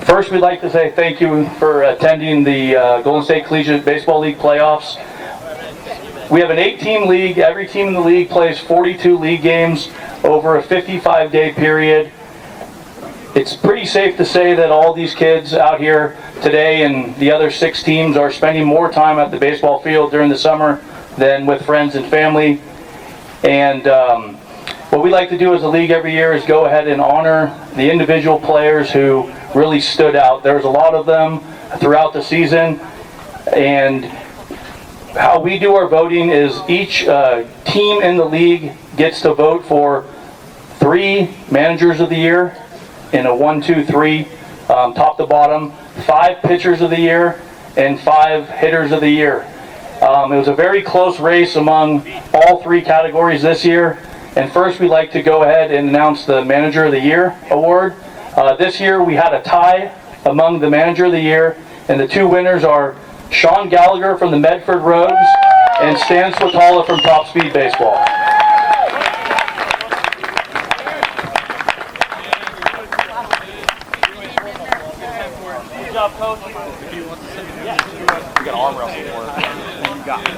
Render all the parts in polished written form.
First, we'd like to say thank you for attending the Golden State Collegiate Baseball League playoffs. We have an 8-team league. Every team in the league plays 42 league games over a 55-day period. It's pretty safe to say that all these kids out here today and the other 6 teams are spending more time at the baseball field during the summer than with friends and family. And what we like to do as a league every year is go ahead and honor the individual players who really stood out. There's a lot of them throughout the season, and how we do our voting is each team in the league gets to vote for 3 managers of the year in a 1-2-3 top to bottom, 5 pitchers of the year, and 5 hitters of the year. It was a very close race among all 3 categories this year. And first, we'd like to go ahead and announce the Manager of the Year award. This year, we had a tie among the Manager of the Year, and the 2 winners are Sean Gallagher from the Medford Roads and Stan Swatala from Top Speed Baseball. Good job, Coach. We got arm wrestle for it. You got it.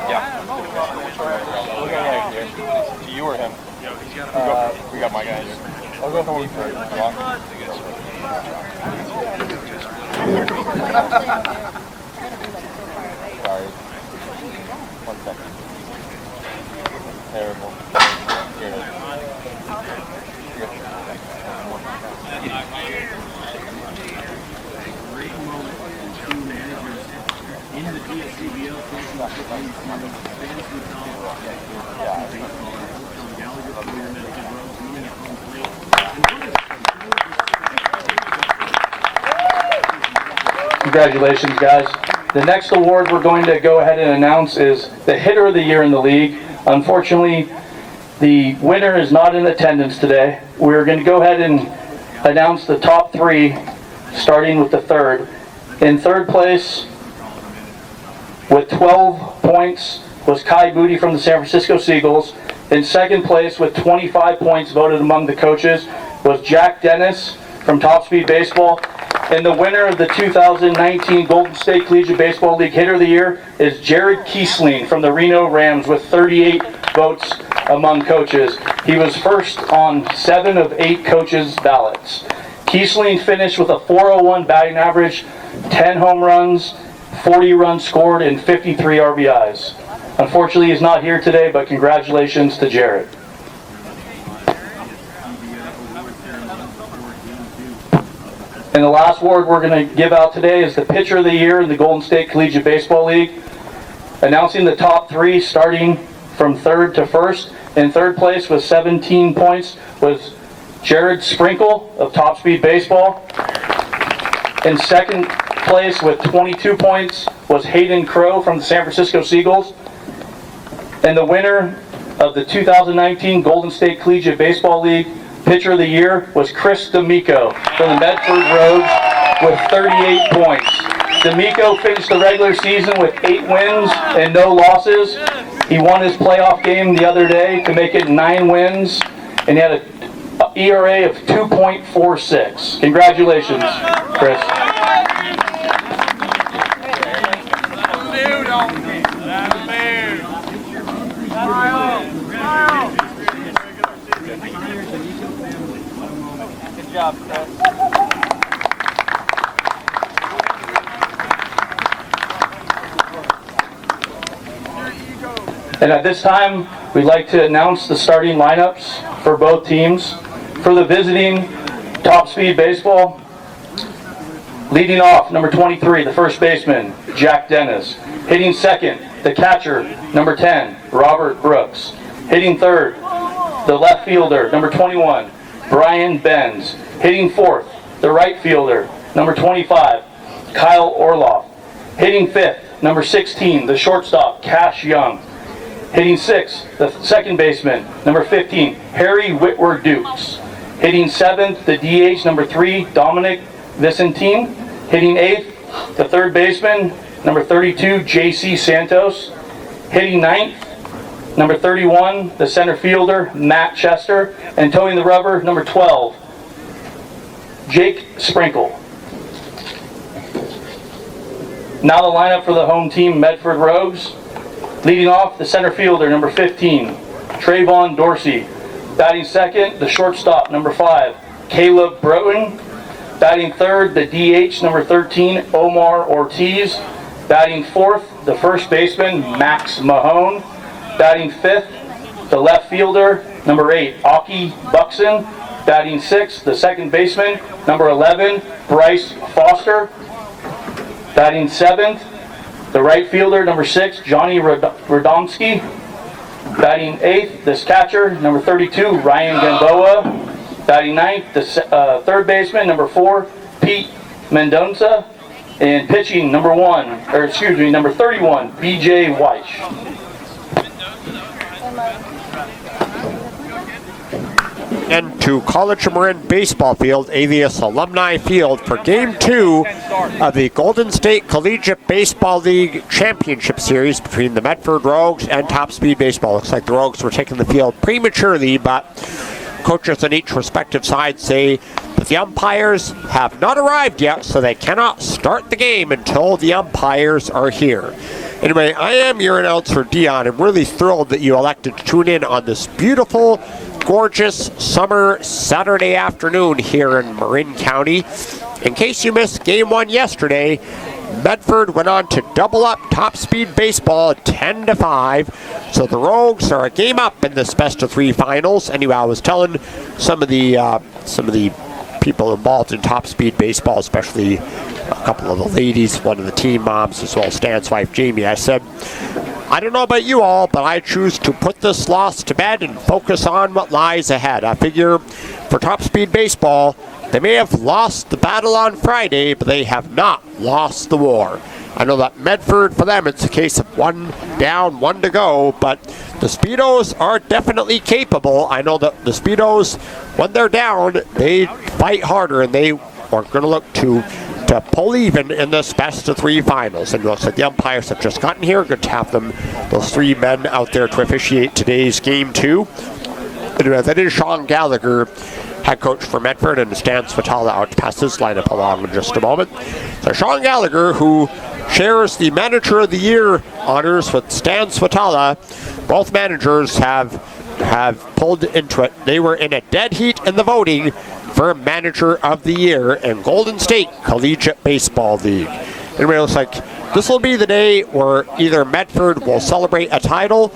Yeah. You or him? We got my guys. I'll go for you first. Sorry. 1 second. Terrible. Here it is. Great moment when 2 managers in the DSCBL facing the fans with Gallagher for your Medford Roads, meaning at home plate. Congratulations, guys. The next award we're going to go ahead and announce is the Hitter of the Year in the league. Unfortunately, the winner is not in attendance today. We're going to go ahead and announce the top 3, starting with the 3rd. In 3rd place, with 12 points, was Kai Booty from the San Francisco Seagulls. In 2nd place, with 25 points voted among the coaches, was Jack Dennis from Top Speed Baseball. And the winner of the 2019 Golden State Collegiate Baseball League Hitter of the Year is Jared Kiesling from the Reno Rams with 38 votes among coaches. He was first on 7 of 8 coaches' ballots. Kiesling finished with a .401 batting average, 10 home runs, 40 runs scored, and 53 RBIs. Unfortunately, he's not here today, but congratulations to Jared. And the last award we're going to give out today is the Pitcher of the Year in the Golden State Collegiate Baseball League. Announcing the top 3, starting from 3rd to 1st. In 3rd place with 17 points was Jared Sprinkle of Top Speed Baseball. In 2nd place with 22 points was Hayden Crow from the San Francisco Seagulls. And the winner of the 2019 Golden State Collegiate Baseball League Pitcher of the Year was Chris D'Amico from the Medford Roads with 38 points. D'Amico finished the regular season with 8 wins and no losses. He won his playoff game the other day to make it 9 wins, and he had an ERA of 2.46. Congratulations, Chris. Good job, Chris. And at this time, we'd like to announce the starting lineups for both teams. For the visiting Top Speed Baseball, leading off, number 23, the first baseman, Jack Dennis. Hitting second, the catcher, number 10, Robert Brooks. Hitting third, the left fielder, number 21, Brian Benz. Hitting fourth, the right fielder, number 25, Kyle Orloff. Hitting fifth, number 16, the shortstop, Cash Young. Hitting sixth, the second baseman, number 15, Harry Whitwer Dukes. Hitting seventh, the DH, number 3, Dominic Vicentine. Hitting eighth, the third baseman, number 32, J.C. Santos. Hitting ninth, number 31, the center fielder, Matt Chester. And towing the rubber, number 12, Jake Sprinkle. Now the lineup for the home team, Medford Rogues. Leading off, the center fielder, number 15, Trayvon Dorsey. Batting second, the shortstop, number 5, Caleb Broughton. Batting third, the DH, number 13, Omar Ortiz. Batting fourth, the first baseman, Max Mahone. Batting fifth, the left fielder, number 8, Aki Buxton. Batting sixth, the second baseman, number 11, Bryce Foster. Batting seventh, the right fielder, number 6, Johnny Radomski. Batting eighth, this catcher, number 32, Ryan Gamboa. Batting ninth, the third baseman, number 4, Pete Mendonça. And pitching, number 31, B.J. Weish. And to College of Marin Baseball Field, alias Alumni Field, for Game 2 of the Golden State Collegiate Baseball League Championship Series between the Medford Rogues and Top Speed Baseball. Looks like the Rogues were taking the field prematurely, but coaches on each respective side say that the umpires have not arrived yet, so they cannot start the game until the umpires are here. Anyway, I am your announcer, Dion. I'm really thrilled that you elected to tune in on this beautiful, gorgeous summer Saturday afternoon here in Marin County. In case you missed Game 1 yesterday, Medford went on to double up Top Speed Baseball 10-5. So the Rogues are a game up in this best-of-3 finals. Anyway, I was telling some of the people involved in Top Speed Baseball, especially a couple of the ladies, one of the team moms, as well as Stan's wife, Jamie. I said, I don't know about you all, but I choose to put this loss to bed and focus on what lies ahead. I figure for Top Speed Baseball, they may have lost the battle on Friday, but they have not lost the war. I know that Medford, for them, it's a case of 1 down, 1 to go, but the Speedos are definitely capable. I know that the Speedos, when they're down, they fight harder, and they are going to look to pull even in this best-of-3 finals. And it looks like the umpires have just gotten here. Good to have them, those 3 men out there to officiate today's Game 2. Anyway, that is Sean Gallagher, head coach for Medford, and Stan Svatala out to pass his lineup along in just a moment. So Sean Gallagher, who shares the Manager of the Year honors with Stan Svatala, both managers have pulled into it. They were in a dead heat in the voting for Manager of the Year in Golden State Collegiate Baseball League. Anyway, it looks like this will be the day where either Medford will celebrate a title,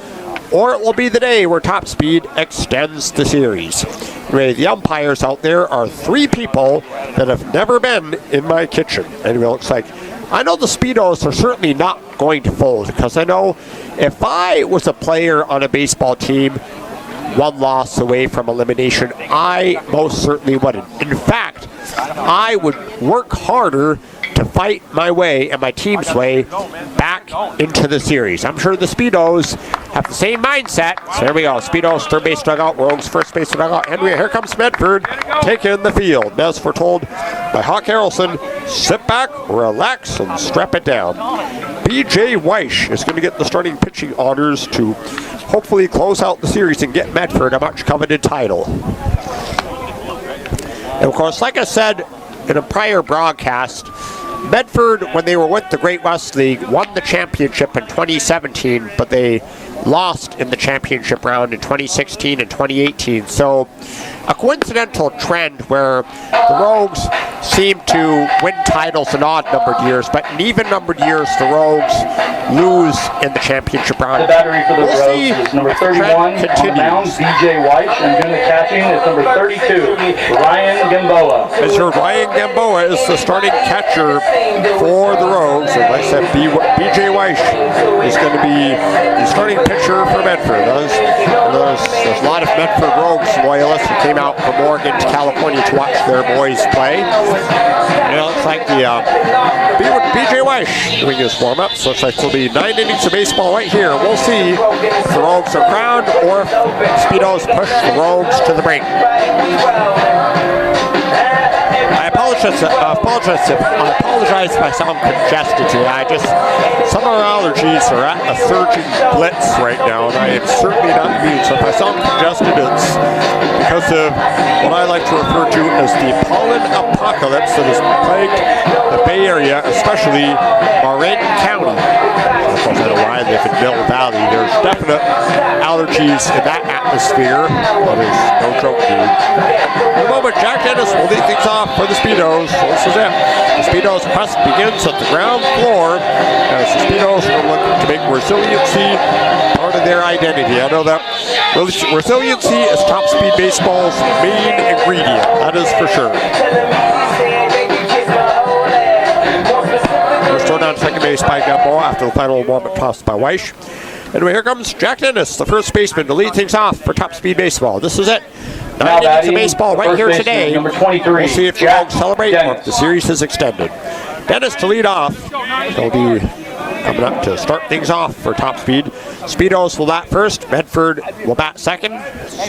or it will be the day where Top Speed extends the series. Anyway, the umpires out there are 3 people that have never been in my kitchen. Anyway, it looks like I know the Speedos are certainly not going to fold, because I know if I was a player on a baseball team 1 loss away from elimination, I most certainly wouldn't. In fact, I would work harder to fight my way and my team's way back into the series. I'm sure the Speedos have the same mindset. So there we go. Speedos, third base dugout. Rogues, first base dugout. And here comes Medford taking the field. As foretold by Hawk Harrelson, sit back, relax, and strap it down. B.J. Weish is going to get the starting pitching honors to hopefully close out the series and get Medford a much coveted title. And of course, like I said in a prior broadcast, Medford, when they were with the Great West League, won the championship in 2017, but they lost in the championship round in 2016 and 2018. So a coincidental trend where the Rogues seem to win titles in odd-numbered years, but in even-numbered years, the Rogues lose in the championship round. The battery for the Rogues is number 31 on the mound, BJ Weiss, and doing the catching is number 32, Ryan Gamboa. As heard, Ryan Gamboa is the starting catcher for the Rogues, and like I said, BJ Weiss is going to be the starting pitcher for Medford. There's a lot of Medford Rogues loyalists who came out from Oregon to California to watch their boys play. And it looks like the BJ Weiss doing his warm-up, so it looks like there'll be 9 innings of baseball right here. We'll see if the Rogues are crowned or if Speedos push the Rogues to the brink. I apologize if I sound congested today. Some of our allergies are at a surging blitz right now, and I am certainly not immune. So if I sound congested, it's because of what I like to refer to as the pollen apocalypse that has plagued the Bay Area, especially Marin County. I don't know why I live in Mill Valley. There's definite allergies in that atmosphere. That is no joke, dude. In a moment, Jack Dennis will lead things off for the Speedos. So this is it. The Speedos quest begins at the ground floor as the Speedos are looking to make resiliency part of their identity. I know that resiliency is Top Speed Baseball's main ingredient. That is for sure. Throw down second base by Gamboa after the final warm-up toss by Weiss. Anyway, here comes Jack Dennis, the first baseman, to lead things off for Top Speed Baseball. This is it. 9 innings of baseball right here today. Number 23. We'll see if the Rogues celebrate or if the series is extended. Dennis to lead off. He'll be coming up to start things off for Top Speed. Speedos will bat first. Medford will bat second.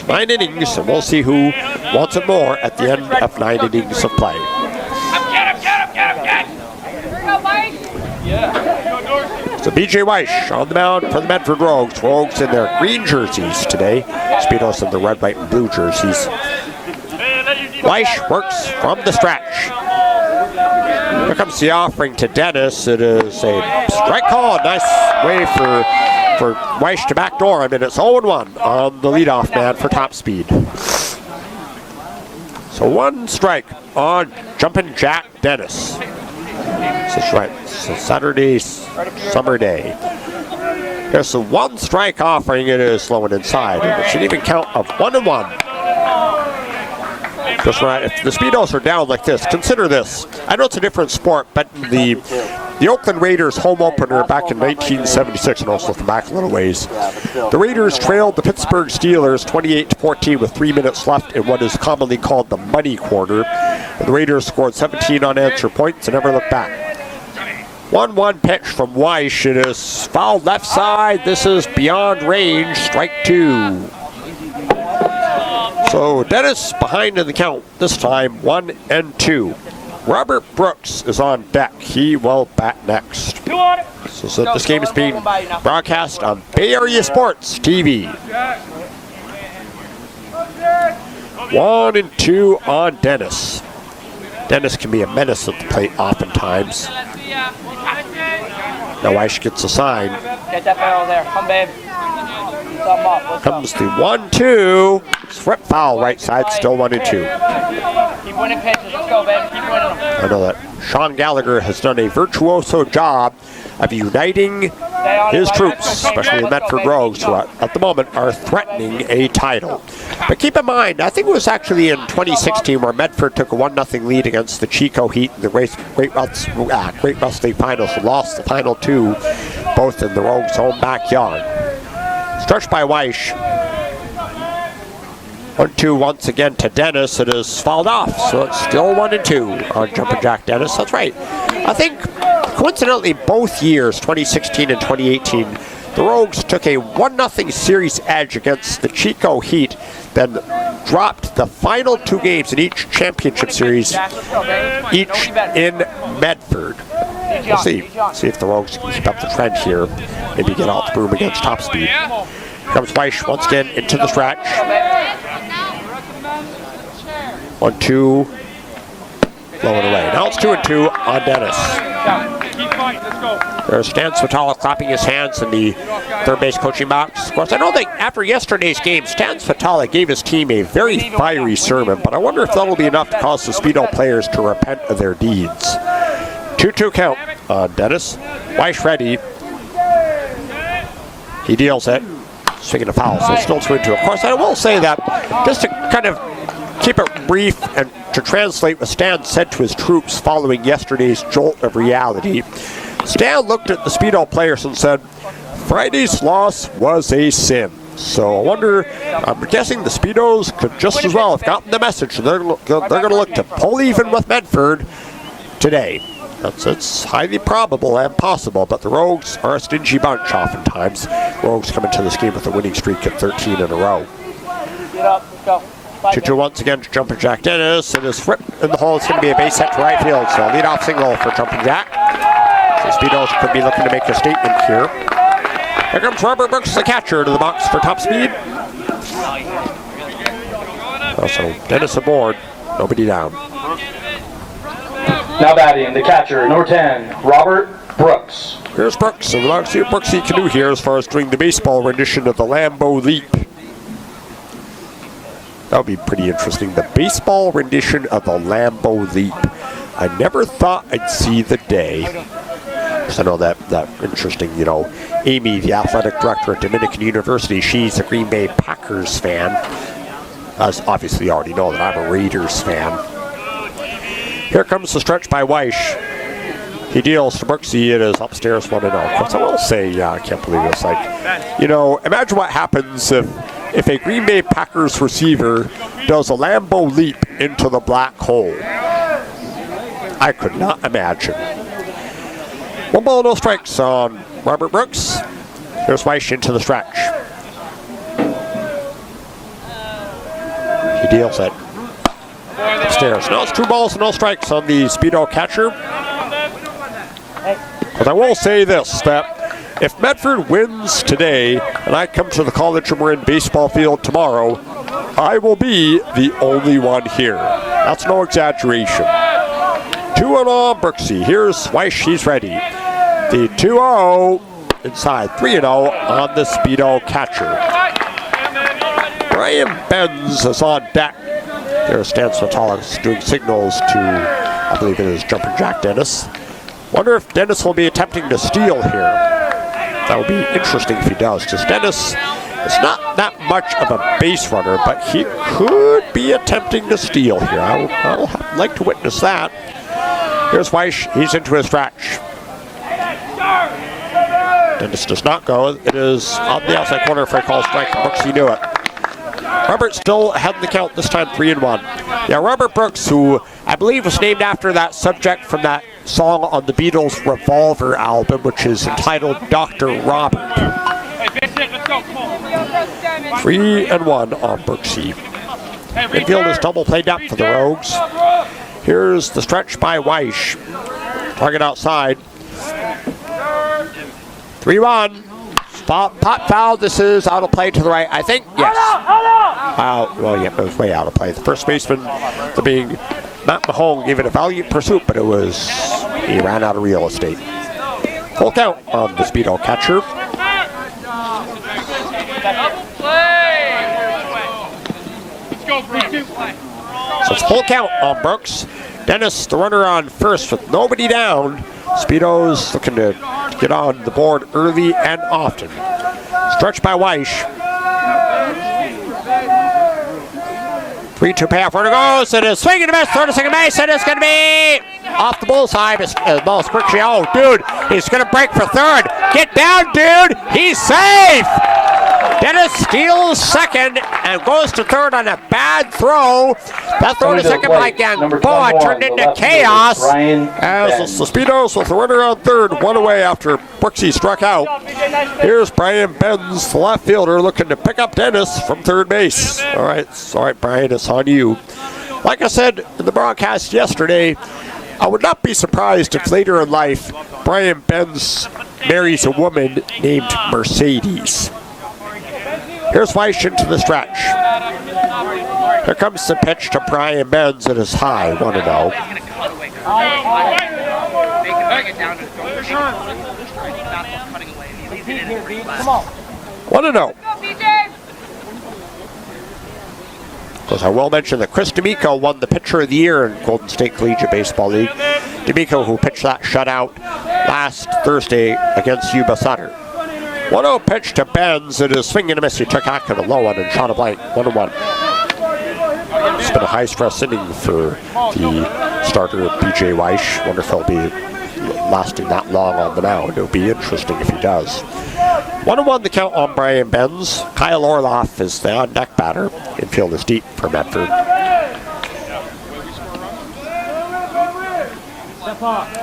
9 innings, and we'll see who wants it more at the end of 9 innings of play. So BJ Weiss on the mound for the Medford Rogues. Rogues in their green jerseys today. Speedos in the red, white, and blue jerseys. Weiss works from the stretch. Here comes the offering to Dennis. It is a strike call. Nice way for Weiss to backdoor him, and it's 0-1 on the leadoff man for Top Speed. So 1 strike on Jumpin' Jack Dennis. That's right. It's a Saturday summer day. There's a 1 strike offering. It is low and inside. And it's an even count of 1-1. Just right. If the Speedos are down like this, consider this. I know it's a different sport, but the Oakland Raiders home opener back in 1976, and also from back a little ways, the Raiders trailed the Pittsburgh Steelers 28-14 with 3 minutes left in what is commonly called the money quarter. The Raiders scored 17 unanswered points and never looked back. 1-1 pitch from Weiss. It is fouled left side. This is beyond range. Strike 2. So Dennis behind in the count. This time 1-2. Robert Brooks is on deck. He will bat next. So this game is being broadcast on Bay Area Sports TV. 1-2 on Dennis. Dennis can be a menace at the plate oftentimes. Now Weiss gets a sign. Get that barrel there. Come, babe. Comes the 1-2. Strip foul right side, still 1-2. Keep winning pitches. Let's go, babe. Keep winning them. I know that Sean Gallagher has done a virtuoso job of uniting his troops, especially the Medford Rogues, who at the moment are threatening a title. But keep in mind, I think it was actually in 2016 where Medford took a 1-0 lead against the Chico Heat in the Great West League Finals and lost the final 2, both in the Rogues' home backyard. Stretched by Weiss. 1-2 once again to Dennis. It is fouled off, so it's still 1-2 on Jumpin' Jack Dennis. That's right. I think, coincidentally, both years, 2016 and 2018, the Rogues took a 1-0 series edge against the Chico Heat, then dropped the final 2 games in each championship series, each in Medford. We'll see if the Rogues can keep up the trend here, maybe get out the broom against Top Speed. Here comes Weiss once again into the stretch. 1-2, low and away. Now it's 2-2 on Dennis. There's Stan Spatala clapping his hands in the third base coaching box. Of course, I know that after yesterday's game, Stan Spatala gave his team a very fiery sermon, but I wonder if that'll be enough to cause the Speedo players to repent of their deeds. 2-2 count on Dennis. Weiss ready. He deals it. Swinging a foul, so it's still 2-2. Of course, I will say that just to kind of keep it brief and to translate what Stan said to his troops following yesterday's jolt of reality, Stan looked at the Speedo players and said, Friday's loss was a sin. So I wonder, I'm guessing the Speedos could just as well have gotten the message. They're going to look to pull even with Medford today. It's highly probable and possible, but the Rogues are a stingy bunch oftentimes. Rogues come into this game with a winning streak at 13 in a row. Get up, let's go. 2-2 once again to Jumping Jack Dennis. It is ripped in the hole. It's going to be a base hit to right field. So a leadoff single for Jumping Jack. So Speedos could be looking to make a statement here. Here comes Robert Brooks, the catcher, to the box for top speed. So Dennis aboard. Nobody down. Now batting, the catcher, number 10, Robert Brooks. Here's Brooks, and let's see what Brooksy can do here as far as doing the baseball rendition of the Lambeau Leap. That would be pretty interesting. The baseball rendition of the Lambeau Leap. I never thought I'd see the day. I know that interesting, Amy, the athletic director at Dominican University, she's a Green Bay Packers fan. As obviously you already know that I'm a Raiders fan. Here comes the stretch by Weiss. He deals to Brooksy. It is upstairs 1-0. Of course, I will say, I can't believe this. Imagine what happens if a Green Bay Packers receiver does a Lambeau Leap into the black hole. I could not imagine. 1 ball, no strikes on Robert Brooks. Here's Weiss into the stretch. He deals it. Upstairs. Now it's 2 balls and no strikes on the Speedo catcher. But I will say this, that if Medford wins today and I come to the College of Marin baseball field tomorrow, I will be the only one here. That's no exaggeration. 2-0 on Brooksy. Here's Weiss, he's ready. The 2-0 inside. 3-0 on the Speedo catcher. Brian Benz is on deck. There's Stan Spatala doing signals to, I believe it is Jumping Jack Dennis. Wonder if Dennis will be attempting to steal here. That would be interesting if he does, because Dennis is not that much of a base runner, but he could be attempting to steal here. I'll like to witness that. Here's Weiss, he's into his stretch. Dennis does not go. It is on the outside corner for a call strike. Brooksy knew it. Robert still ahead in the count, this time 3-1. Yeah, Robert Brooks, who I believe was named after that subject from that song on the Beatles' Revolver album, which is entitled Dr. Robert. 3-1 on Brooksy. Midfield is double play depth for the Rogues. Here's the stretch by Weiss. Target outside. 3-1. Pop foul. This is out of play to the right, I think. Yes. Well, yeah, it was way out of play. The first baseman, being Matt Mahone, gave it a valiant pursuit, but he ran out of real estate. Full count on the Speedo catcher. So it's full count on Brooks. Dennis, the runner on first with nobody down. Speedo's looking to get on the board early and often. Stretch by Weiss. 3-2 payoff. Where it goes. It is swinging to miss. Throw to second base. It is going to be off the bullseye. Ball's quickly. Oh, dude. He's going to break for third. Get down, dude. He's safe. Dennis steals second and goes to third on a bad throw. That throw to second by again. Boy, it turned into chaos. As the Speedos with the runner on third, one away after Brooksy struck out. Here's Brian Benz, the left fielder, looking to pick up Dennis from third base. All right, Brian, it's on you. Like I said in the broadcast yesterday, I would not be surprised if later in life Brian Benz marries a woman named Mercedes. Here's Weiss into the stretch. Here comes the pitch to Brian Benz. It is high, 1-0. Come on. 1-0. Of course, I will mention that Chris D'Amico won the Pitcher of the Year in Golden State Collegiate Baseball League. D'Amico, who pitched that shutout last Thursday against Yuba Sutter. 1-0 pitch to Benz. It is swing and a miss. He took back to the low one and shot a blank. 1-1. It's been a high-stress inning for the starter, B.J. Weish. Wonder if he'll be lasting that long on the mound. It'll be interesting if he does. 1-1 the count on Brian Benz. Kyle Orloff is the on-deck batter. Infield is deep for Medford.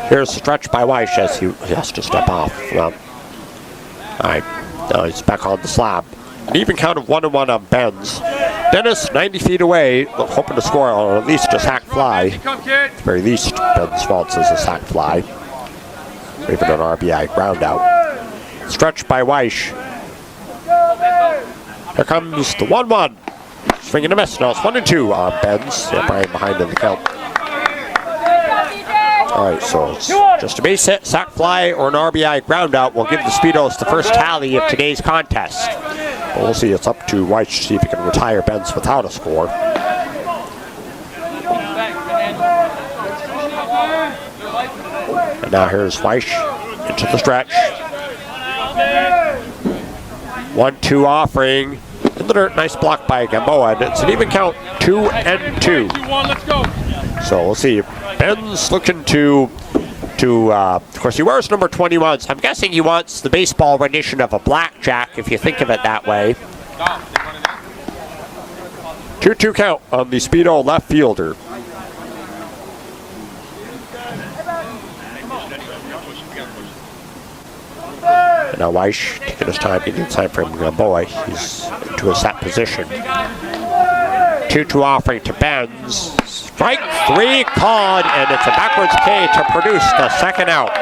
Here's the stretch by Weish as he has to step off. Well, all right, now he's back on the slab. An even count of 1-1 on Benz. Dennis, 90 feet away, hoping to score on at least a sac fly. At the very least, Benz Schmaltz is a sac fly. Even an RBI ground out. Stretch by Weish. Here comes the 1-1. Swing and a miss. Now it's 1-2 on Benz. Yeah, Brian behind in the count. All right, so it's just a base hit, sac fly, or an RBI ground out will give the Speedos the first tally of today's contest. But we'll see. It's up to Weish to see if he can retire Benz without a score. And now here's Weish into the stretch. 1-2 offering in the dirt. Nice block by Gamboa, and it's an even count, 2-2. So we'll see. Ben's looking to of course, he wears number 21. So I'm guessing he wants the baseball rendition of a blackjack, if you think of it that way. 2-2 count on the Speedo left fielder. And now Weish taking his time, getting time for him. Gamboa, he's into a set position. 2-2 offering to Benz. Strike 3 called, and it's a backwards K to produce the second out.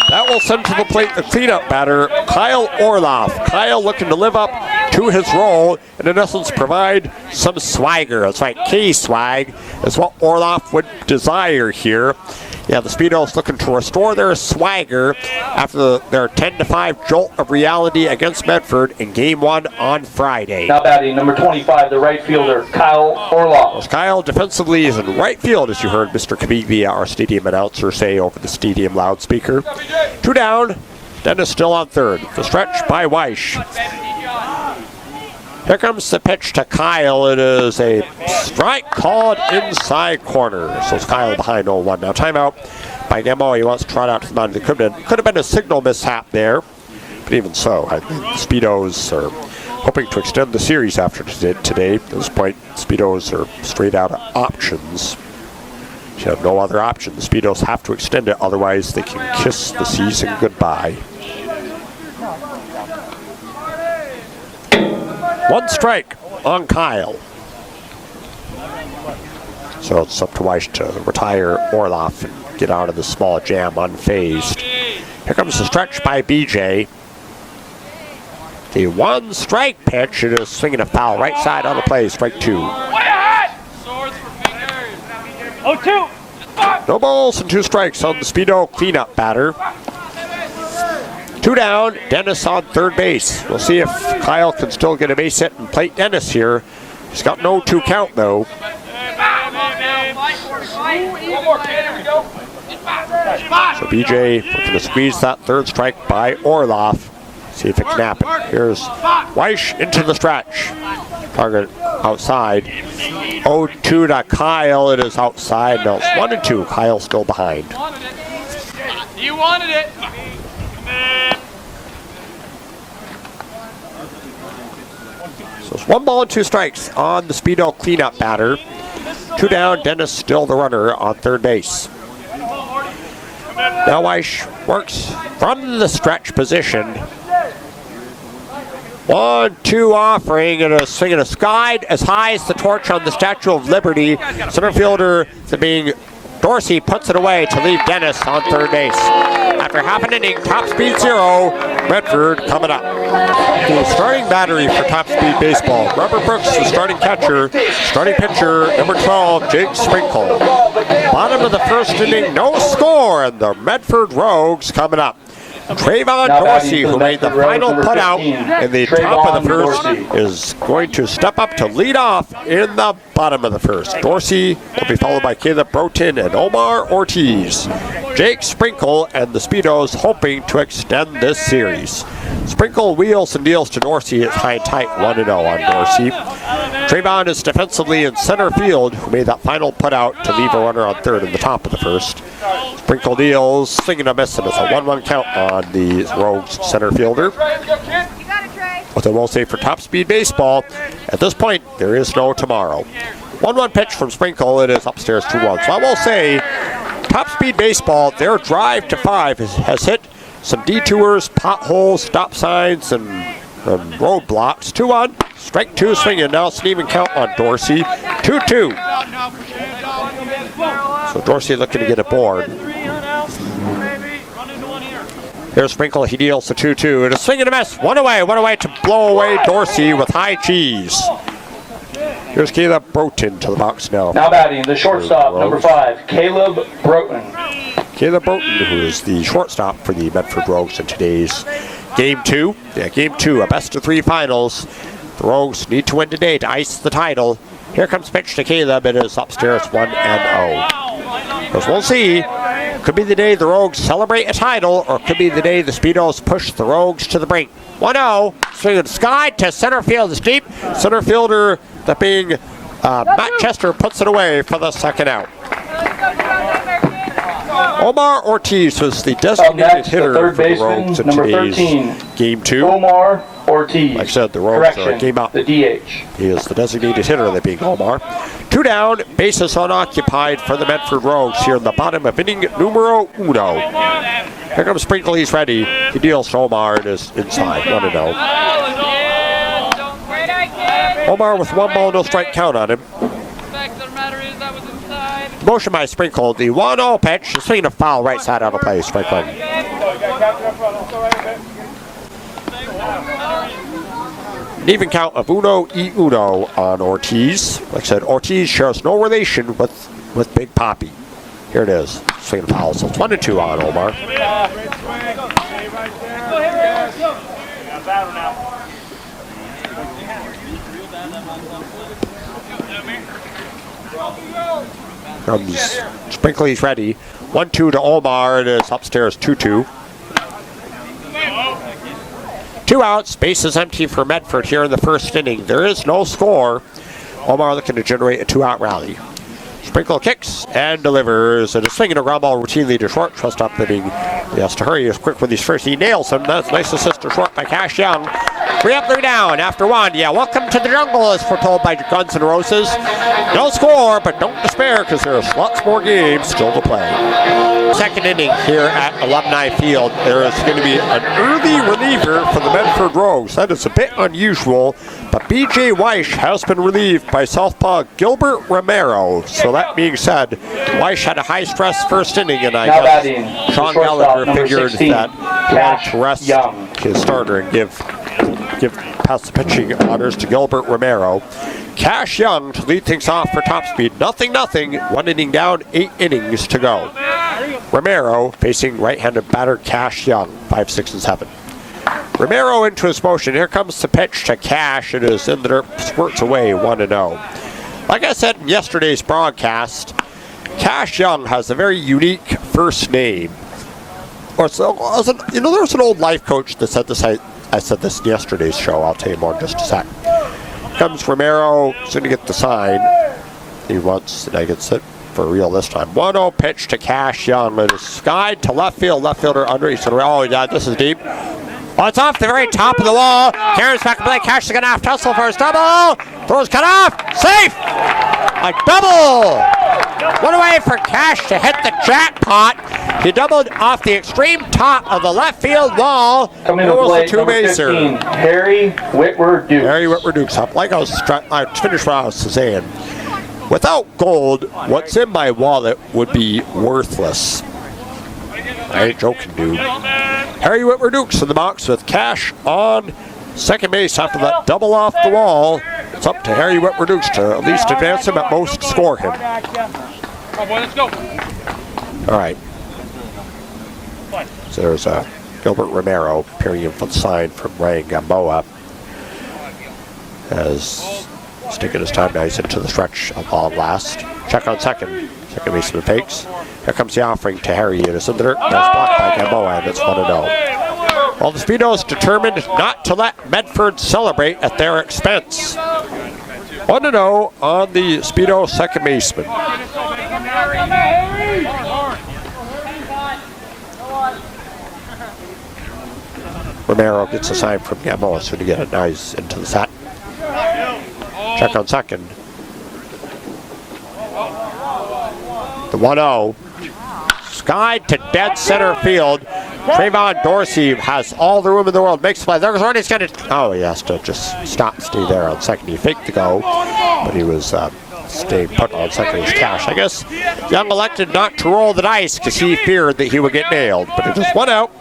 That will send to the plate the cleanup batter, Kyle Orloff. Kyle looking to live up to his role and in essence provide some swagger. That's right, K-swag is what Orloff would desire here. Yeah, the Speedos looking to restore their swagger after their 10-5 jolt of reality against Medford in Game 1 on Friday. Now batting, number 25, the right fielder, Kyle Orloff. Kyle defensively is in right field, as you heard Mr. Khabibia, our stadium announcer, say over the stadium loudspeaker. 2 down, Dennis still on third. The stretch by Weish. Here comes the pitch to Kyle. It is a strike called inside corner. So it's Kyle behind 0-1. Now timeout by Gamboa. He wants to trot out to the mound. It could have been a signal mishap there. But even so, I think the Speedos are hoping to extend the series after today. At this point, Speedos are straight out of options. If you have no other option, the Speedos have to extend it. Otherwise, they can kiss the season goodbye. 1 strike on Kyle. So it's up to Weish to retire Orloff and get out of the small jam unfazed. Here comes the stretch by BJ. The 1 strike pitch. It is swinging a foul right side on the play. Strike 2. 0-2. No balls and 2 strikes on the Speedo cleanup batter. 2 down, Dennis on third base. We'll see if Kyle can still get a base hit and plate Dennis here. He's got no 2 count though. So BJ looking to squeeze that 3rd strike by Orloff. See if it can happen. Here's Weish into the stretch. Target outside. 0-2 to Kyle. It is outside. No, it's 1-2. Kyle still behind. You wanted it. So it's 1 ball and 2 strikes on the Speedo cleanup batter. 2 down, Dennis still the runner on third base. Now Weish works from the stretch position. 1-2 offering and a swing and a skied as high as the torch on the Statue of Liberty. Center fielder being Dorsey puts it away to leave Dennis on third base. After half an inning, Top Speed 0, Medford coming up. The starting battery for Top Speed Baseball. Robert Brooks, the starting catcher. Starting pitcher, number 12, Jake Sprinkle. Bottom of the first inning, no score, and the Medford Rogues coming up. Trayvon Dorsey, who made the final putout in the top of the first, is going to step up to lead off in the bottom of the first. Dorsey will be followed by Caleb Broughton and Omar Ortiz. Jake Sprinkle and the Speedos hoping to extend this series. Sprinkle wheels and deals to Dorsey. It's high and tight, 1-0 on Dorsey. Trayvon is defensively in center field, who made that final putout to leave a runner on third in the top of the first. Sprinkle deals, swinging a miss, and it's a 1-1 count on the Rogues center fielder. What I will say for Top Speed Baseball, at this point, there is no tomorrow. 1-1 pitch from Sprinkle, it is upstairs 2-1. So I will say, Top Speed Baseball, their drive to 5 has hit some detours, potholes, stop signs, and roadblocks. 2-1, strike 2 swinging. Now it's an even count on Dorsey. 2-2. So Dorsey looking to get aboard. Here's Sprinkle, he deals the 2-2. And a swing and a miss. One away to blow away Dorsey with high cheese. Here's Caleb Broughton to the box now. Now batting, the shortstop, number 5, Caleb Broughton. Caleb Broughton, who is the shortstop for the Medford Rogues in today's Game 2. Yeah, Game 2, a best-of-3 finals. The Rogues need to win today to ice the title. Here comes pitch to Caleb. It is upstairs 1-0. As we'll see, could be the day the Rogues celebrate a title, or could be the day the Speedos push the Rogues to the brink. 1-0, swinging sky to center field. It's deep. Center fielder, that being Matt Chester, puts it away for the second out. Omar Ortiz was the designated hitter for the Rogues in today's Game 2. Omar Ortiz. Like I said, the Rogues are a game out. The DH. He is the designated hitter, that being Omar. 2 down, bases unoccupied for the Medford Rogues here in the bottom of inning numero 1. Here comes Sprinkle, he's ready. He deals to Omar, it is inside, 1-0. Omar with 1 ball, no strike count on him. Motion by Sprinkle, the 1-0 pitch, swinging a foul right side out of play, strike one. An even count of 1-1 on Ortiz. Like I said, Ortiz shares no relation with Big Poppy. Here it is, swinging a foul, so it's 1-2 on Omar. Comes Sprinkle, he's ready. 1-2 to Omar, it is upstairs 2-2. 2 outs, base is empty for Medford here in the first inning. There is no score. Omar looking to generate a 2-out rally. Sprinkle kicks and delivers, and a swing and a ground ball routinely to short. Shortstop that he has to hurry. He's quick with his first. He nails him. That's a nice assist to short by Cash Young. 3 up, 3 down after 1. Yeah, welcome to the jungle, as foretold by Guns N' Roses. No score, but don't despair, because there's lots more games still to play. Second inning here at Alumni Field. There is going to be an early reliever for the Medford Rogues. That is a bit unusual, but B.J. Weish has been relieved by southpaw Gilbert Romero. So that being said, Weish had a high-stress first inning, and I guess Sean Gallagher figured 16, that he wanted to rest his starter and give pass the pitching honors to Gilbert Romero. Cash Young to lead things off for Top Speed. 0-0, 1 inning down, 8 innings to go. Romero facing right-handed batter Cash Young, 5, 6, and 7. Romero into his motion. Here comes the pitch to Cash. It is in the dirt, squirts away, 1-0. Like I said in yesterday's broadcast, Cash Young has a very unique first name. Or so, you know, there's an old life coach that said this. I said this in yesterday's show. I'll tell you more in just a sec. Comes Romero, soon to get the sign. He wants, and I gets it for real this time. 1-0 pitch to Cash Young. It is skied to left field. Left fielder under. He's going to, oh, yeah, this is deep. Oh, it's off the very top of the wall. Carries back to play. Cash is going to have to hustle for his double. Throws cut off. Safe. A double. 1 away for Cash to hit the jackpot. He doubled off the extreme top of the left field wall. Coming to play, number 15, Harry Whitwer-Dukes. Harry Whitwer-Dukes. Like I finished what I was saying. Without gold, what's in my wallet would be worthless. I ain't joking, dude. Harry Whitmer Dukes in the box with Cash on second base after that double off the wall. It's up to Harry Whitmer Dukes to at least advance him, at most score him. Come on, boy, let's go. All right. So there's Gilbert Romero appearing for the sign from Ryan Gamboa. As he's taking his time now, he's into the stretch of on last. Check on second. Second baseman fakes. Here comes the offering to Harry. It is in the dirt. That's blocked by Gamboa, and it's 1-0. Well, the Speedos determined not to let Medford celebrate at their expense. 1-0 on the Speedo second baseman. Romero gets a sign from Gamboa, so to get it now he's into the set. Check on second. The 1-0. Skied to dead center field. Trayvon Dorsey has all the room in the world. Makes the play. There's one. He's going to. Oh, he has to just stay there on second. He faked the go, but he was staying put on second. His Cash. I guess Young elected not to roll the dice because he feared that he would get nailed. But it is 1 out.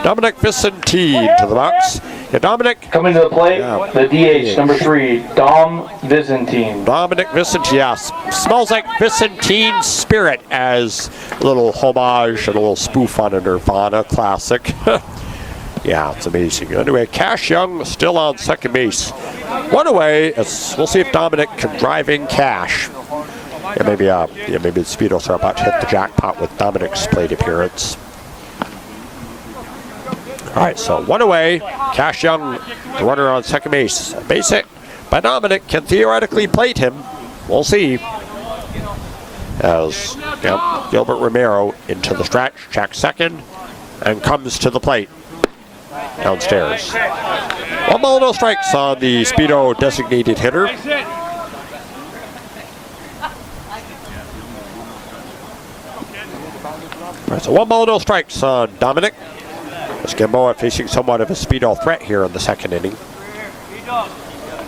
Dominic Vicentine to the box. Yeah, Dominic. Coming to the plate, the DH, number 3, Dom Vicentine. Dominic Vicentine, yes. Smells like Vicentine's Spirit as a little homage and a little spoof on a Nirvana classic. Yeah, it's amazing. Anyway, Cash Young still on second base. 1 away. We'll see if Dominic can drive in Cash. Yeah, maybe the Speedos are about to hit the jackpot with Dominic's plate appearance. All right, so 1 away. Cash Young, the runner on second base. A base hit by Dominic can theoretically plate him. We'll see. As Gilbert Romero into the stretch, checks second, and comes to the plate downstairs. 1 ball, no strikes on the Speedo designated hitter. All right, so 1 ball, no strikes on Dominic. As Gamboa facing somewhat of a Speedo threat here in the second inning.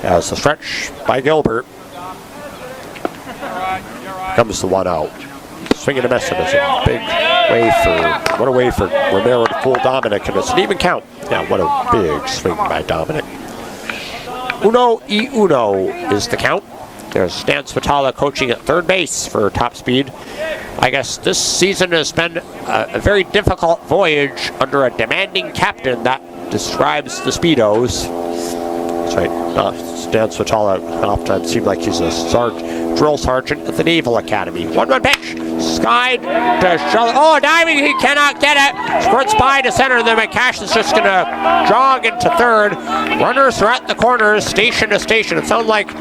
As the stretch by Gilbert. Comes the 1 out. Swinging a miss, and it's a big way for Romero to fool Dominic, and it's an even count. Yeah, what a big swing by Dominic. 1-1 is the count. There's Stan Spatala coaching at third base for Top Speed. I guess this season has been a very difficult voyage under a demanding captain that describes the Speedos. That's right. Stan Spatala often seemed like he's a drill sergeant at the Naval Academy. 1-1 pitch. Skied to Shelley. Oh, diving. He cannot get it. Squirts by to center. Then McCash is just going to jog into third. Runners are at the corners, station to station. It sounded like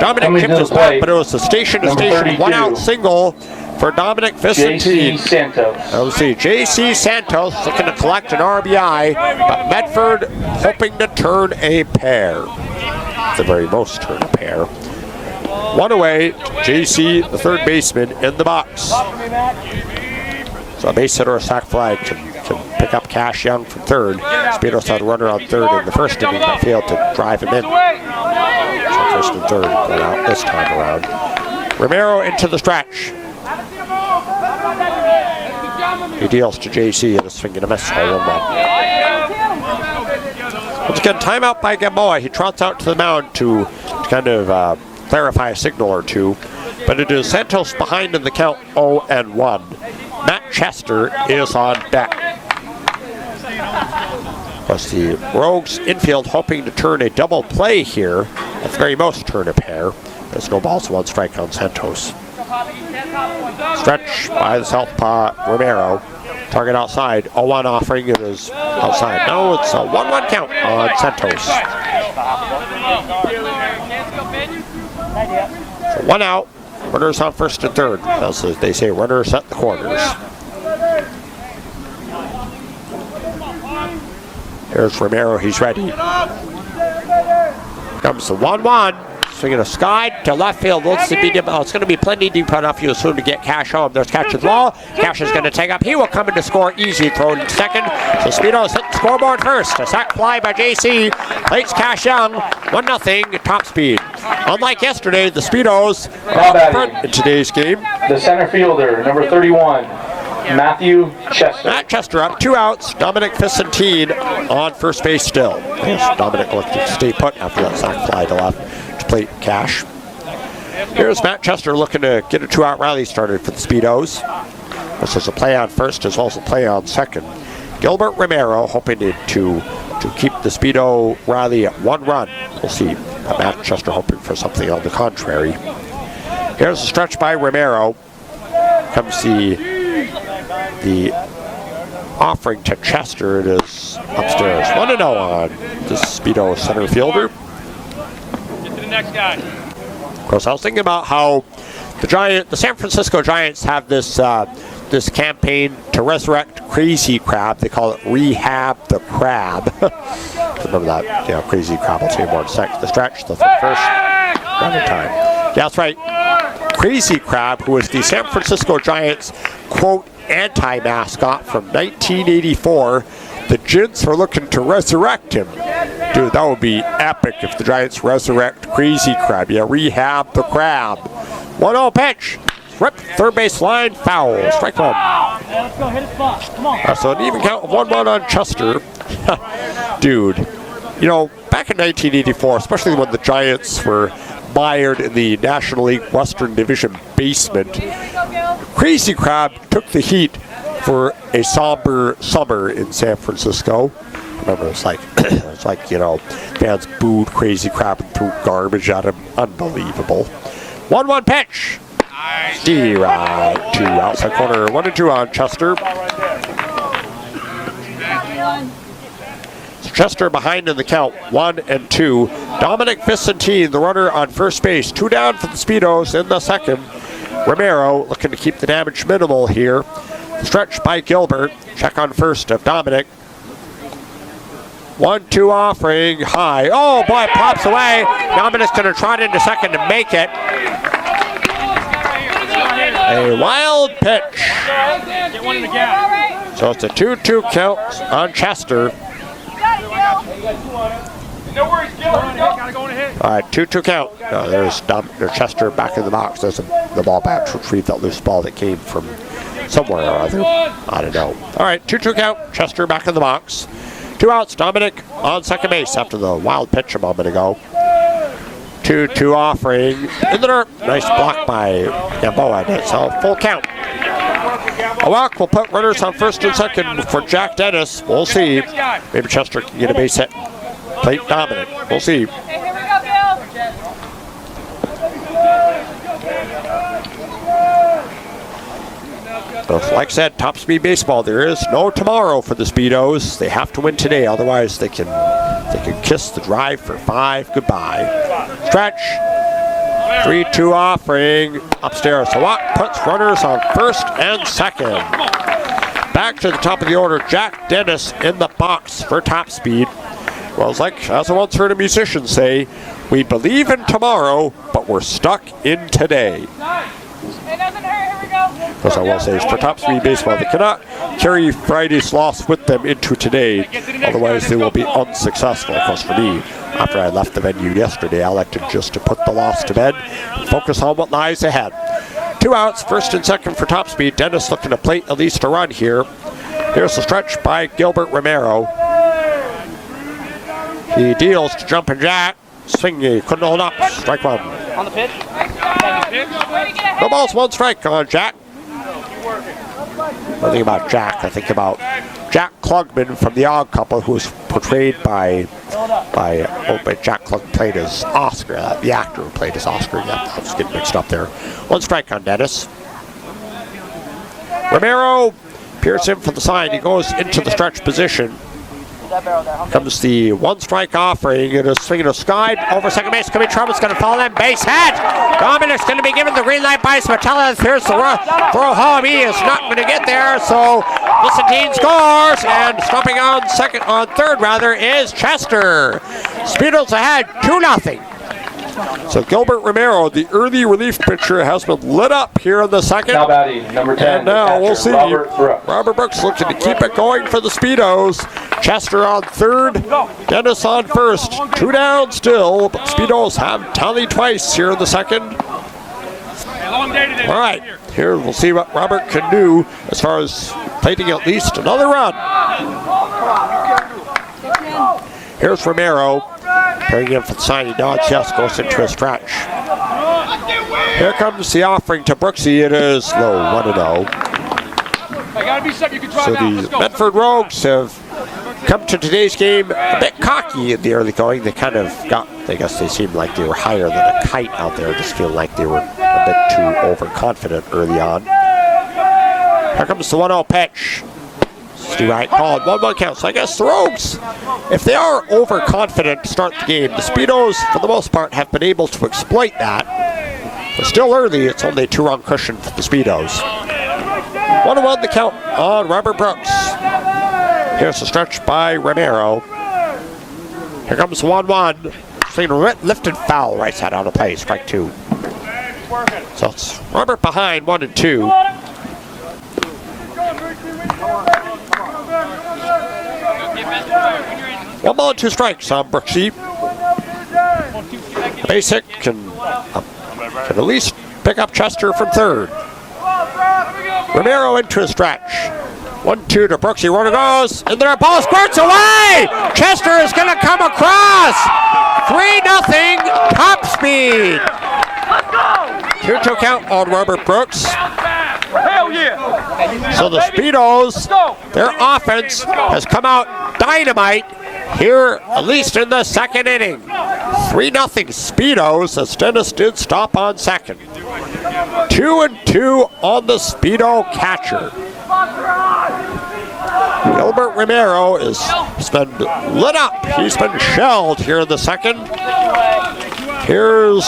Dominic chipped his bat, but it was a station to station 1 out single for Dominic Vicentine. J.C. Santos. Let's see. J.C. Santos looking to collect an RBI, but Medford hoping to turn a pair. At the very most, turn a pair. 1 away. J.C., the third baseman, in the box. So a base hit or a sac fly can pick up Cash Young from third. Speedos had a runner on third in the first inning, but failed to drive him in. So first and third going out this time around. Romero into the stretch. He deals to JC and a swing and a miss. Once again, timeout by Gamboa. He trots out to the mound to kind of clarify a signal or two. But it is Santos behind in the count 0-1. Matt Chester is on deck. Plus the Rogues infield hoping to turn a double play here. At the very most, turn a pair. There's no balls, 1 strike on Santos. Stretch by the southpaw Romero. Target outside. 0-1 offering. It is outside. No, it's a 1-1 count on Santos. So 1 out. Runners on first and third. As they say, runners at the corners. Here's Romero. He's ready. Comes the 1-1. Swinging a sky to left field. It's going to be plenty deep enough, you assume, to get Cash home. There's Cash at the ball. Cash is going to take up. He will come in to score easy. Thrown in second. So Speedos hit the scoreboard first. A sac fly by JC. Plates Cash Young. 1-0. Top Speed. Unlike yesterday, the Speedos are up front in today's game. The center fielder, number 31, Matthew Chester. Matt Chester up, 2 outs. Dominic Vicentine on first base still. Yes, Dominic looked to stay put after that sac fly to left to plate Cash. Here's Matt Chester looking to get a 2-out rally started for the Speedos. This is a play on first as well as a play on second. Gilbert Romero hoping to keep the Speedo rally at 1 run. We'll see. Matt Chester hoping for something on the contrary. Here's a stretch by Romero. Comes the offering to Chester. It is upstairs. 1-0 on the Speedo center fielder. Get to the next guy. Of course, I was thinking about how the San Francisco Giants have this this campaign to resurrect Crazy Crab. They call it Rehab the Crab. Remember that? Yeah, Crazy Crab. I'll tell you more in a sec. The stretch, the first running time. Yeah, that's right. Crazy Crab, who was the San Francisco Giants, quote, anti-mascot from 1984. The Gents are looking to resurrect him. Dude, that would be epic if the Giants resurrect Crazy Crab. Yeah, Rehab the Crab. 1-0 pitch. Ripped third base line, foul. Strike 1. Let's go hit a spot. Come on. So an even count of 1-1 on Chester. Dude, you know, back in 1984, especially when the Giants were mired in the National League Western Division basement, Crazy Crab took the heat for a somber summer in San Francisco. Remember, it's like, you know, fans booed Crazy Crab and threw garbage at him. Unbelievable. 1-1 pitch. D-Rod to outside corner. 1-2 on Chester. So Chester behind in the count. 1-2. Dominic Vicentine, the runner on first base. 2 down for the Speedos in the second. Romero looking to keep the damage minimal here. Stretch by Gilbert. Check on first of Dominic. 1-2 offering high. Oh boy, pops away. Dominic's going to trot into second to make it. A wild pitch. Get one in the gap. So it's a 2-2 count on Chester. No worries, Gil. Gotta go on a hit. All right, 2-2 count. There's Chester back in the box. There's the ball back to retrieve that loose ball that came from somewhere or other. I don't know. All right, 2-2 count. Chester back in the box. 2 outs. Dominic on second base after the wild pitch a moment ago. 2-2 offering in the dirt. Nice block by Gamboa. So full count. A walk will put runners on first and second for Jack Dennis. We'll see. Maybe Chester can get a base hit. Plate Dominic. We'll see. Hey, here we go, Bill. Like I said, top speed baseball. There is no tomorrow for the Speedos. They have to win today, otherwise they can kiss the drive for 5 goodbye. Stretch. 3-2 offering upstairs. So walk puts runners on first and second. Back to the top of the order. Jack Dennis in the box for top speed. Well, it's like, as I once heard a musician say, we believe in tomorrow, but we're stuck in today. It doesn't hurt. Here we go. Because I will say, is for top speed baseball, they cannot carry Friday's loss with them into today. Otherwise, they will be unsuccessful. Of course, for me, after I left the venue yesterday, I elected just to put the loss to bed and focus on what lies ahead. 2 outs, first and second for top speed. Dennis looking to plate at least a run here. Here's the stretch by Gilbert Romero. He deals to Jumpin' Jack. Swing, he couldn't hold up. Strike 1. On the pitch. No balls, 1 strike on Jack. I think about Jack. I think about Jack Klugman from The Odd Couple, who was portrayed by Jack Klugman played as Oscar. The actor who played as Oscar. Yeah, I was getting mixed up there. 1 strike on Dennis. Romero peers in for the sign. He goes into the stretch position. Comes the 1 strike offering. It is swinging a sky over second base. Could be trouble. It's going to fall in. Base hit. Dominic's going to be given the green light by Smatella. Here's the throw home. He is not going to get there. So Vicentine scores, and stopping on third is Chester. Speedos ahead 2-0. So Gilbert Romero, the early relief pitcher, has been lit up here in the second. Now batting, number 10. And now we'll see. Robert Brooks looking to keep it going for the Speedos. Chester on third, Dennis on first. 2 down still, but Speedos have tallied twice here in the second. Long day today. All right, here we'll see what Robert can do as far as plating at least another run. Here's Romero, pairing in for the signing dodge. Yes, goes into a stretch. Here comes the offering to Brooksy. It is low, 1-0. So the Medford Rogues have come to today's game a bit cocky in the early going. They kind of got, I guess they seemed like they were higher than a kite out there, just feeling like they were a bit too overconfident early on. Here comes the 1-0 pitch. Stu Wright called, 1-1 count. So I guess the Rogues, if they are overconfident to start the game, the Speedos, for the most part, have been able to exploit that. But still early, it's only a 2-run cushion for the Speedos. 1-1 the count on Robert Brooks. Here's the stretch by Romero. Here comes 1-1. Lifted foul, right side out of play, strike 2. So it's Robert behind 1-2. 1 ball, 2 strikes on Brooksy. Basic can at least pick up Chester from third. Romero into a stretch. 1-2 to Brooksy. Runner goes, and their ball squirts away. Chester is going to come across. 3-0 top speed. 2-2 count on Robert Brooks. Hell yeah! So the Speedos, their offense has come out dynamite here, at least in the second inning. 3-0 Speedos, as Dennis did stop on second. 2-2 on the Speedo catcher. Gilbert Romero has been lit up. He's been shelled here in the second. Here's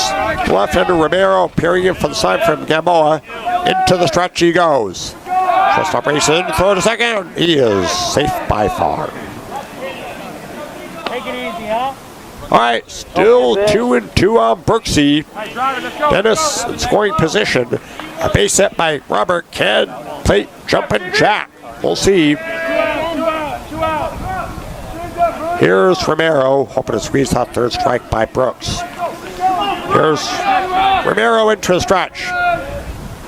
left-hander Romero appearing in for the side from Gamboa. Into the stretch he goes. Shortstop race in, throw to second. He is safe by far. Take it easy, huh? All right, still 2-2 on Brooksy. Dennis in scoring position. A base hit by Robert. Can plate jumping jack. We'll see. Here's Romero, hoping to squeeze that third strike by Brooks. Here's Romero into a stretch.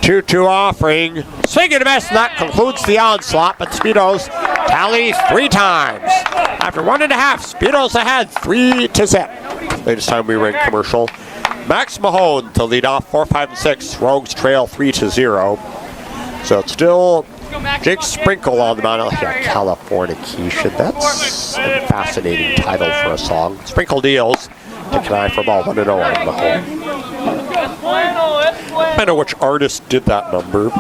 2-2 offering. Swing and a miss, and that concludes the onslaught, but Speedos tally 3 times. After 1.5, Speedos ahead 3-0. Latest time we were in commercial. Max Mahone to lead off 4, 5, and 6. Rogues trail 3-0. So it's still Jake Sprinkle on the mound. Californication. That's a fascinating title for a song. Sprinkle deals to Kanai for ball 1-0 on Mahone. I don't know which artist did that number.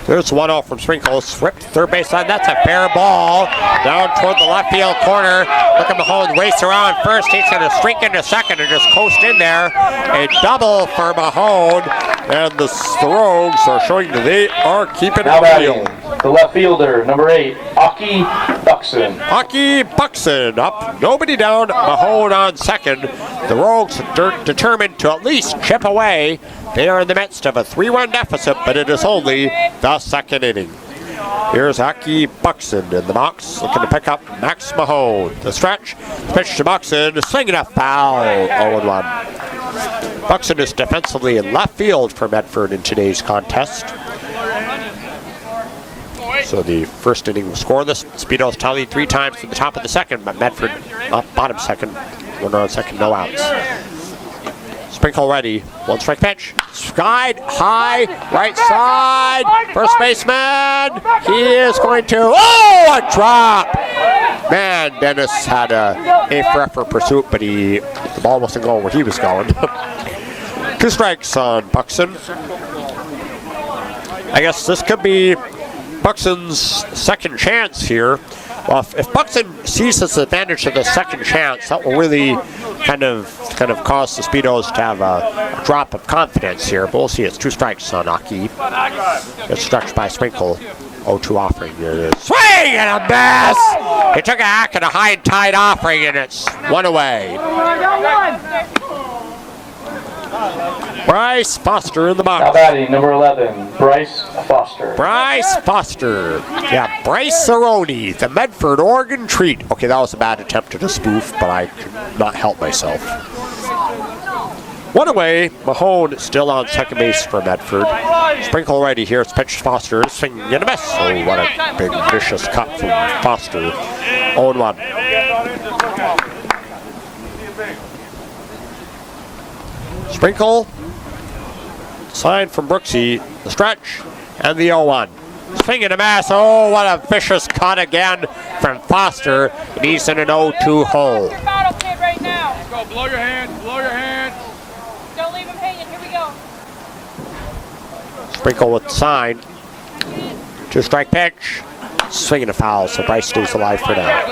There's 1-0 from Sprinkle. Swept third baseline. That's a fair ball. Down toward the left field corner. Look at Mahone race around first. He's going to streak into second and just coast in there. A double for Mahone. And the Rogues are showing that they are keeping Now the field. the left fielder, number 8, Aki Buxton. Aki Buxton up. Nobody down. Mahone on second. The Rogues are determined to at least chip away. They are in the midst of a 3-run deficit, but it is only the second inning. Here's Aki Buxton in the box, looking to pick up Max Mahone. The stretch, pitch to Buxton, swinging a foul, 0-1. Buxton is defensively in left field for Medford in today's contest. So the first inning was scoreless. Speedos tallied 3 times from the top of the second, but Medford up bottom second, runner on second, no outs. Sprinkle ready. 1 strike pitch. Skied high, right side. First baseman. He is going to. Oh, a drop. Man, Dennis had a for effort pursuit, but the ball wasn't going where he was going. 2 strikes on Buxton. I guess this could be Buxton's second chance here. Well, if Buxton seizes advantage of the second chance, that will really kind of cause the Speedos to have a drop of confidence here. But we'll see. It's 2 strikes on Aki. It's stretched by Sprinkle. 0-2 offering. Swing and a miss! He took a hack at a high and tight offering, and it's 1 away. Bryce Foster in the box. Now batting, number 11, Bryce Foster. Bryce Foster. Yeah, Bryce Cerrone, the Medford Oregon treat. Okay, that was a bad attempt at a spoof, but I could not help myself. One away. Mahone still on second base for Medford. Sprinkle righty here. It's pitched to Foster. Swing and a miss. Oh, what a big vicious cut from Foster. 0-1. Sprinkle. Sign from Brooksy. The stretch. And the 0-1. Swing and a miss. Oh, what a vicious cut again from Foster. And he's in an 0-2 hole. Your battle kid right now. Let's go. Blow your hands. Blow your hands. Don't leave him hanging. Here we go. Sprinkle with the sign. 2-strike pitch. Swing and a foul, so Bryce stays alive for now.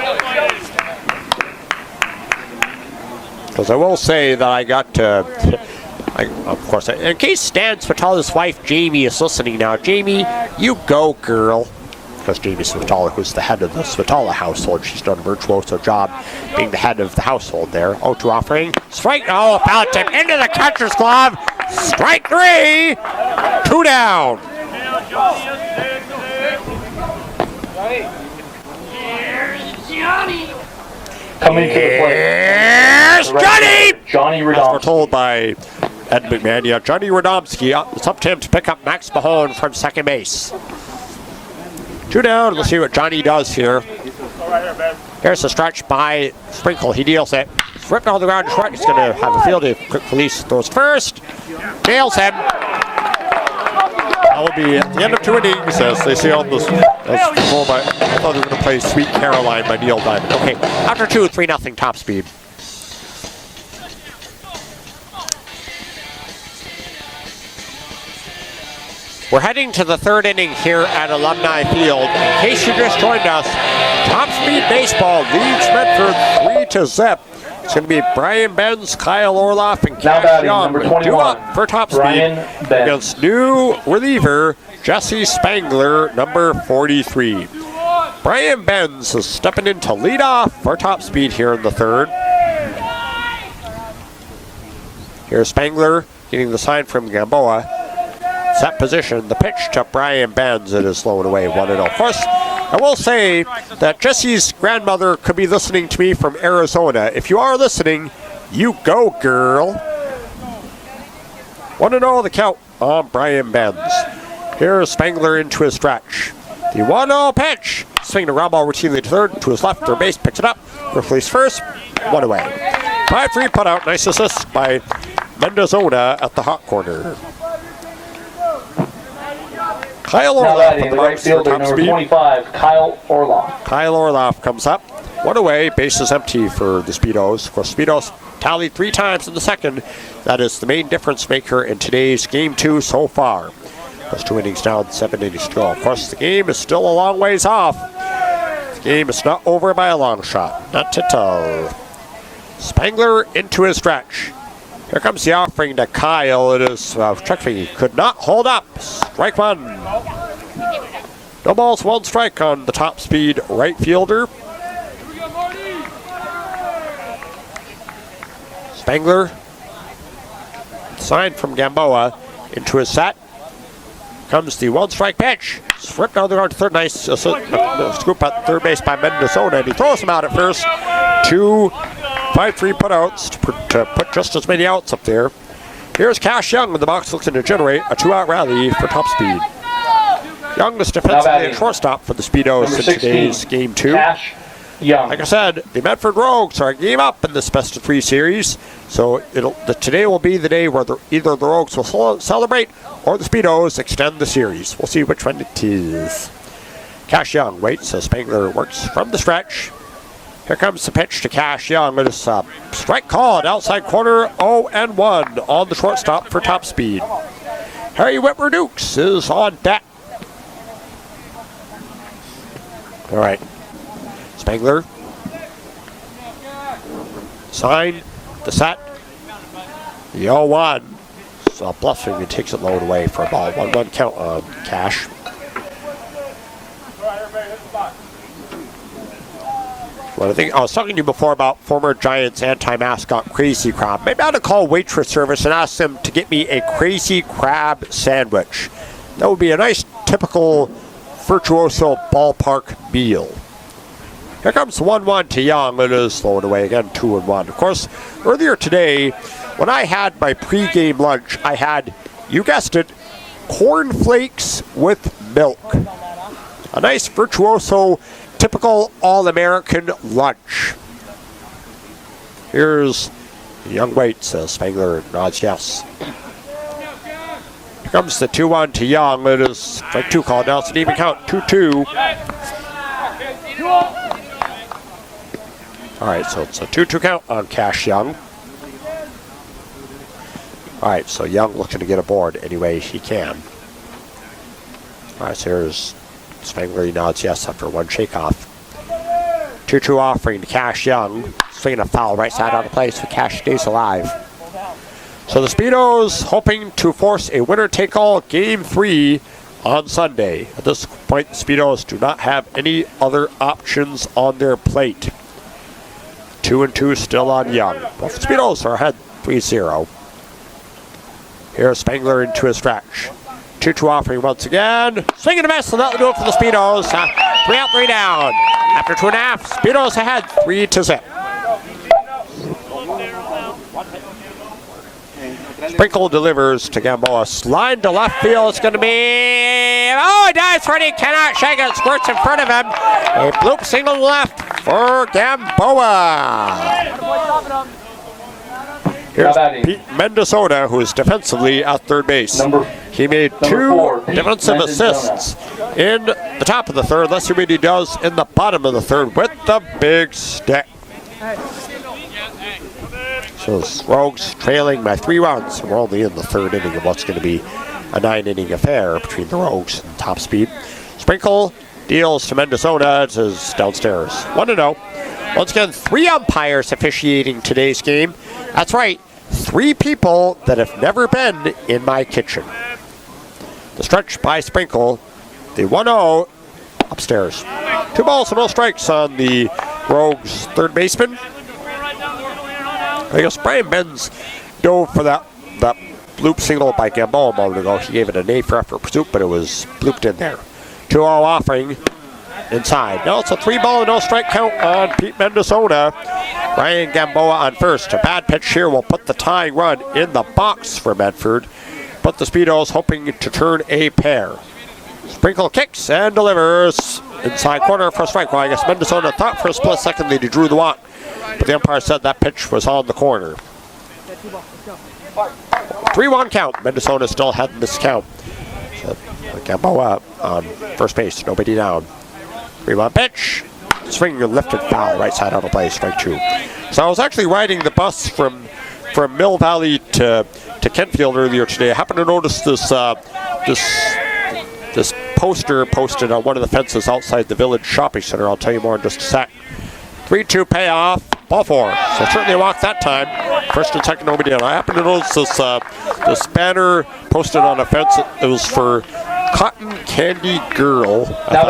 Because I will say that I got to... of course, in case Stan Svitala's wife Jamie is listening now, Jamie, you go, girl. Because Jamie Svitala, who's the head of the Svitala household, she's done a virtuoso job being the head of the household there. 0-2 offering. Strike. Oh, foul tip into the catcher's glove. Strike 3. 2 down. Coming to the plate. Here's Johnny! Johnny As we're Radomski. told by Ed McMahon, yeah, Johnny Radomski. It's up to him to pick up Max Mahone from second base. 2 down. We'll see what Johnny does here. Here's the stretch by Sprinkle. He deals it. It's ripped on the ground short. He's going to have a field. Quick release. Throws first. Nails him. That will be at the end of 2 innings, as they say on this. I thought they were going to play Sweet Caroline by Neil Diamond. Okay, after 2, 3-0 top speed. We're heading to the 3rd inning here at Alumni Field. In case you just joined us, Top Speed Baseball leads Medford 3-0. It's going to be Brian Benz, Kyle Orloff, and Cash Young. Number 21, due up for Top Brian Speed Benz. against new reliever Jesse Spangler, number 43. Brian Benz is stepping in to lead off for Top Speed here in the 3rd. Here's Spangler getting the sign from Gamboa. Set position, the pitch to Brian Benz. It is slow and away, 1-0. Of course, I will say that Jesse's grandmother could be listening to me from Arizona. If you are listening, you go, girl. 1-0 the count on Brian Benz. Here's Spangler into his stretch. The 1-0 pitch. Swing to ground ball routinely to third. To his left, third base picks it up. Release first. 1 away. 5-3 putout. Nice assist by Mendozona at the hot corner. Kyle Now Orloff batting, at the the right box for fielder, Top number Speed. 25, Kyle Orloff. Kyle Orloff comes up. 1 away. Base is empty for the Speedos. Of course, Speedos tallied 3 times in the 2nd. That is the main difference maker in today's Game 2 so far. Those 2 innings down, 7 innings to go. Of course, the game is still a long ways off. The game is not over by a long shot. Not to toe. Spangler into his stretch. Here comes the offering to Kyle. It is Chuckfee could not hold up. Strike 1. No balls, 1 strike on the Top Speed right fielder. Spangler. Sign from Gamboa into his set. Comes the 1-strike pitch. Slipped down the ground to third. Nice scoop at third base by Mendozona. And he throws him out at first. 2 5-3 putouts to put just as many outs up there. Here's Cash Young in the box looking to generate a 2-out rally for Top Speed. Young is defensively at shortstop for the Speedos in 16, today's Game 2. Cash Young. Like I said, the Medford Rogues are a game up in this best-of-3 series. So today will be the day where either the Rogues will celebrate or the Speedos extend the series. We'll see which one it is. Cash Young waits as Spangler works from the stretch. Here comes the pitch to Cash Young. It is strike called outside corner 0-1 on the shortstop for Top Speed. Harry Whitmer Dukes is on deck. All right. Spangler. Sign. The set. The 0-1. So bluffing and takes it low and away for a ball. 1-1 count on Cash. Well, I was talking to you before about former Giants anti-mascot Crazy Crab. Maybe I ought to call waitress service and ask them to get me a Crazy Crab sandwich. That would be a nice, typical virtuoso ballpark meal. Here comes 1-1 to Young. It is thrown away again, 2-1. Of course, earlier today, when I had my pregame lunch, I had, you guessed it, cornflakes with milk. A nice virtuoso, typical All-American lunch. Here's Young waits as Spangler nods yes. Here comes the 2-1 to Young. It is strike 2 called. Now it's an even count, 2-2. All right, so it's a 2-2 count on Cash Young. All right, so Young looking to get aboard any way he can. All right, so here's Spangler. He nods yes after one shakeoff. 2-2 offering to Cash Young. Swinging a foul right side out of play, so Cash stays alive. So the Speedos hoping to force a winner-take-all Game 3 on Sunday. At this point, the Speedos do not have any other options on their plate. 2-2 still on Young. Both Speedos are ahead 3-0. Here's Spangler into his stretch. 2-2 offering once again. Swing and a miss, so that'll do it for the Speedos. 3 out, 3 down. After 2.5, Speedos ahead 3-0. Sprinkle delivers to Gamboa. Slide to left field. It's going to be... Oh, he dives for it. He cannot shake it. Squirts in front of him. A bloop single left for Gamboa. Here's Pete Mendesota, who is defensively at third base. He made 2 defensive assists in the top of the third. Let's see what he does in the bottom of the third with the big stick. So the Rogues trailing by 3 runs. We're only in the third inning of what's going to be a 9-inning affair between the Rogues and Top Speed. Sprinkle deals to Mendesota. It is downstairs. 1-0. Once again, 3 umpires officiating today's game. That's right, 3 people that have never been in my kitchen. The stretch by Sprinkle. The 1-0 upstairs. 2 balls and no strikes on the Rogues' third baseman. I guess Brian Benz dove for that bloop single by Gamboa a moment ago. He gave it an A for effort pursuit, but it was blooped in there. 2-0 offering inside. Now it's a 3-ball and no strike count on Pete Mendesota. Ryan Gamboa on first. A bad pitch here will put the tying run in the box for Medford, but the Speedos hoping to turn a pair. Sprinkle kicks and delivers inside corner for a strike. Well, I guess Mendesota thought for a split second that he drew the walk, but the umpire said that pitch was on the corner. 3-1 count. Mendesota still had this count. So Gamboa on first base, nobody down. 3-1 pitch. Swing and lifted foul, right side out of play, strike 2. So I was actually riding the bus from Mill Valley to Kentfield earlier today. I happened to notice this poster posted on one of the fences outside the Village Shopping Center. I'll tell you more in just a sec. 3-2 payoff, ball 4. So certainly walked that time. First and second, nobody down. I happened to notice this banner posted on a fence. It was for Cotton Candy Girl. I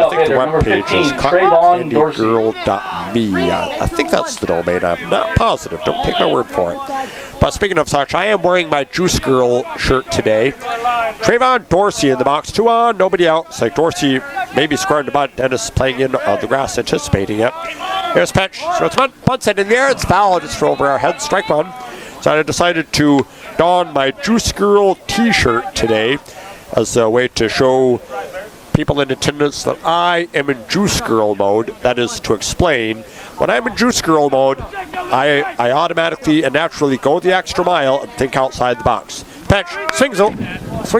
think the webpage is cottoncandygirl.me. I think that's the domain. I'm not positive. Don't take my word for it. But speaking of such, I am wearing my Juice Girl shirt today. Trayvon Dorsey in the box. 2 on, nobody out. It's like Dorsey maybe squaring the butt. Dennis playing in on the grass, anticipating it. Here's pitch. So it's bunts it in the air. It's foul just for over our heads. Strike 1. So I decided to don my Juice Girl t-shirt today as a way to show people in attendance that I am in Juice Girl mode. That is to explain, when I'm in Juice Girl mode, I automatically and naturally go the extra mile and think outside the box. Pitch, swings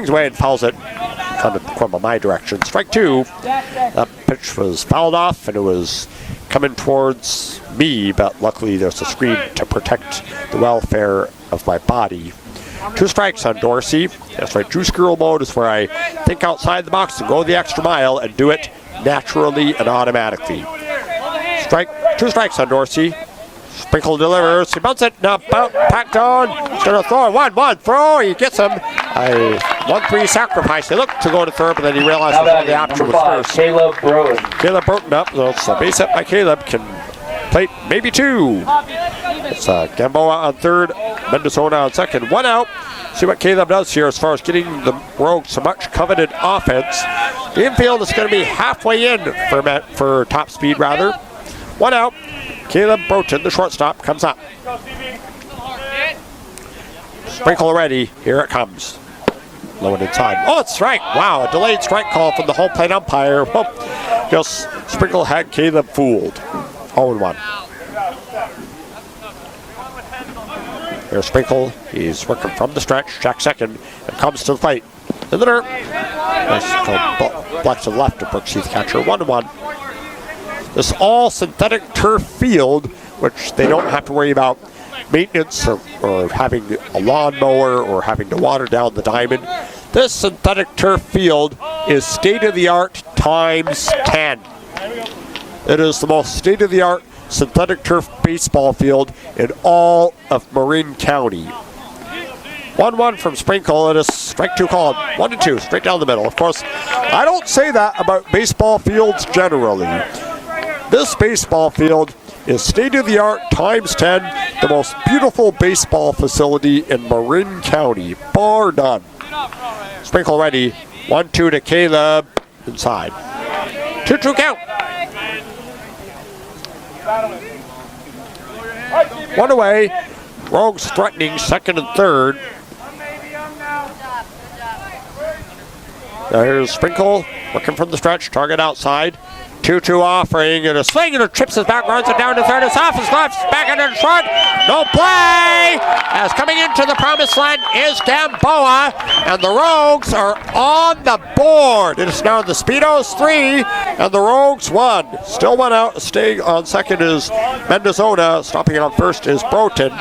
away and fouls it kind of from my direction. Strike 2. That pitch was fouled off and it was coming towards me, but luckily there's a screen to protect the welfare of my body. 2 strikes on Dorsey. That's right, Juice Girl mode is where I think outside the box and go the extra mile and do it naturally and automatically. 2 strikes on Dorsey. Sprinkle delivers. He bunts it. Now packed on. He's going to throw it. 1-1 throw. He gets him. A 1-3 sacrifice. He looked to go to third, but then he realized that the option was first. Caleb Broughton. Caleb Broughton up. So it's a base hit by Caleb. Can plate maybe 2. It's Gamboa on third. Mendesota on second. 1 out. See what Caleb does here as far as getting the Rogues some much coveted offense. The infield is going to be halfway in for top speed, rather. One out. Caleb Broughton, the shortstop, comes up. Sprinkle ready. Here it comes. Low and inside. Oh, it's strike. Wow, a delayed strike call from the home plate umpire. Oh, just Sprinkle had Caleb fooled. 0-1. Here's Sprinkle. He's working from the stretch. Jack second and comes to the plate. In the dirt. Nice black to the left of Brooks, the catcher. 1-1. This all synthetic turf field, which they don't have to worry about maintenance or having a lawnmower or having to water down the diamond. This synthetic turf field is state-of-the-art times 10. It is the most state-of-the-art synthetic turf baseball field in all of Marin County. 1-1 from Sprinkle. It is strike two called. 1-2, straight down the middle. Of course, I don't say that about baseball fields generally. This baseball field is state-of-the-art times 10, the most beautiful baseball facility in Marin County, bar none. Sprinkle ready. 1-2 to Caleb. Inside. 2-2 count. One away. Rogues threatening second and third. Now here's Sprinkle working from the stretch. Target outside. 2-2 offering and a swing and it trips his back, runs it down to third. It's off his gloves, back into front. No play! As coming into the promised land is Gamboa, and the Rogues are on the board. It is now the Speedos 3 and the Rogues 1. Still one out. Staying on second is Mendozona. Stopping on first is Broughton.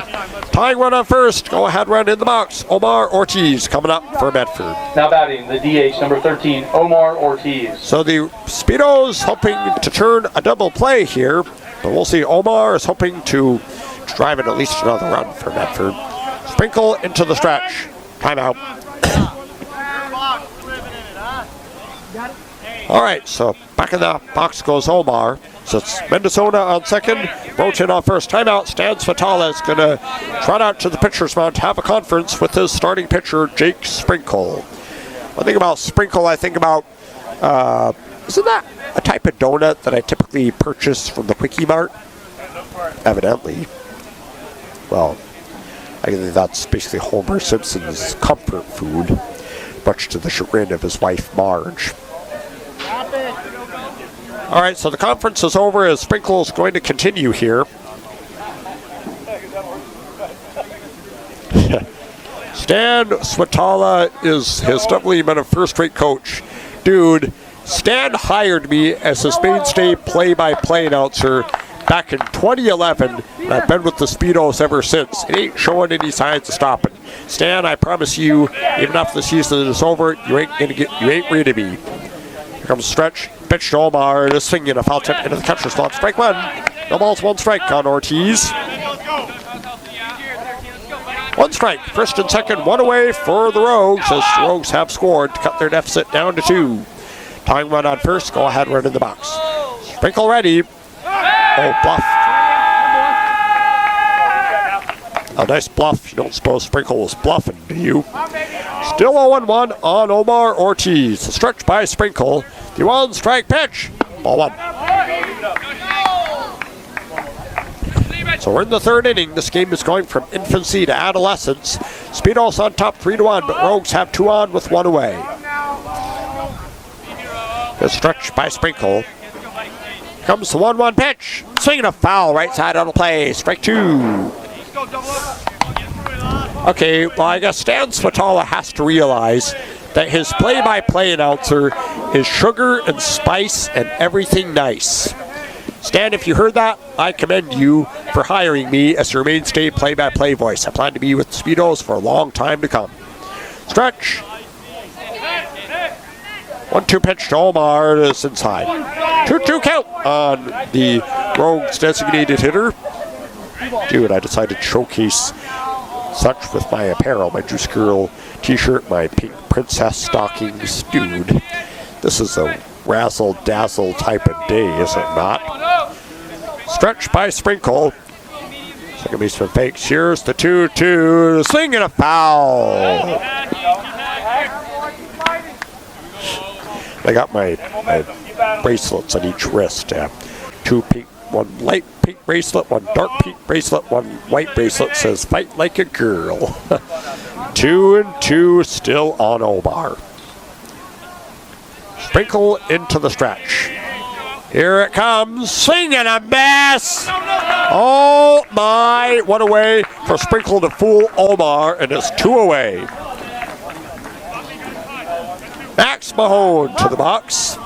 Tying run on first. Go ahead run in the box. Omar Ortiz coming up for Medford. Now batting the DH, number 13, Omar Ortiz. So the Speedos hoping to turn a double play here, but we'll see. Omar is hoping to drive in at least another run for Medford. Sprinkle into the stretch. Timeout. All right, so back in the box goes Omar. So it's Mendozona on second, Broughton on first. Timeout. Stan Svatala is going to trot out to the pitcher's mound to have a conference with his starting pitcher, Jake Sprinkle. When I think about Sprinkle, I think about, isn't that a type of donut that I typically purchase from the Quickie Mart? Evidently. Well, I think that's basically Homer Simpson's comfort food, much to the chagrin of his wife, Marge. All right, so the conference is over as Sprinkle is going to continue here. Stan Svatala has definitely been a first-rate coach. Dude, Stan hired me as his mainstay play-by-play announcer back in 2011, and I've been with the Speedos ever since. It ain't showing any signs of stopping. Stan, I promise you, even after the season is over, you ain't rid of me. Here comes stretch, pitch to Omar, and a swing and a foul tip into the catcher's slot. Strike one. No balls, one strike on Ortiz. One strike, first and second, one away for the Rogues, as the Rogues have scored to cut their deficit down to 2. Tying run on first, go ahead, run in the box. Sprinkle ready. Oh, bluff. A nice bluff. You don't suppose Sprinkle was bluffing, do you? Still 0-1 on Omar Ortiz. A stretch by Sprinkle. The one strike pitch. Ball one. So we're in the third inning. This game is going from infancy to adolescence. Speedos on top 3-1, but Rogues have 2 on with 1 away. The stretch by Sprinkle. Comes the 1-1 pitch. Swinging a foul right side on the play. Strike 2. Okay, well, I guess Stan Svatala has to realize that his play-by-play announcer is sugar and spice and everything nice. Stan, if you heard that, I commend you for hiring me as your mainstay play-by-play voice. I plan to be with the Speedos for a long time to come. Stretch. 1-2 pitch to Omar. It's inside. 2-2 count on the Rogues designated hitter. Dude, I decided to showcase such with my apparel, my Juice Girl t-shirt, my pink princess stockings. Dude, this is a razzle-dazzle type of day, is it not? Stretch by Sprinkle. Second baseman fakes. Here's the 2-2. Swing and a foul. I got my bracelets on each wrist. Two pink, one light pink bracelet, one dark pink bracelet, one white bracelet says fight like a girl. 2-2 still on Omar. Sprinkle into the stretch. Here it comes. Swing and a miss. Oh my, what a way for Sprinkle to fool Omar, and it's 2 away. Max Mahone to the box.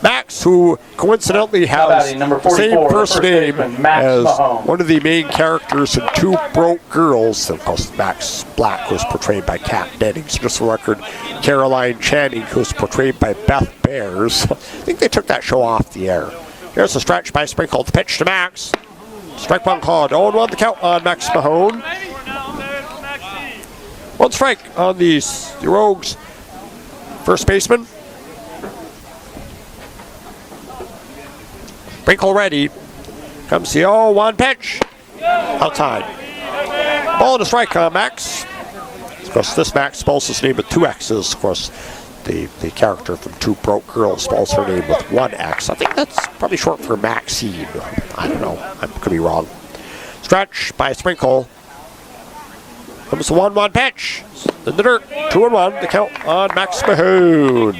Max, who coincidentally has the same first name as one of the main characters in Two Broke Girls. Of course, Max Black was portrayed by Kat Dennings. Just for the record, Caroline Channing, who was portrayed by Beth Bears. I think they took that show off the air. Here's the stretch by Sprinkle. The pitch to Max. Strike one called. 0-1 the count on Max Mahone. One strike on the Rogues' first baseman. Sprinkle ready. Comes the 0-1 pitch. Outside. Ball and a strike on Max. Of course, this Max spells his name with 2 X's. Of course, the character from Two Broke Girls spells her name with 1 X. I think that's probably short for Maxine. I don't know. I could be wrong. Stretch by Sprinkle. Comes the 1-1 pitch. In the dirt. 2-1. The count on Max Mahone.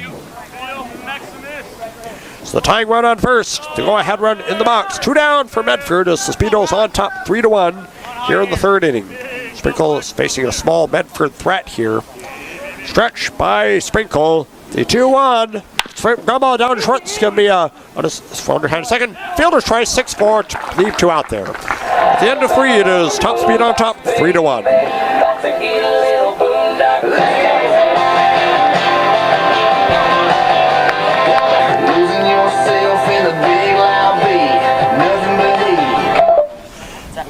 So the tying run on first. The go-ahead run in the box. 2 down for Medford as the Speedos on top 3-1 here in the 3rd inning. Sprinkle is facing a small Medford threat here. Stretch by Sprinkle. The 2-1. Ground ball down to short. It's going to be on his underhand second. Fielder's try 6-4 to leave 2 out there. At the end of 3, it is Top Speed on top 3-1.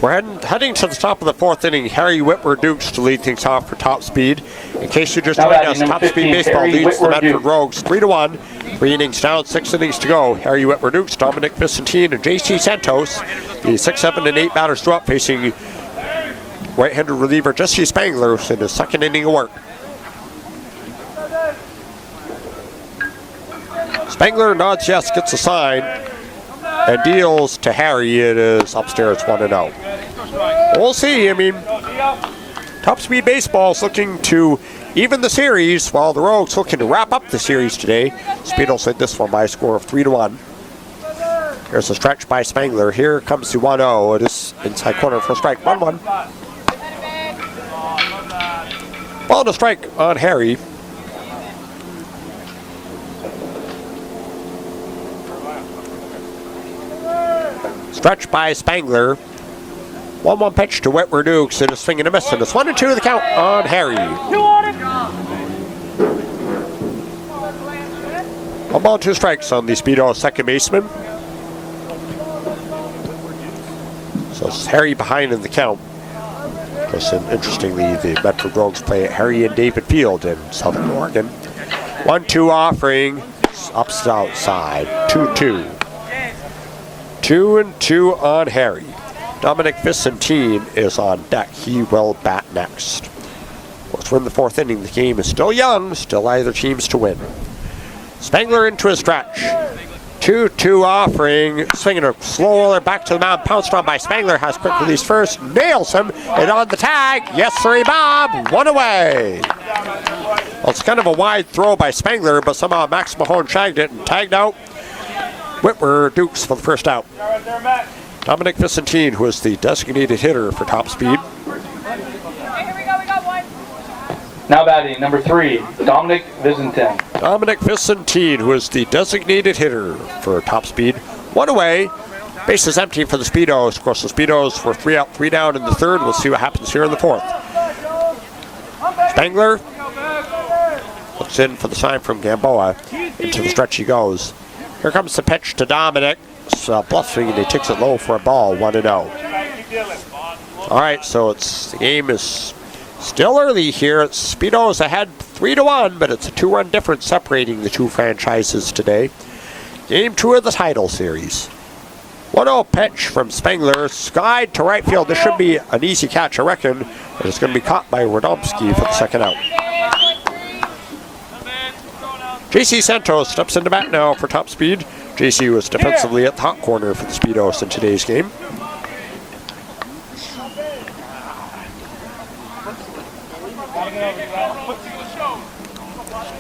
We're heading to the top of the 4th inning. Harry Whitworth Dukes to lead things off for Top Speed. In case you just joined us, Top Speed Baseball leads the Medford Rogues 3-1. 3 innings down, 6 innings to go. Harry Whitworth Dukes, Dominic Vicentine, and J.C. Santos. The 6, 7, and 8 batters throw up, facing right-handed reliever Jesse Spangler in his 2nd inning of work. Spangler nods yes, gets a sign, and deals to Harry. It is upstairs 1-0. We'll see. I mean, Top Speed Baseball is looking to even the series, while the Rogues looking to wrap up the series today. Speedos led this one by a score of 3-1. Here's a stretch by Spangler. Here comes the 1-0. It is inside corner for a strike. 1-1. Ball to strike on Harry. Stretch by Spangler. 1-1 pitch to Whitworth Dukes, and a swing and a miss, and it's 1-2 the count on Harry. 1 ball, 2 strikes on the Speedo 2nd baseman. So it's Harry behind in the count. Interestingly, the Medford Rogues play at Harry and David Field in Southern Oregon. 1-2 offering, ups outside, 2-2. 2-2 on Harry. Dominic Vicentine is on deck. He will bat next. Let's win the 4th inning. The game is still young. Still either teams to win. Spangler into his stretch. 2-2 offering. Swinging a slow roller back to the mound. Pounced on by Spangler. Has quick release first. Nails him. And on the tag. Yes, sir, Bob. 1 away. Well, it's kind of a wide throw by Spangler, but somehow Max Mahone shagged it and tagged out Whitworth Dukes for the first out. Dominic Vicentine, who is the designated hitter for Top Speed. Okay, here we go, we got one. Now batting, number 3, Dominic Vicentine. Dominic Vicentine, who is the designated hitter for Top Speed. 1 away. Base is empty for the Speedos. Of course, the Speedos were 3 out, 3 down in the 3rd. We'll see what happens here in the 4th. Spangler looks in for the sign from Gamboa. Into the stretch he goes. Here comes the pitch to Dominic. Bluffing, and he takes it low for a ball, 1-0. All right, so the game is still early here. Speedo's ahead 3-1, but it's a 2-run difference separating the 2 franchises today. Game 2 of the title series. 1-0 pitch from Spengler, skied to right field. This should be an easy catch, I reckon. And it's going to be caught by Radomski for the second out. JC Santos steps into bat now for Top Speed. JC was defensively at the hot corner for the Speedos in today's game.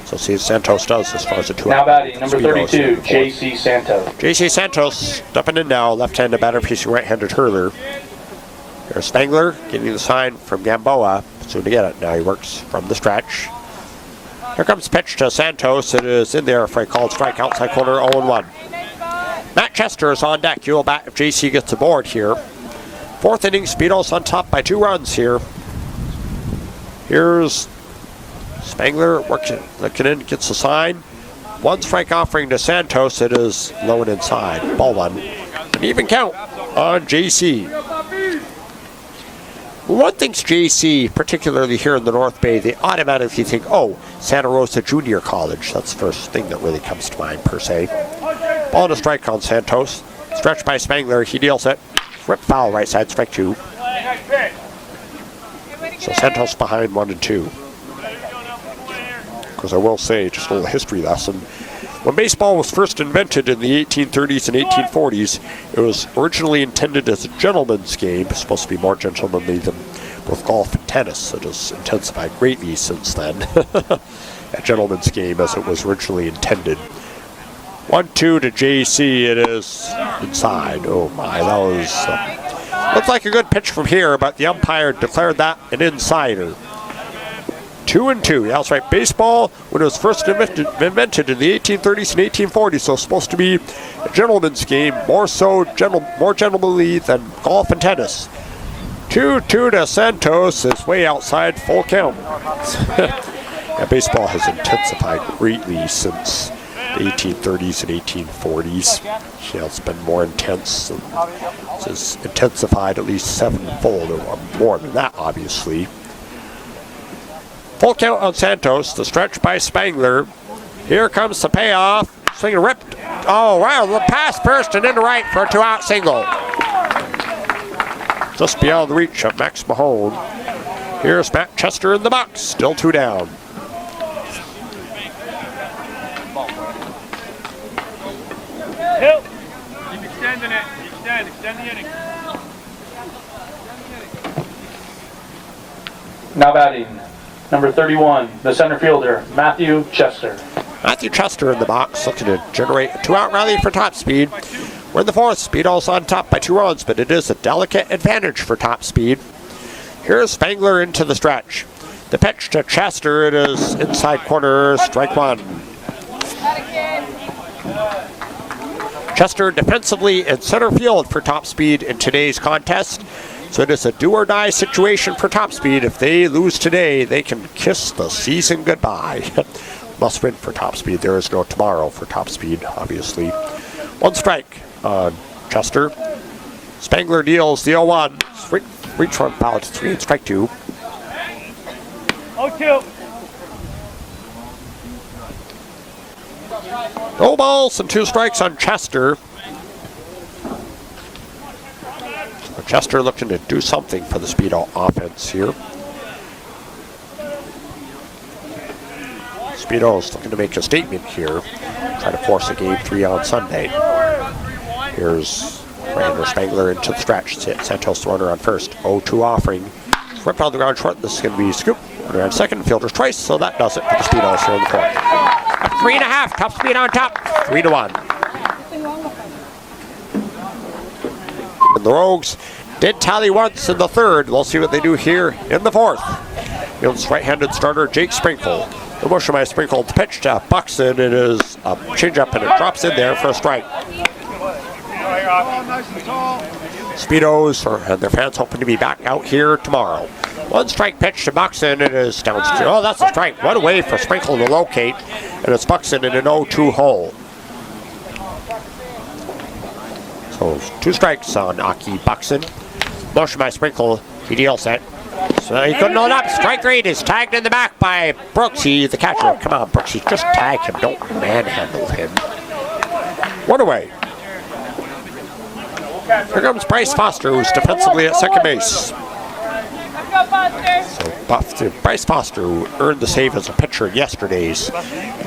So see what Santos does as far as the two. Now batting, number 32, JC Santos. JC Santos stepping in now, left-handed batter facing right-handed hurler. There's Spengler getting the sign from Gamboa. Soon to get it. Now he works from the stretch. Here comes the pitch to Santos. It is in there for a called strike outside corner, 0-1. Matt Chester is on deck. You'll bat if JC gets aboard here. Fourth inning, Speedos on top by 2 runs here. Here's Spengler looking in, gets the sign. 1 strike offering to Santos. It is low and inside. Ball 1. An even count on JC. One thinks JC, particularly here in the North Bay, they automatically think, oh, Santa Rosa Junior College. That's the first thing that really comes to mind, per se. Ball and a strike on Santos. Stretched by Spengler. He deals it. Rip foul right side, strike 2. So Santos behind 1 and 2. Because I will say, just a little history lesson. When baseball was first invented in the 1830s and 1840s, it was originally intended as a gentleman's game. It's supposed to be more gentlemanly than both golf and tennis. It has intensified greatly since then. A gentleman's game as it was originally intended. 1-2 to JC. It is inside. Oh my, that was... looked like a good pitch from here, but the umpire declared that an insider. 2-2. Yeah, that's right. Baseball, when it was first invented in the 1830s and 1840s, so it's supposed to be a gentleman's game, more gentlemanly than golf and tennis. 2-2 to Santos is way outside, full count. Yeah, baseball has intensified greatly since the 1830s and 1840s. Yeah, it's been more intense. And it's intensified at least 7-fold, or more than that, obviously. Full count on Santos, the stretch by Spengler. Here comes the payoff. Swing ripped. Oh, wow, the pass first and into right for a 2-out single. Just beyond the reach of Max Mahone. Here's Matt Chester in the box, still 2 down. Hill. Keep extending it. Extend the inning. Now batting, number 31, the center fielder, Matthew Chester. Matthew Chester in the box, looking to generate a 2-out rally for Top Speed. We're in the 4th. Speedo's on top by 2 runs, but it is a delicate advantage for Top Speed. Here's Spengler into the stretch. The pitch to Chester. It is inside corner, strike 1. Chester defensively in center field for Top Speed in today's contest. So it is a do-or-die situation for Top Speed. If they lose today, they can kiss the season goodbye. Must win for Top Speed. There is no tomorrow for Top Speed, obviously. 1 strike on Chester. Spengler deals the 0-1. Reach front foul to 3 and strike 2. 0-2. No balls and 2 strikes on Chester. Chester looking to do something for the Speedo offense here. Speedo's looking to make a statement here. Try to force a game 3 on Sunday. Here's Rander Spengler into the stretch. Santos the runner on first. 0-2 offering. It's ripped on the ground short. This is going to be scoop. Runner on second. Fielders twice. So that does it for the Speedos here in the 4th. 3.5. Top Speed on top. 3-1. And the Rogues did tally once in the 3rd. We'll see what they do here in the 4th. Field's right-handed starter, Jake Sprinkle. The motion by Sprinkle to pitch to Buxton. It is a changeup and it drops in there for a strike. Speedos and their fans hoping to be back out here tomorrow. 1 strike pitch to Buxton. It is downstream. Oh, that's a strike. 1 away for Sprinkle to locate. And it's Buxton in an 0-2 hole. So 2 strikes on Aki Buxton. Motion by Sprinkle. He deals it. So he couldn't hold up. Strike 3 is tagged in the back by Brooksy, the catcher. Come on, Brooksy, just tag him. Don't manhandle him. 1 away. Here comes Bryce Foster, who's defensively at second base. Let's go, Foster. So Bryce Foster, who earned the save as a pitcher in yesterday's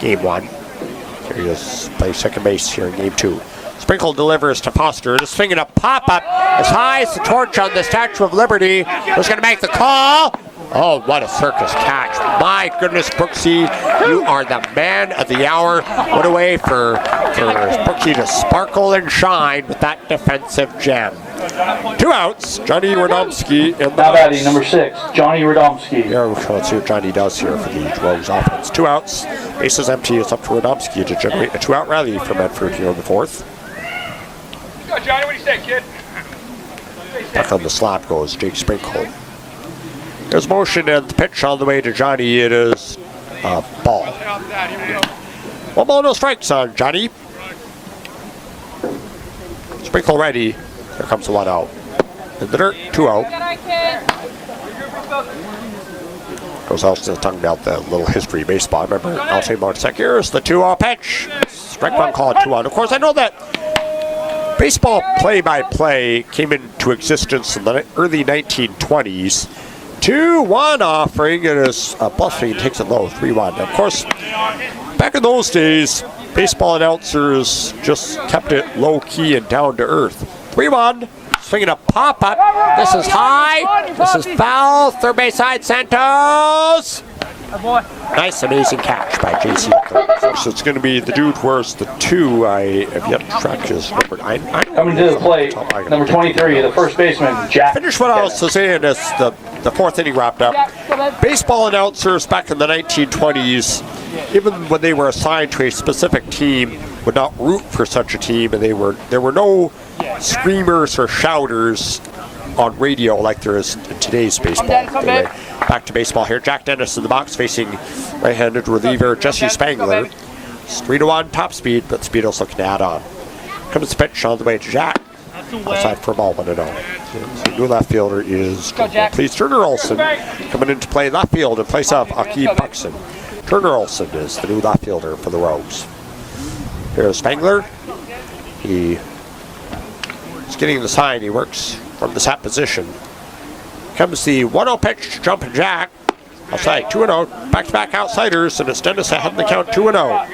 game 1. Here he is, plays second base here in game 2. Sprinkle delivers to Foster. Just swinging a pop-up as high as the torch on the Statue of Liberty. Who's going to make the call? Oh, what a circus catch. My goodness, Brooksy, you are the man of the hour. What a way for Brooksy to sparkle and shine with that defensive gem. 2 outs, Johnny Radomski in the Now batting, number 6, Johnny Radomski. Yeah, let's see what Johnny does here for the Rose offense. 2 outs, bases empty. It's up to Radomski to generate a 2-out rally for Medford here in the 4th. Go, Johnny, what do you say, kid? Back on the slab goes Jake Sprinkle. There's motion and the pitch on the way to Johnny. It is a ball. 1 ball, no strikes on Johnny. Sprinkle ready. Here comes the 1 out. In the dirt, 2 out. Good eye, kid. Goes out to tongue out the little history of baseball. I remember I'll say more second. Here's the 2-0 pitch. Strike 1 call, 2 out. Of course, I know that baseball play-by-play came into existence in the early 1920s. 2-1 offering. It is Bluffing takes it low, 3-1. Of course, back in those days, baseball announcers just kept it low-key and down to earth. 3-1. Swinging a pop-up. This is high. This is foul. Third base side, Santos. Nice, amazing catch by JC. So it's going to be the dude where's the 2. I have yet to track his number. Coming to the plate, number 23, the first baseman, Jack. Finish what I was saying as the 4th inning wrapped up. Baseball announcers back in the 1920s, even when they were assigned to a specific team, would not root for such a team, and there were no screamers or shouters on radio like there is in today's baseball. Anyway, back to baseball here. Jack Dennis in the box facing right-handed reliever Jesse Spangler. It's 3-1 top speed, but Speedo's looking to add on. Comes the pitch on the way to Jack. Outside for a ball, 1-0. The new left fielder is please Turner Olson coming into play left field in place of Akib Buxton. Turner Olson is the new left fielder for the Rose. Here's Spangler. He is getting the sign. He works from the sat position. Comes the 1-0 pitch, jumping Jack. Outside, 2-0. Back-to-back outsiders, and it's Dennis ahead in the count, 2-0.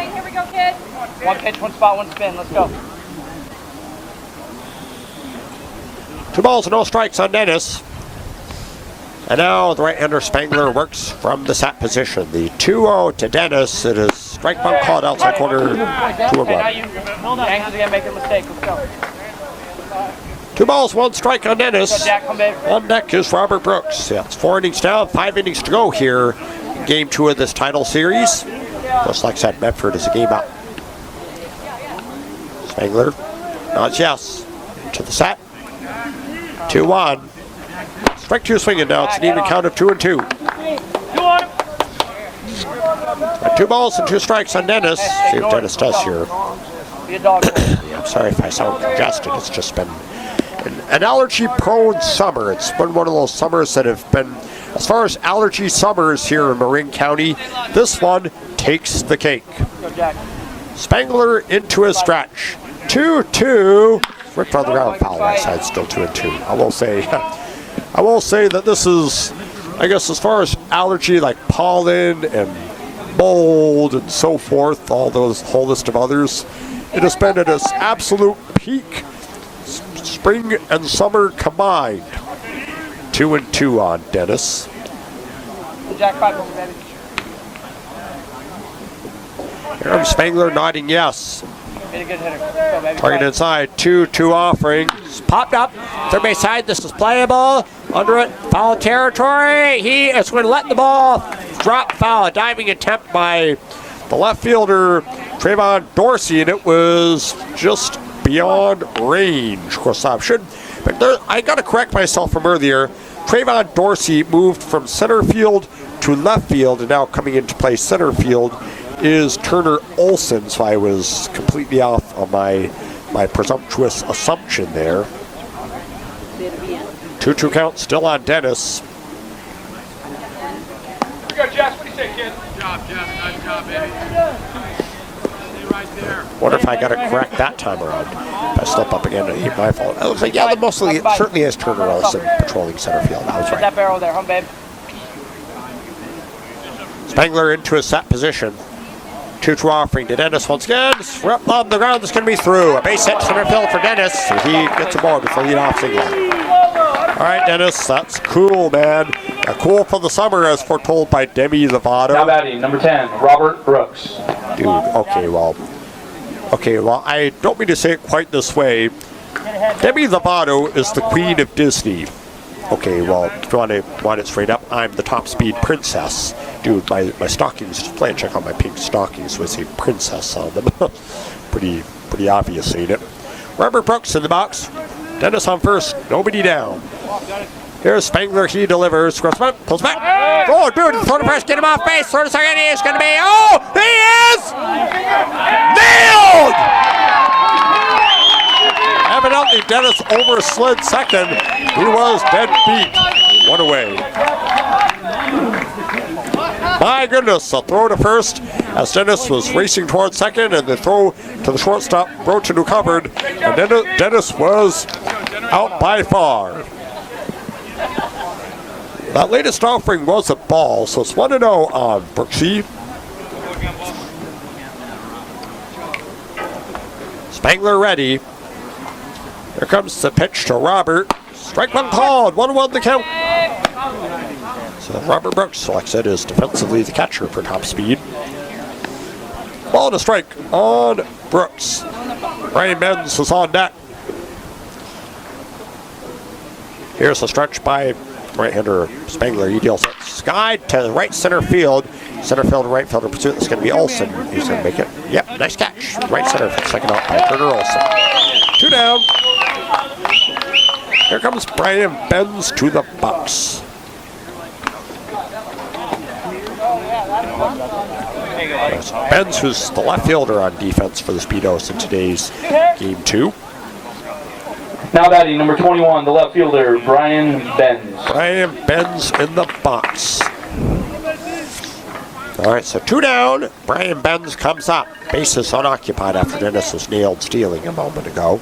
Here we go, kid. 1 pitch, 1 spot, 1 spin. Let's go. 2 balls and no strikes on Dennis. And now the right-hander Spangler works from the sat position. The 2-0 to Dennis. It is strike 1 called outside corner, 2-1. Angels again making a mistake. Let's go. 2 balls, 1 strike on Dennis. Jack, come back. On deck is Robert Brooks. Yeah, it's 4 innings down, 5 innings to go here in game 2 of this title series. Just like I said, Medford is a game up. Spangler nods yes. To the set. 2-1. Strike 2 swinging now. It's an even count of 2-2. 2 balls and 2 strikes on Dennis. See what Dennis does here. Yeah, I'm sorry if I sound congested. It's just been an allergy-prone summer. It's been one of those summers that have been, as far as allergy summers here in Marin County, this one takes the cake. Spangler into his stretch. 2-2. Ripped on the ground, foul right side, still 2-2. I will say that this is, I guess, as far as allergy like pollen and mold and so forth, all those whole list of others, it has been at its absolute peak, spring and summer combined. 2-2 on Dennis. Jack, 5, baby. Here comes Spangler nodding yes. Be a good hitter. Let's go, baby. Target inside, 2-2 offering. Popped up, third base side, this is playable. Under it, foul territory. He is going to let the ball drop foul. A diving attempt by the left fielder, Trayvon Dorsey, and it was just beyond range. Of course, I got to correct myself from earlier. Trayvon Dorsey moved from center field to left field, and now coming into play center field is Turner Olson, so I was completely off on my presumptuous assumption there. 2-2 count still on Dennis. Here we go, Jess. What do you say, kid? Good job, Jess. Nice job, baby. Wonder if I got it correct that time around. If I slip up again, it ain't my fault. I was like, yeah, mostly, it certainly is Turner Olsen patrolling center field. I was Put right. that barrel there, home babe. Spangler into a set position. 2-2 offering to Dennis once again. Rip on the ground. It's going to be through. A base hit to center field for Dennis. He gets aboard with the leadoff single. All right, Dennis, that's cool, man. Cool for the summer, as foretold by Demi Lovato. Now batting, number 10, Robert Brooks. Dude, okay, well, I don't mean to say it quite this way. Demi Lovato is the queen of Disney. Okay, well, if you want it straight up, I'm the top speed princess. Dude, my stockings, play a check on my pink stockings with a princess on them. pretty obvious, ain't it? Robert Brooks in the box. Dennis on first, nobody down. Here's Spangler, he delivers. Cross back, pulls back. Oh, dude, throw the press, get him off base. Third second, he is going to be. Oh, he is nailed! Evidently, Dennis overslid second. He was dead beat. One away. My goodness, a throw to first as Dennis was racing towards second, and the throw to the shortstop, Brochen, who covered, and Dennis was out by far. That latest offering was a ball, so it's 1-0 on Brooksy. Spangler ready. Here comes the pitch to Robert. Strike one called. 1-1 the count. So Robert Brooks selects it as defensively the catcher for top speed. Ball and a strike on Brooks. Ryan Benz is on deck. Here's a stretch by right-hander Spangler. He deals it sky to right center field. Center field, right fielder pursuit. It's going to be Olsen. He's going to make it. Yep, nice catch. Right center, second out by Turner Olsen. 2 down. Here comes Brian Benz to the box. Benz, who's the left fielder on defense for the Speedos in today's game 2. Now batting, number 21, the left fielder, Brian Benz. Brian Benz in the box. All right, so 2 down. Brian Benz comes up. Bases unoccupied after Dennis was nailed stealing a moment ago.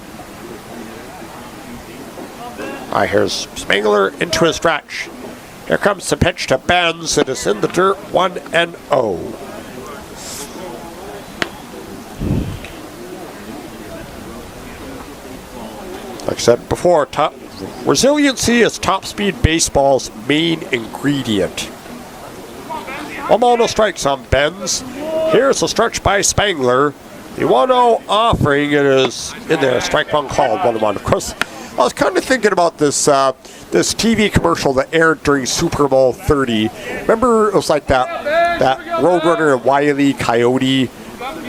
All right, here's Spangler into a stretch. Here comes the pitch to Benz. It is in the dirt, 1-0. Like I said before, resiliency is top speed baseball's main ingredient. 1 ball, no strikes on Benz. Here's a stretch by Spangler. The 1-0 offering, it is in there. Strike one called, 1-1. Of course, I was kind of thinking about this this TV commercial that aired during Super Bowl 30. Remember, it was like that Roadrunner and Wile E. Coyote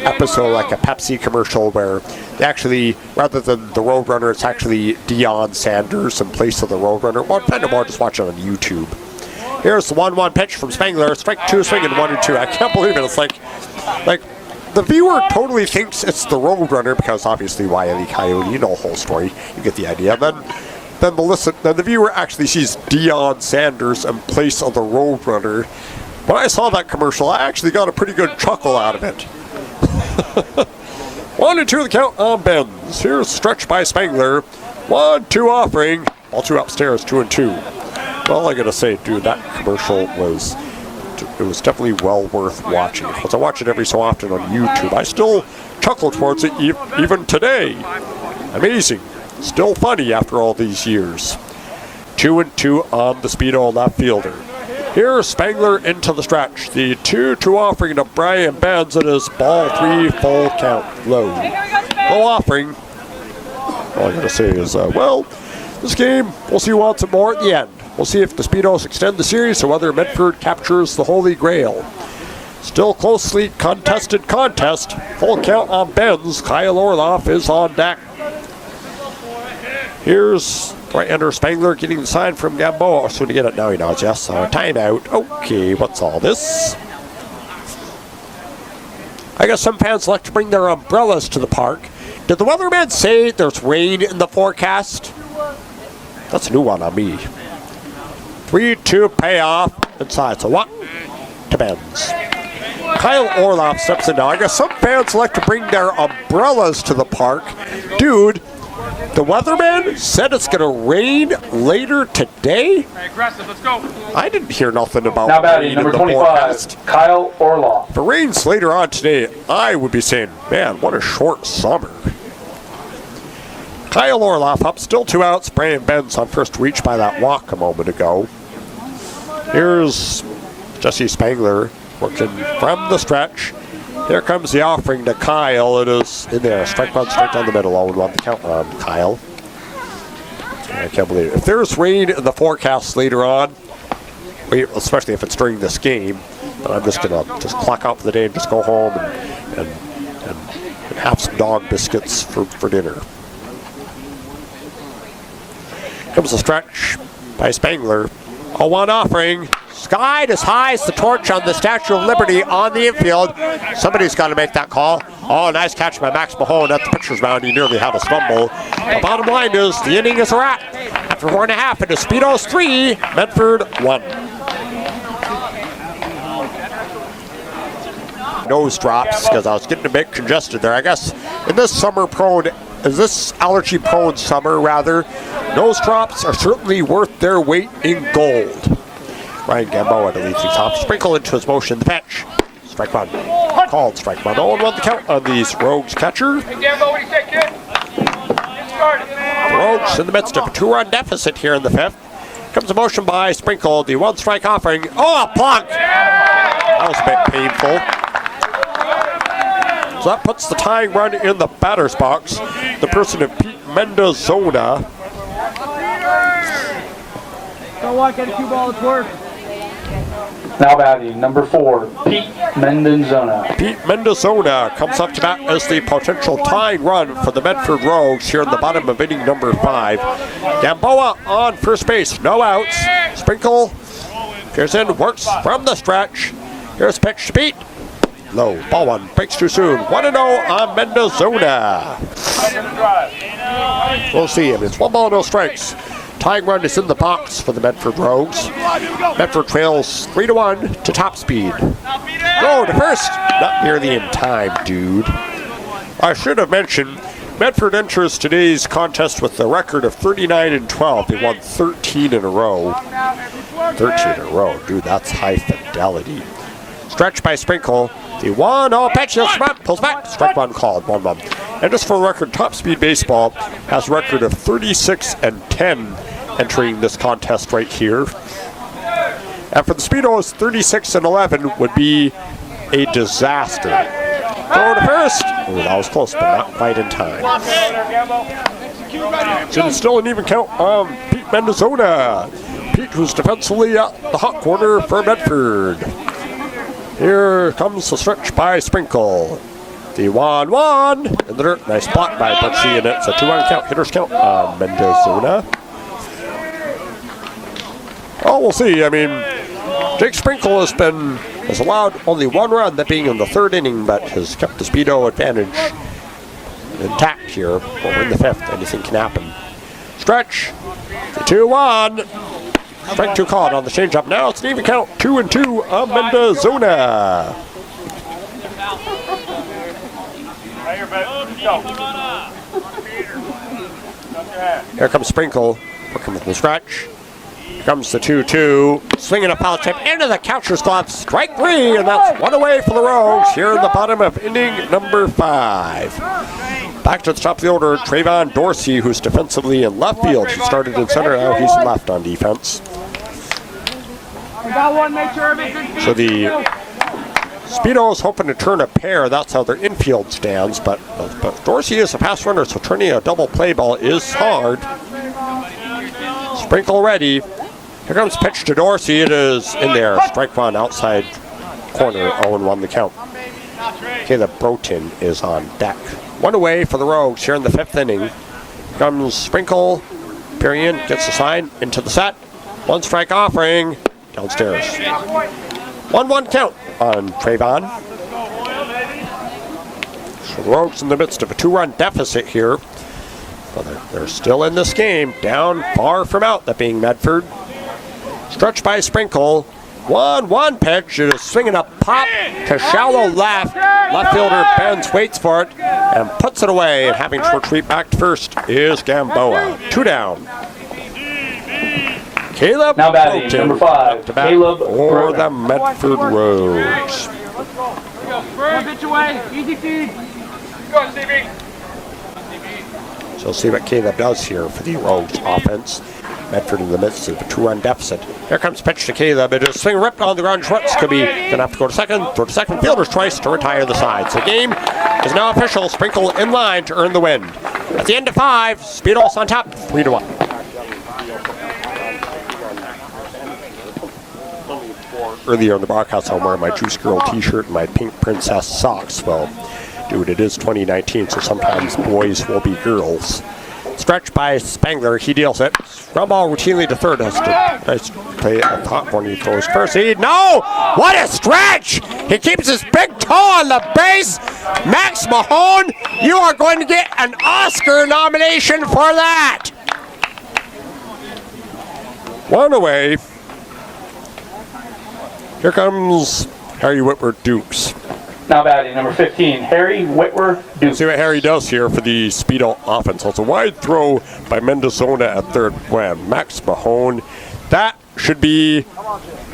episode, like a Pepsi commercial where they actually, rather than the Roadrunner, it's actually Deion Sanders in place of the Roadrunner. Well, kind of more, just watch it on YouTube. Here's the 1-1 pitch from Spangler. Strike 2, swinging 1-2. I can't believe it. It's like the viewer totally thinks it's the Roadrunner because obviously Wile E. Coyote, you know the whole story. You get the idea. Then the viewer actually sees Deion Sanders in place of the Roadrunner. When I saw that commercial, I actually got a pretty good chuckle out of it. 1-2 the count on Benz. Here's a stretch by Spangler. 1-2 offering. All 2 upstairs, 2-2. Well, I gotta say, dude, that commercial was definitely well worth watching. Because I watch it every so often on YouTube. I still chuckle towards it even today. Amazing. Still funny after all these years. 2-2 on the Speedo left fielder. Here's Spangler into the stretch. The 2-2 offering to Brian Benz. It is ball 3, full count, low. Low offering. All I gotta say is, this game, we'll see who wants it more at the end. We'll see if the Speedos extend the series or whether Medford captures the Holy Grail. Still closely contested contest. Full count on Benz. Kyle Orloff is on deck. Here's right-hander Spangler getting the sign from Gamboa. So to get it now, he nods yes. So timeout. Okay, what's all this? I guess some fans like to bring their umbrellas to the park. Did the weatherman say there's rain in the forecast? That's a new one on me. 3-2 payoff inside. So what? To Benz. Kyle Orloff steps in now. I guess some fans like to bring their umbrellas to the park. Dude, the weatherman said it's going to rain later today. Hey, aggressive, let's go. I didn't hear nothing about Now batting, rain number in the 25, forecast. Kyle Orloff. If it rains later on today, I would be saying, man, what a short summer. Kyle Orloff up, still 2 outs. Brian Benz on first reach by that walk a moment ago. Here's Jesse Spangler working from the stretch. Here comes the offering to Kyle. It is in there. Strike one straight down the middle. 0-1 the count on Kyle. I can't believe it. If there's rain in the forecast later on, especially if it's during this game, then I'm just going to just clock out for the day and just go home and have some dog biscuits for dinner. Comes the stretch by Spangler. 0-1 offering. Skied as high as the torch on the Statue of Liberty on the infield. Somebody's got to make that call. Oh, nice catch by Max Mahone at the pitcher's mound. He nearly had a stumble. The bottom line is the inning is a wrap. After 4.5, it is Speedos 3, Medford 1. Nose drops because I was getting a bit congested there. I guess in this allergy-prone summer, rather, nose drops are certainly worth their weight in gold. Ryan Gamboa leads things off. Sprinkle into his motion. The pitch. Strike one. Called strike one. 0-1 the count on these Rogues catcher. Hey, Gambo, what do you say, kid? Get started. The Rogues in the midst of a 2-run deficit here in the 5th. Comes a motion by Sprinkle. The 1-strike offering. Oh, a plunk! That was a bit painful. So that puts the tying run in the batter's box. The person of Pete Mendozona. Don't walk at a cue ball, it's work. Now batting, number 4, Pete Mendozona. Pete Mendozona comes up to bat as the potential tying run for the Medford Rogues here in the bottom of inning number 5. Gamboa on first base, no outs. Sprinkle goes in, works from the stretch. Here's pitch to Pete. Low, ball one, breaks too soon. 1-0 on Mendozona. We'll see. I mean, it's 1 ball, no strikes. Tying run is in the box for the Medford Rogues. Medford trails 3-1 to top speed. Go to first. Not nearly in time, dude. I should have mentioned, Medford enters today's contest with a record of 39-12. They won 13 in a row. 13 in a row, dude, that's high fidelity. Stretch by Sprinkle. The 1-0 pitch, pulls back, strike one called, 1-1. And just for a record, Top Speed Baseball has a record of 36-10 entering this contest right here. And for the Speedos, 36-11 would be a disaster. Throw to first. Oh, that was close, but not quite in time. So it's still an even count on Pete Mendozona. Pete, who's defensively at the hot corner for Medford. Here comes the stretch by Sprinkle. The 1-1 in the dirt. Nice block by Butsy, and it's a 2-1 count. Hitters count on Mendozona. Oh, we'll see. I mean, Jake Sprinkle has allowed only 1 run, that being in the 3rd inning, but has kept the Speedo advantage intact here. Over in the 5th, anything can happen. Stretch. The 2-1. Strike 2 called on the changeup. Now it's an even count. 2-2 on Mendozona. Here comes Sprinkle, working with the stretch. Here comes the 2-2, swinging a foul tip into the catcher's glove. Strike 3, and that's 1 away for the Rogues here in the bottom of inning number 5. Back to the top of the order, Trayvon Dorsey, who's defensively in left field. He started in center, now he's in left on defense. So the Speedo is hoping to turn a pair. That's how their infield stands. But Dorsey is a pass runner, so turning a double play ball is hard. Sprinkle ready. Here comes pitch to Dorsey. It is in there. Strike one outside corner. 0-1 the count. Caleb Broughton is on deck. 1 away for the Rogues here in the 5th inning. Here comes Sprinkle. Period. Gets the sign into the set. 1 strike offering. Downstairs. 1-1 count on Trayvon. So the Rogues in the midst of a 2-run deficit here. But they're still in this game. Down, far from out, that being Medford. Stretch by Sprinkle. 1-1 pitch. It is swinging a pop to shallow left. Left fielder bends, waits for it, and puts it away. And having to retreat back to first is Gamboa. 2 down. Caleb Now batting, Bolton number 5, to bat Caleb for Brogan. the Medford Rogues. One pitch away. Easy feed. Go, Stevie. So we'll see what Caleb does here for the Rogues offense. Medford in the midst of a 2-run deficit. Here comes pitch to Caleb. It is swing ripped on the ground. Schwartz could be going to have to go to second. Throw to second. Fielder's choice to retire the side. So the game is now official. Sprinkle in line to earn the win. At the end of 5, Speedos on top, 3-1. Earlier in the broadcast, I'm wearing my Juice Girl t-shirt and my Pink Princess socks. Well, dude, it is 2019, so sometimes boys will be girls. Stretch by Spangler, he deals it. Ground ball routinely to third. Nice play at top when he throws first. No! What a stretch! He keeps his big toe on the base. Max Mahone, you are going to get an Oscar nomination for that. 1 away. Here comes Harry Whitworth Dukes. Now batting, number 15, Harry Whitworth Dukes. See what Harry does here for the Speedo offense. It's a wide throw by Mendozona at third. Wham. Max Mahone. That should be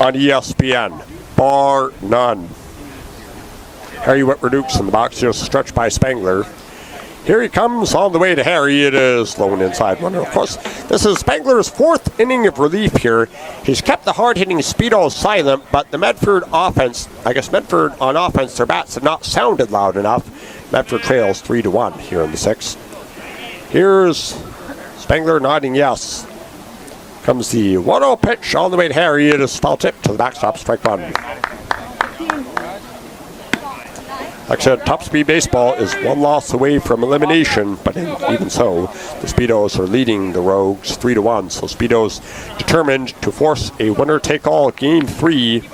on ESPN. Bar none. Harry Whitworth Dukes in the box. Just stretched by Spangler. Here he comes on the way to Harry. It is low and inside runner. Of course, this is Spangler's 4th inning of relief here. He's kept the hard-hitting Speedo silent, but the Medford offense, I guess Medford on offense, their bats have not sounded loud enough. Medford trails 3-1 here in the 6th. Here's Spangler nodding yes. Comes the 1-0 pitch on the way to Harry. It is foul tip to the backstop, strike 1. Like I said, top speed baseball is 1 loss away from elimination, but even so, the Speedos are leading the Rogues 3-1. So Speedos determined to force a winner-take-all Game 3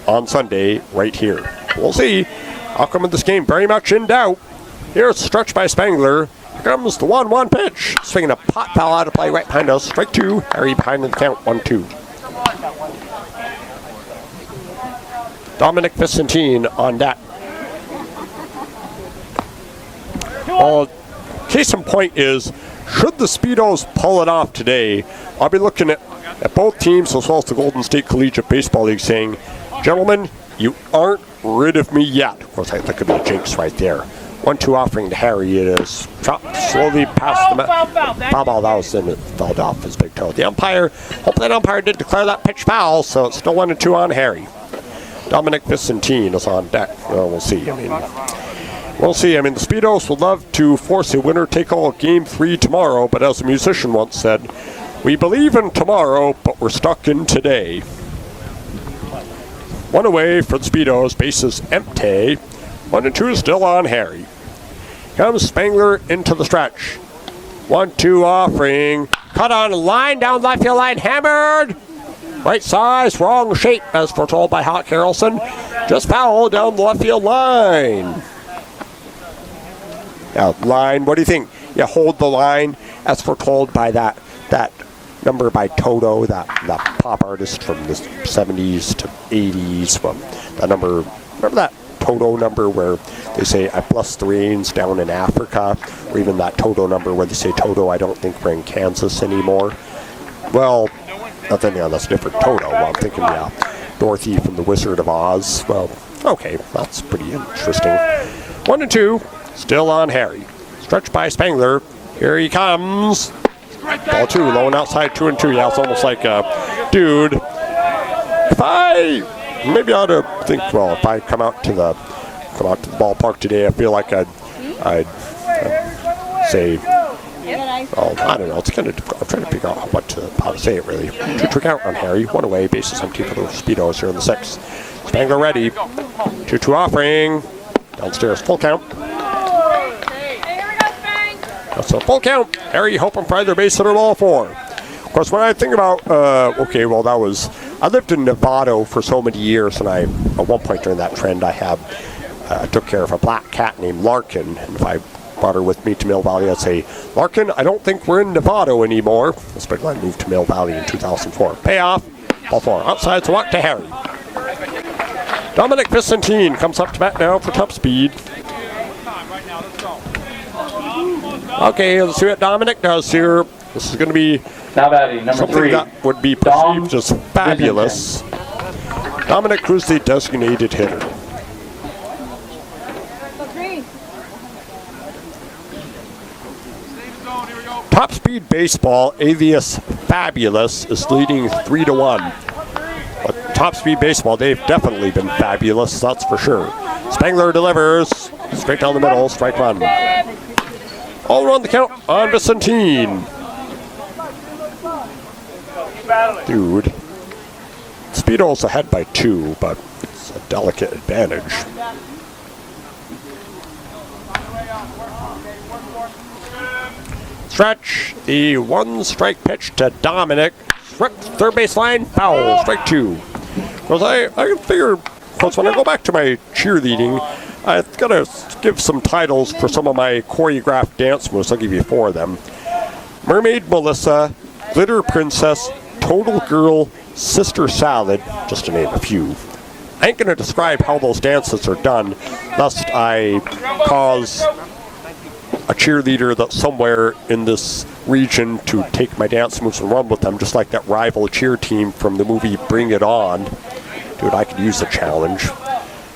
on Sunday right here. We'll see. Outcome of this game very much in doubt. Here's a stretch by Spangler. Here comes the 1-1 pitch. Swinging a pot foul out of play right behind us. Strike 2. Harry behind in the count, 1-2. Dominic Vicentine on deck. Well, case in point is, should the Speedos pull it off today, I'll be looking at both teams as well as the Golden State Collegiate Baseball League saying, gentlemen, you aren't rid of me yet. Of course, that could be a jinx right there. 1-2 offering to Harry. It is chopped slowly past the foul ball. That was in it. Fell off his big toe. The umpire, hopefully that umpire did declare that pitch foul, so it's still 1-2 on Harry. Dominic Vicentine is on deck. Well, we'll see. We'll see. The Speedos would love to force a winner-take-all Game 3 tomorrow, but as a musician once said, we believe in tomorrow, but we're stuck in today. 1 away for the Speedos. Bases empty. 1-2 still on Harry. Comes Spangler into the stretch. 1-2 offering. Cut on a line down left field line. Hammered. Right size, wrong shape, as foretold by Hawk Harrelson. Just foul down the left field line. Now, line, what do you think? You hold the line as foretold by that number by Toto, that pop artist from the 70s to 80s. From that number, remember that Toto number where they say, I bless the rains down in Africa? Or even that Toto number where they say, Toto, I don't think we're in Kansas anymore. Well, that's a different Toto. Well, I'm thinking, Dorothy from The Wizard of Oz. Well, okay, that's pretty interesting. 1-2. Still on Harry. Stretch by Spangler. Here he comes. Ball 2, low and outside, 2-2. Yeah, it's almost like, dude, if I ought to think, well, if I come out to the ballpark today, I feel like I'd say, well, I don't know. It's kind of difficult. I'm trying to figure out how to say it really. 2 count on Harry. 1 away. Bases empty for the Speedos here in the 6th. Spangler ready. 2-2 offering. Downstairs, full count. That's a full count. Harry hoping for either base hit or ball 4. Of course, when I think about, I lived in Nevada for so many years, and at one point during that trend, I took care of a black cat named Larkin, and if I brought her with me to Mill Valley, I'd say, Larkin, I don't think we're in Nevada anymore. Especially when I moved to Mill Valley in 2004. Payoff, ball 4. Outside, so walk to Harry. Dominic Vicentine comes up to bat now for top speed. Okay, let's see what Dominic does here. This is going to be Now batting, number something 3. that would be Dom perceived as fabulous. Dominic Cruz, the designated hitter. Top Speed Baseball, alias Fabulous, is leading 3-1. But Top Speed Baseball, they've definitely been fabulous, that's for sure. Spangler delivers, straight down the middle, strike one. All around the count on Vicentine. Dude. Speedo's ahead by 2, but it's a delicate advantage. Stretch, the 1-strike pitch to Dominic. Third baseline, foul, strike 2. Because I figure, because when I go back to my cheerleading, I've got to give some titles for some of my choreographed dance moves. I'll give you 4 of them. Mermaid Melissa, Glitter Princess, Total Girl, Sister Salad, just to name a few. I ain't going to describe how those dances are done, lest I cause a cheerleader that's somewhere in this region to take my dance moves and run with them, just like that rival cheer team from the movie Bring It On. Dude, I could use a challenge.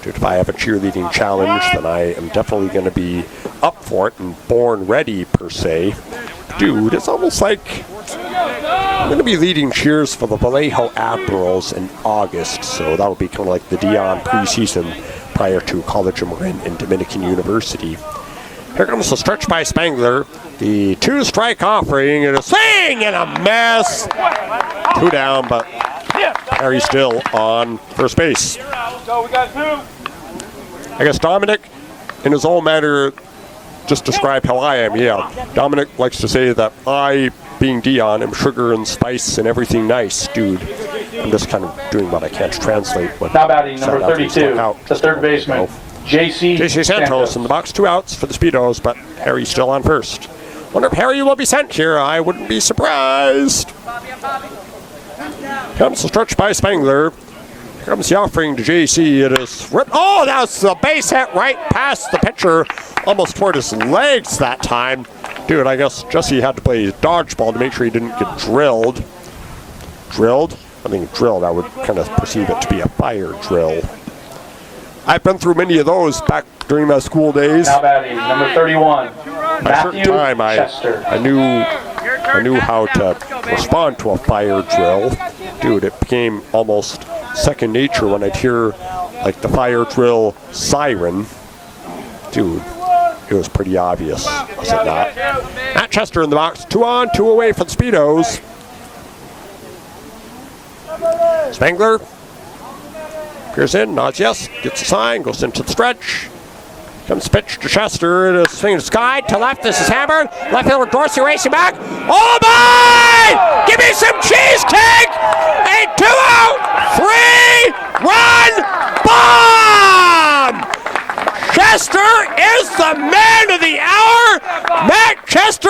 Dude, if I have a cheerleading challenge, then I am definitely going to be up for it and born ready, per se. Dude, it's almost like I'm going to be leading cheers for the Vallejo Admirals in August, so that'll be kind of like the Dion preseason prior to College of Marin and Dominican University. Here comes the stretch by Spangler. The 2-strike offering and a swing and a miss. 2 down, but Harry's still on first base. So we got 2. I guess Dominic, in his own manner, just described how I am. Yeah, Dominic likes to say that I, being Dion, am sugar and spice and everything nice. Dude, I'm just kind of doing what I can to translate what Now batting, number 32, out. the third baseman, J.C. Santos in the box, 2 outs for the Speedos, but Harry's still on first. Wonder if Harry will be sent here. I wouldn't be surprised. Comes the stretch by Spangler. Here comes the offering to J.C. It is ripped. Oh, that's the base hit right past the pitcher, almost toward his legs that time. Dude, I guess Jesse had to play dodgeball to make sure he didn't get drilled. Drilled? I think drilled, I would kind of perceive it to be a fire drill. I've been through many of those back during my school days. Now batting, number 31, Matthew time, Chester. I knew how to respond to a fire drill. Dude, it became almost second nature when I'd hear like the fire drill siren. Dude, it was pretty obvious, was it not? Matt Chester in the box, 2 on, 2 away for the Speedos. Spangler appears in, nods yes, gets a sign, goes into the stretch. Comes pitch to Chester, it is swinging to Sky, to left, this is hammered. Left fielder Dorsey racing back. Oh my! Give me some cheesecake! A 2-out, 3-run bomb! Chester is the man of the hour. Matt Chester,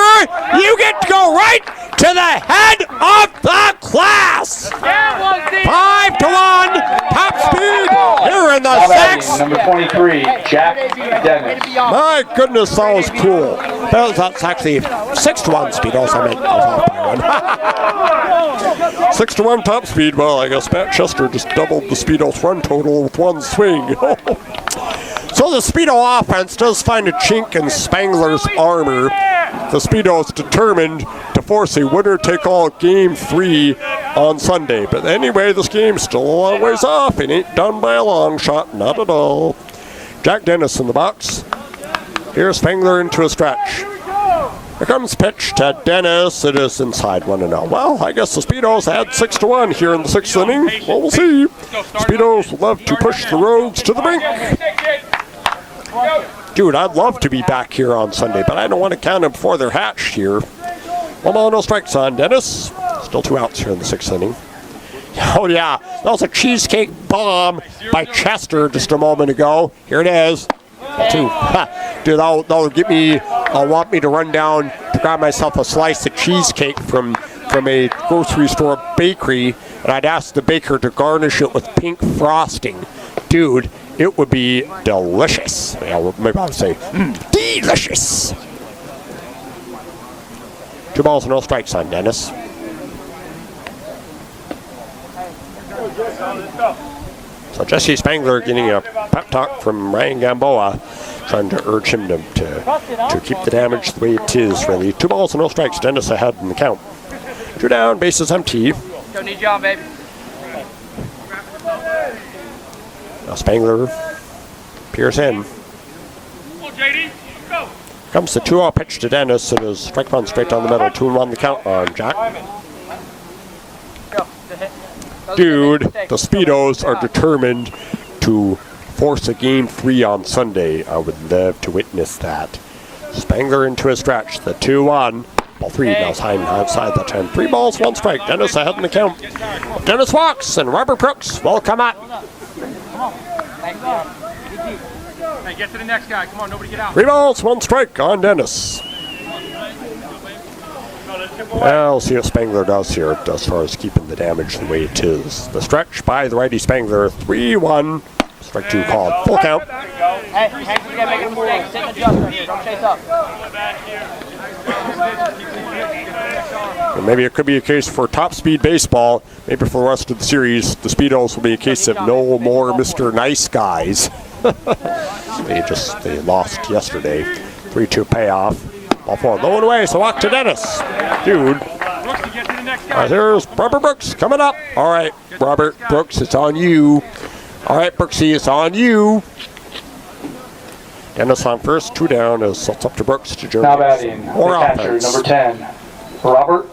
you get to go right to the head of the class. 5-1, top speed here in the Now batting, 6th. number 23, Jack Dennis. My goodness, that was cool. That's actually 6-1 speed. Also, I meant I was off by 1. 6-1 top speed. Well, I guess Matt Chester just doubled the Speedo's run total with 1 swing. So the Speedo offense does find a chink in Spangler's armor. The Speedo's determined to force a winner-take-all Game 3 on Sunday. But anyway, this game's still a long ways off. It ain't done by a long shot, not at all. Jack Dennis in the box. Here's Spangler into a stretch. Here comes pitch to Dennis. It is inside 1-0. Well, I guess the Speedos had 6-1 here in the 6th inning. Well, we'll see. Speedos love to push the Rogues to the brink. Dude, I'd love to be back here on Sunday, but I don't want to count them before they're hatched here. 1 ball, no strikes on Dennis. Still 2 outs here in the 6th inning. Oh, yeah. That was a cheesecake bomb by Chester just a moment ago. Here it is. 2. Dude, that'll get me. I'll want me to run down to grab myself a slice of cheesecake from a grocery store bakery, and I'd ask the baker to garnish it with pink frosting. dude, it would be delicious. Maybe I'll say delicious. 2 balls, no strikes on Dennis. So Jesse Spangler getting a pep talk from Ryan Gamboa, trying to urge him to keep the damage the way it is, really. 2 balls, no strikes. Dennis ahead in the count. 2 down, bases empty. Don't need you on, baby. Now Spangler peers in. Comes the 2-0 pitch to Dennis, and his strike run straight down the middle. 2-1 the count on Jack. Dude, the Speedos are determined to force a game 3 on Sunday. I would love to witness that. Spangler into a stretch. The 2-1. Ball 3 now high and outside that time. 3 balls, 1 strike. Dennis ahead in the count. Dennis walks, and Robert Brooks will come up. Hey, get to the next guy. Come on, nobody get out. 3 balls, 1 strike on Dennis. Well, we'll see what Spangler does here as far as keeping the damage the way it is. The stretch by the righty Spangler. 3-1. Strike 2 called. Full count. Hey, you gotta make a mistake. Sit and adjust right here. Don't chase up. And maybe it could be a case for top speed baseball. Maybe for the rest of the series, the Speedos will be a case of no more Mr. Nice Guys. They lost yesterday. 3-2 payoff. Ball 4 low and away, so walk to Dennis. Dude. There's Robert Brooks coming up. All right, Robert Brooks, it's on you. All right, Brooksy, it's on you. Dennis on first, 2 down, as it's up to Brooks to Now generate batting, more the catcher, offense. number 10, Robert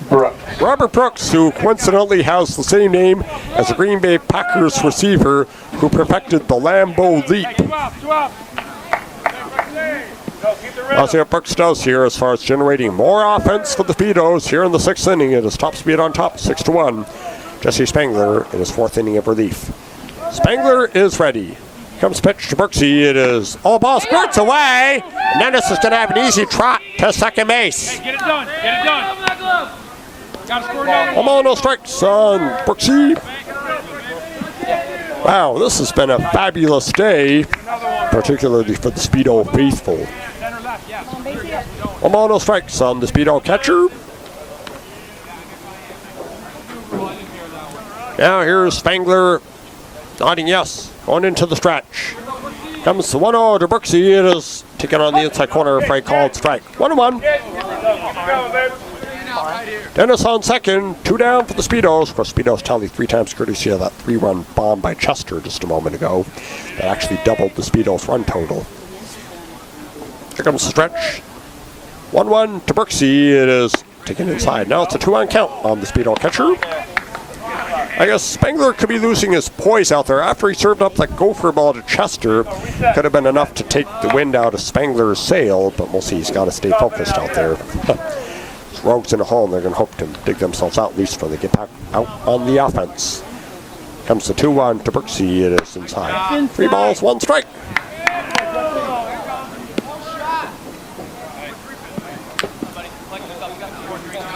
Brooks. Robert Brooks, who coincidentally has the same name as the Green Bay Packers receiver who perfected the Lambeau leap. Let's see what Brooks does here as far as generating more offense for the Speedos here in the 6th inning. It is top speed on top, 6-1. Jesse Spangler in his 4th inning of relief. Spangler is ready. Comes pitch to Brooksy. It is all ball squirts away. And Dennis is going to have an easy trot to second base. Get it done. Get it done. Gotta score now. All no strikes on Brooksy. Wow, this has been a fabulous day, particularly for the Speedo faithful. All no strikes on the Speedo catcher. Now here's Spangler nodding yes, going into the stretch. Comes the 1-0 to Brooksy. It is taken on the inside corner for a called strike. 1-1. Dennis on second, 2 down for the Speedos. Of course, Speedos tallied 3 times courtesy of that 3-run bomb by Chester just a moment ago. That actually doubled the Speedos' run total. Here comes the stretch. 1-1 to Brooksy. It is taken inside. Now it's a 2-on count on the Speedo catcher. I guess Spangler could be losing his poise out there. After he served up that gopher ball to Chester, could have been enough to take the wind out of Spangler's sail, but we'll see. He's got to stay focused out there. Rogues in a hole, and they're going to hope to dig themselves out, at least when they get back out on the offense. Comes the 2-1 to Brooksy. It is inside. 3 balls, 1 strike.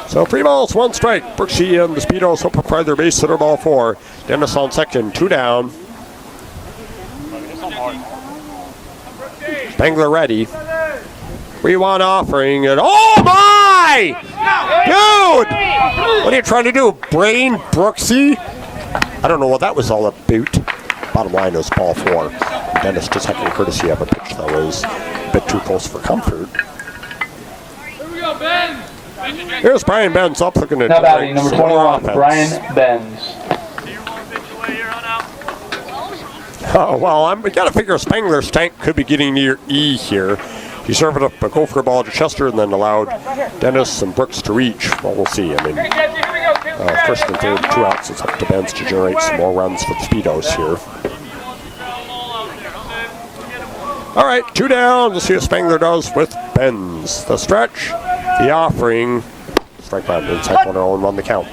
So 3 balls, 1 strike. Brooksy and the Speedos hope to provide their base hitter ball 4. Dennis on second, 2 down. Spangler ready. 3-1 offering, and oh my! Dude! What are you trying to do? Brain Brooksy? I don't know what that was all about. Bottom line is ball 4. Dennis just having courtesy of a pitch that was a bit too close for comfort. Here we go, Ben. Here's Brian Benz up looking at Now batting, number 21, Brian Benz. Oh, well, we got to figure Spangler's tank could be getting near E here. He served up a gopher ball to Chester and then allowed Dennis and Brooks to reach. Well, we'll see. I mean, first and third, 2 outs. It's up to Benz to generate some more runs for the Speedos here. All right, 2 down. We'll see what Spangler does with Benz. The stretch, the offering. Strike by inside corner, 0-1 the count.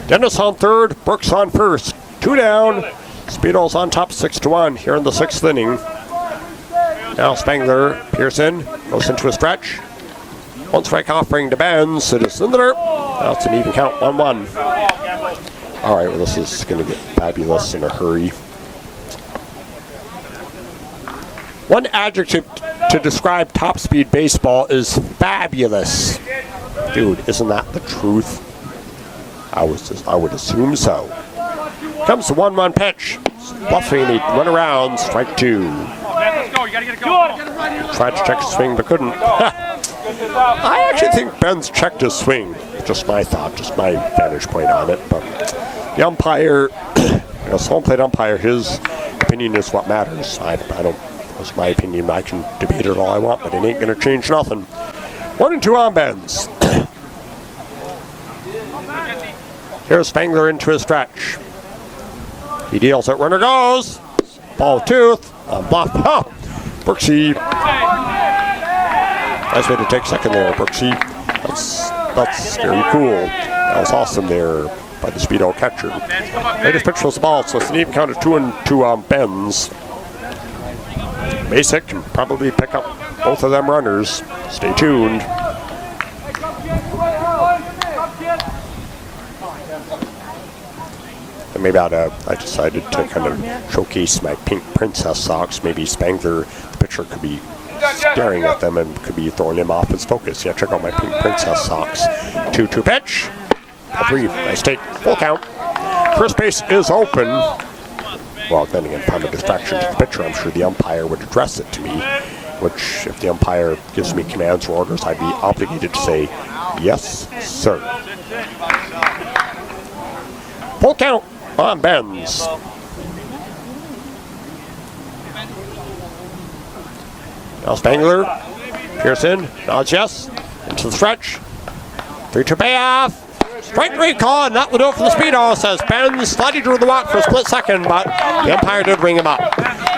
Dennis on third, Brooks on first. 2 down. Speedos on top, 6-1 here in the 6th inning. Now Spangler, Pearson, goes into a stretch. 1 strike offering to Benz. It is in the dirt. Now it's an even count, 1-1. All right, well, this is going to get fabulous in a hurry. One adjective to describe top speed baseball is fabulous. Dude, isn't that the truth? I would assume so. Comes the 1-1 pitch. Bluffing, he went around, strike 2. Let's go. You gotta get it going. Tried to check his swing, but couldn't. I actually think Ben's checked his swing. Just my thought, just my vantage point on it. But the umpire, as home plate umpire, his opinion is what matters. I don't. That's my opinion. I can debate it all I want, but it ain't gonna change nothing. 1-2 on Ben's. Here's Spangler into his stretch. He deals it. Runner goes. Ball tooth. Bluff. Oh, Brooksy. Nice way to take second there, Brooksy. That's very cool. That was awesome there by the speedo catcher. Latest pitch was the ball, so it's an even count of 2-2 on Ben's. Basic can probably pick up both of them runners. Stay tuned. And maybe I decided to kind of showcase my pink princess socks. Maybe Spangler, the pitcher, could be staring at them and could be throwing him off his focus. Yeah, check out my pink princess socks. 2-2 pitch. 3, nice take. Full count. First base is open. Well, then again, if I'm a distraction to the pitcher, I'm sure the umpire would address it to me, which if the umpire gives me commands or orders, I'd be obligated to say, yes, sir. Full count on Ben's. Now Spangler, Pearson, nods yes, into the stretch. 3-2 payoff. Strike 3 call, and that will do it for the speedo, says Ben, sliding through the walk for a split second, but the umpire did ring him up.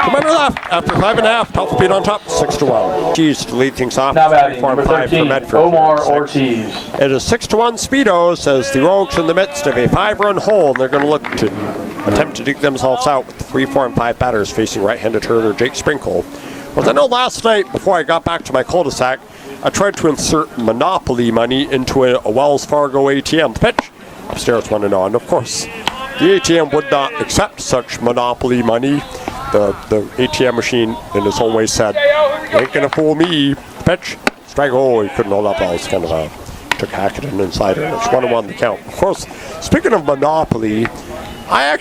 Commander left after 5.5, top speed on top, 6-1. Ortiz to lead things off. Now batting, 4 and 5 for Medford. Omar Ortiz. It is 6-1 speedo, says the Rogues in the midst of a 5-run hole, and they're going to look to attempt to dig themselves out with the 3, 4, and 5 batters facing right-handed hurler Jake Sprinkle. Well, I know last night, before I got back to my cul-de-sac, I tried to insert Monopoly money into a Wells Fargo ATM. The pitch upstairs 1-0, and of course, the ATM would not accept such Monopoly money. The ATM machine, in its own way, said, "Ain't gonna fool me." The pitch, strike. Oh, he couldn't hold up. That was kind of a took a hack at an insider, and it's 1-1 the count. Of course, speaking of Monopoly, I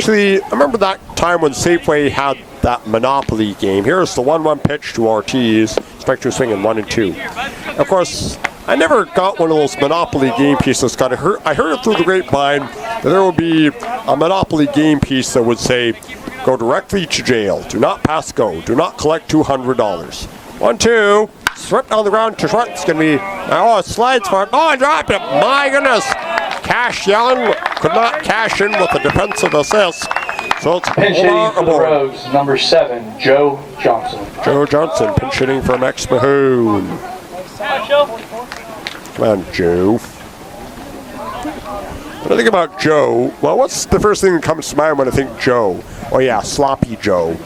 remember that time when Safeway had that Monopoly game. Here's the 1-1 pitch to Ortiz. Strike 2 swinging 1-2. Of course, I never got one of those Monopoly game pieces. I heard it through the grapevine that there would be a Monopoly game piece that would say, "Go directly to jail. Do not pass go. Do not collect $200. 1-2. Swept on the ground to short. It's going to be, it slides for it. Oh, I dropped it. My goodness. Cash Young could not cash in with a defensive assist. So it's pinch hitting for the Rogues, number 7, Joe Johnson. Joe Johnson, pinch hitting for Max Mahoon. Come on, Joe. When I think about Joe, well, what's the first thing that comes to mind when I think Joe? Oh yeah, Sloppy Joe.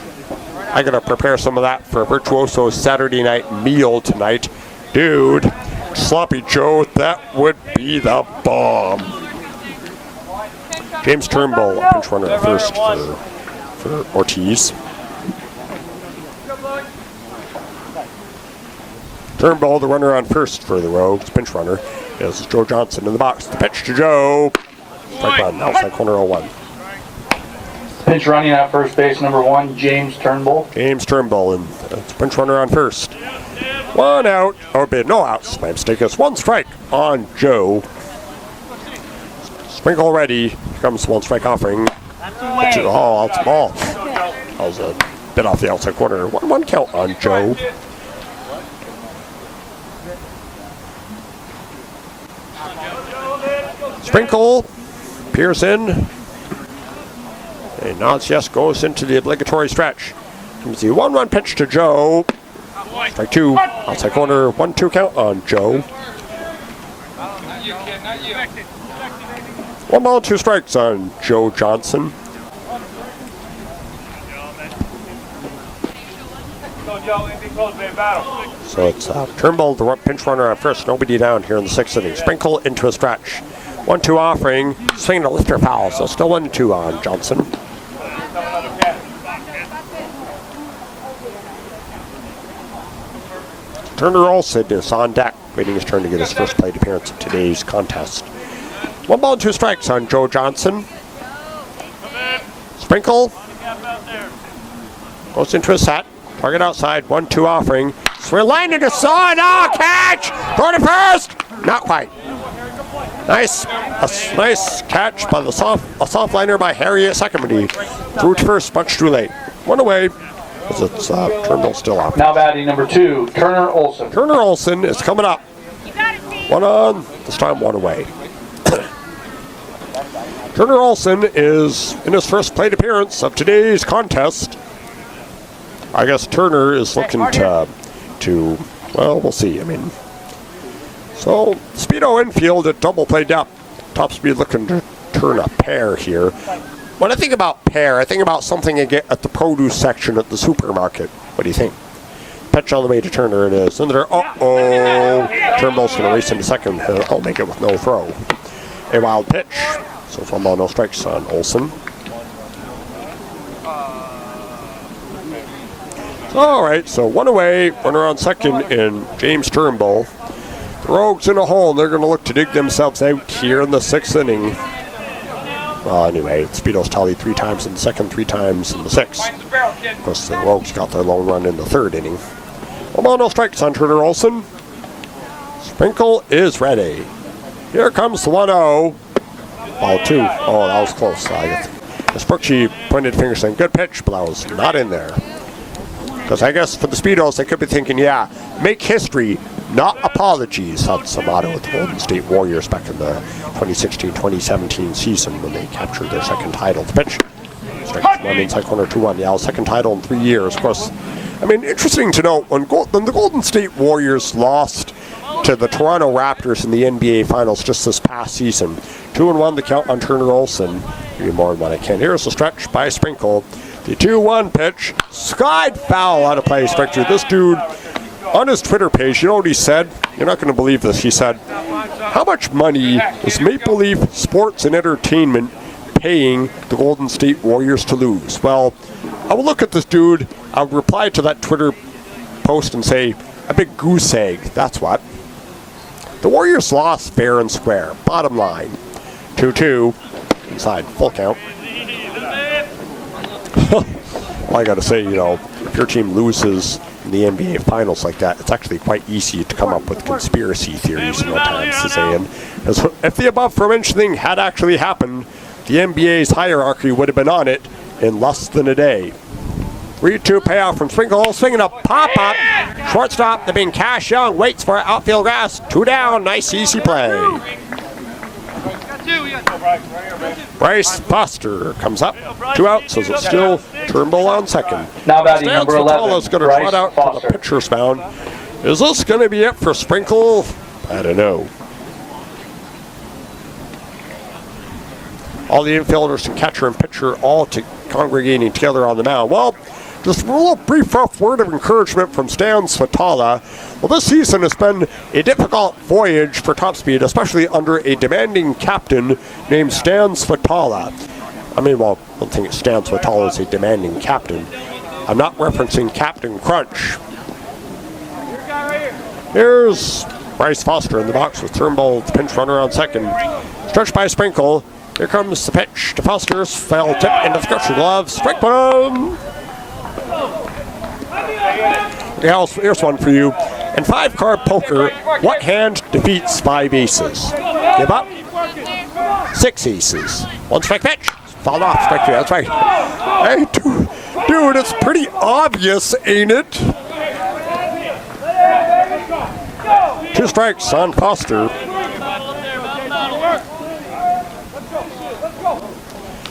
I gotta prepare some of that for a Virtuoso Saturday night meal tonight. Dude, Sloppy Joe, that would be the bomb. James Turnbull, pinch runner at first for Ortiz. Turnbull, the runner on first for the Rogues, pinch runner, is Joe Johnson in the box. The pitch to Joe. Strike one, outside corner 0-1. Pinch running at first base, number 1, James Turnbull. James Turnbull, and it's pinch runner on first. 1 out, no outs, my mistake. It's 1 strike on Joe. Sprinkle ready. Here comes 1 strike offering. Oh, out the ball. That was a bit off the outside corner. 1-1 count on Joe. Sprinkle. Pearson. And nods yes, goes into the obligatory stretch. Comes the 1-run pitch to Joe. Strike 2. Outside corner. 1-2 count on Joe. 1 ball, 2 strikes on Joe Johnson. So it's Turnbull, the pinch runner at first. Nobody down here in the 6th inning. Sprinkle into a stretch. 1-2 offering. Swinging a lifter foul, so still 1-2 on Johnson. Turner Olson is on deck, waiting his turn to get his first plate appearance of today's contest. 1 ball and 2 strikes on Joe Johnson. Sprinkle goes into a set. Target outside, 1-2 offering. Swing line into Son. Catch! Throw to first! Not quite. Nice, a nice catch by a soft liner by Harry at second, but he threw to first much too late. 1 away, as it's Turnbull still up. Now batting number 2, Turner Olson. Turner Olson is coming up. 1 on, this time 1 away. Turner Olson is in his first plate appearance of today's contest. I guess Turner is looking to well, we'll see. I mean, so Speedo infield at double play depth. Top speed looking to turn a pair here. When I think about pair, I think about something I get at the produce section at the supermarket. What do you think? Pitch on the way to Turner it is. Into there. Turnbull's going to race into second. He'll make it with no throw. A wild pitch. So 1 ball, no strikes on Olson. All right, so 1 away, runner on second in James Turnbull. The Rogues in a hole, and they're going to look to dig themselves out here in the 6th inning. Well, anyway, Speedo's tallied 3 times in the 2nd, 3 times in the 6th. Of course, the Rogues got their lone run in the 3rd inning. 1 ball, no strikes on Turner Olson. Sprinkle is ready. Here comes the 1-0. Ball 2. Oh, that was close. As Brooksy pointed finger saying, good pitch, but that was not in there. Because I guess for the Speedos, they could be thinking, yeah, make history, not apologies. That's the motto with the Golden State Warriors back in the 2016-2017 season when they captured their 2nd title. The pitch. Strikes 1 inside corner, 2-1. Yeah, 2nd title in 3 years. Of course, I mean, interesting to note, when the Golden State Warriors lost to the Toronto Raptors in the NBA Finals just this past season, 2-1 the count on Turner Olson. Maybe more than what I can. Here's the stretch by Sprinkle. The 2-1 pitch, slide foul out of play, strike 2. This dude, on his Twitter page, you know what he said? You're not going to believe this. He said, how much money is Maple Leaf Sports and Entertainment paying the Golden State Warriors to lose? Well, I will look at this dude, I'll reply to that Twitter post and say, a big goose egg, that's what. The Warriors lost fair and square, bottom line. 2-2, inside, full count. Well, I got to say, you know, if your team loses in the NBA Finals like that, it's actually quite easy to come up with conspiracy theories, you know, times to say. And if the above aforementioned thing had actually happened, the NBA's hierarchy would have been on it in less than a day. 3-2 payoff from Sprinkle, swinging a pop-up. Shortstop, they're being Cash Young, waits for outfield grass. 2 down, nice easy play. Bryce Foster comes up, 2 outs, so it's still Turnbull on second. Now batting number 11, is going to trot out to the pitcher's mound. Is this going to be it for Sprinkle? I don't know. All the infielders and catcher and pitcher all congregating together on the mound. Well, just a little brief rough word of encouragement from Stan Svitala. Well, this season has been a difficult voyage for Top Speed, especially under a demanding captain named Stan Svitala. I mean, well, I don't think Stan Svitala is a demanding captain. I'm not referencing Captain Crunch. Here's Bryce Foster in the box with Turnbull, the pinch runner on second. Stretched by Sprinkle. Here comes the pitch to Foster's. Foul tip into the scratcher glove. Strike 1. Here's one for you. In 5-card poker, what hand defeats 5 aces? Give up. 6 aces. 1 strike pitch. Fouled off. Strike 3. That's right. Hey, dude, it's pretty obvious, ain't it? 2 strikes on Foster.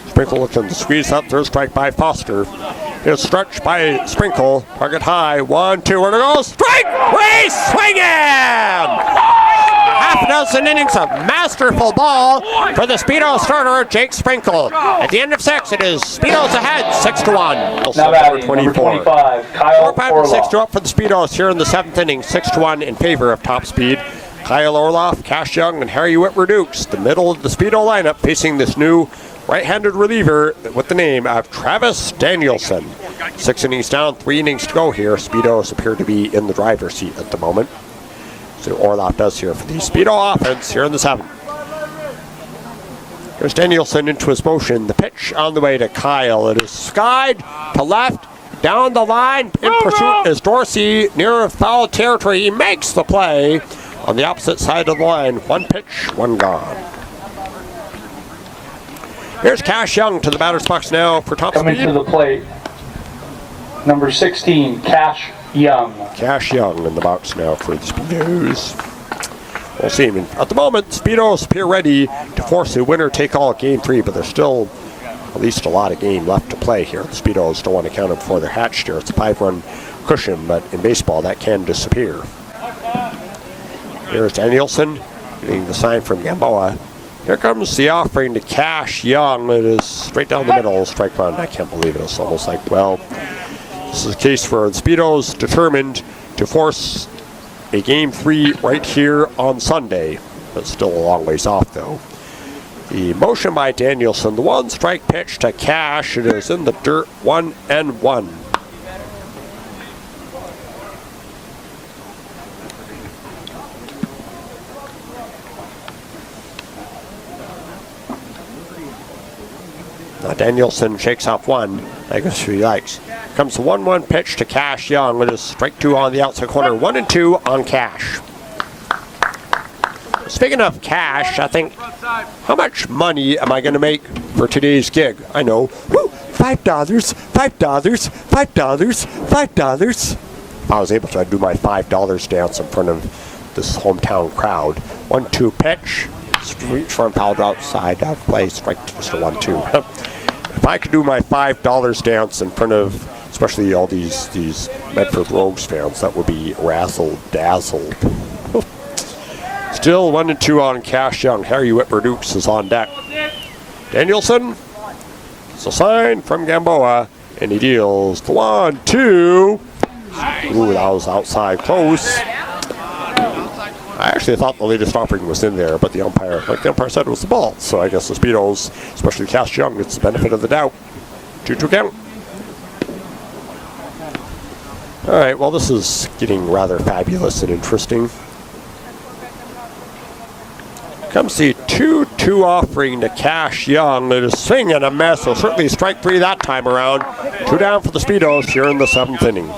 Sprinkle looking to squeeze up. 3rd strike by Foster. Here's stretch by Sprinkle. Target high. 1, 2, where to go? Strike! Race! Swinging! Half a dozen innings of masterful ball for the Speedo starter, Jake Sprinkle. At the end of 6, it is Speedo's ahead, 6-1. Now batting number 25, Kyle 4, 5, and 6 to up for the Speedos here in the 7th inning, 6-1 in favor of Top Speed. Kyle Orloff, Cash Young, and Harry Whitmer Dukes, the middle of the Speedo lineup, facing this new right-handed reliever with the name of Travis Danielson. 6 innings down, 3 innings to go here. Speedos appear to be in the driver's seat at the moment. So Orloff does here for the Speedo offense here in the 7th. Here's Danielson into his motion. The pitch on the way to Kyle. It is skied to left. Down the line, in pursuit is Dorsey, near foul territory. He makes the play on the opposite side of the line. 1 pitch, 1 gone. Here's Cash Young to the batter's box now for top Coming speed. to the plate, number 16, Cash Young. Cash Young in the box now for the Speedos. We'll see. I mean, at the moment, Speedos appear ready to force a winner-take-all at Game 3, but there's still at least a lot of game left to play here. The Speedos don't want to count it before they're hatched here. It's a 5-run cushion, but in baseball, that can disappear. Here's Danielson getting the sign from Gamboa. Here comes the offering to Cash Young. It is straight down the middle, strike one. I can't believe it. It's almost like, well, this is a case for the Speedos determined to force a Game 3 right here on Sunday. That's still a long ways off, though. The motion by Danielson, the 1-strike pitch to Cash. It is in the dirt, 1-1. Now Danielson shakes off one. I guess he likes. Comes the 1-1 pitch to Cash Young. It is strike 2 on the outside corner. 1-2 on Cash. Speaking of cash, I think, how much money am I going to make for today's gig? I know. Woo! $5, $5, $5, $5. If I was able to, I'd do my $5 dance in front of this hometown crowd. 1-2 pitch. Street front foul outside. Out of play. Strike Mr. 1-2. If I could do my $5 dance in front of, especially all these Medford Rogues fans, that would be razzle-dazzle. Still 1-2 on Cash Young. Harry Whitmer Dukes is on deck. Danielson. It's a sign from Gamboa. And he deals the 1-2. Ooh, that was outside close. I actually thought the latest offering was in there, but the umpire said it was the ball. So I guess the Speedos, especially Cash Young, gets the benefit of the doubt. 2-2 count. All right, well, this is getting rather fabulous and interesting. Comes the 2-2 offering to Cash Young. It is swing and a miss, so certainly strike 3 that time around. 2 down for the Speedos here in the 7th inning.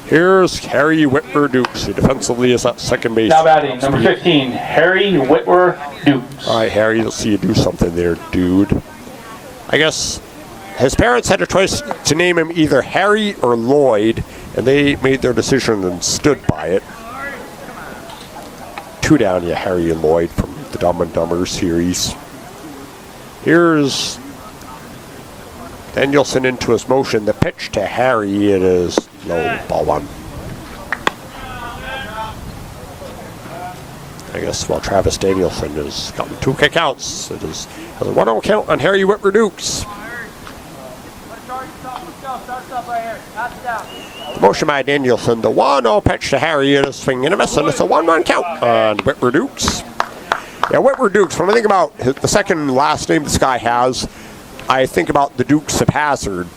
Here's Harry Whitmer Dukes, who defensively is at second base. Now batting, number 15, Harry Whitmer Dukes. All right, Harry, let's see you do something there, dude. I guess his parents had a choice to name him either Harry or Lloyd, and they made their decision and stood by it. 2 down, yeah, Harry and Lloyd from the Dumb and Dumber series. Here's Danielson into his motion. The pitch to Harry, it is low, ball 1. I guess while Travis Danielson has gotten 2 kickouts, it is a 1-0 count on Harry Whitmer Dukes. The motion by Danielson, the 1-0 pitch to Harry, it is swing and a miss, and it's a 1-1 count on Whitmer Dukes. Yeah, Whitmer Dukes, when I think about the second last name this guy has, I think about the Dukes of Hazzard.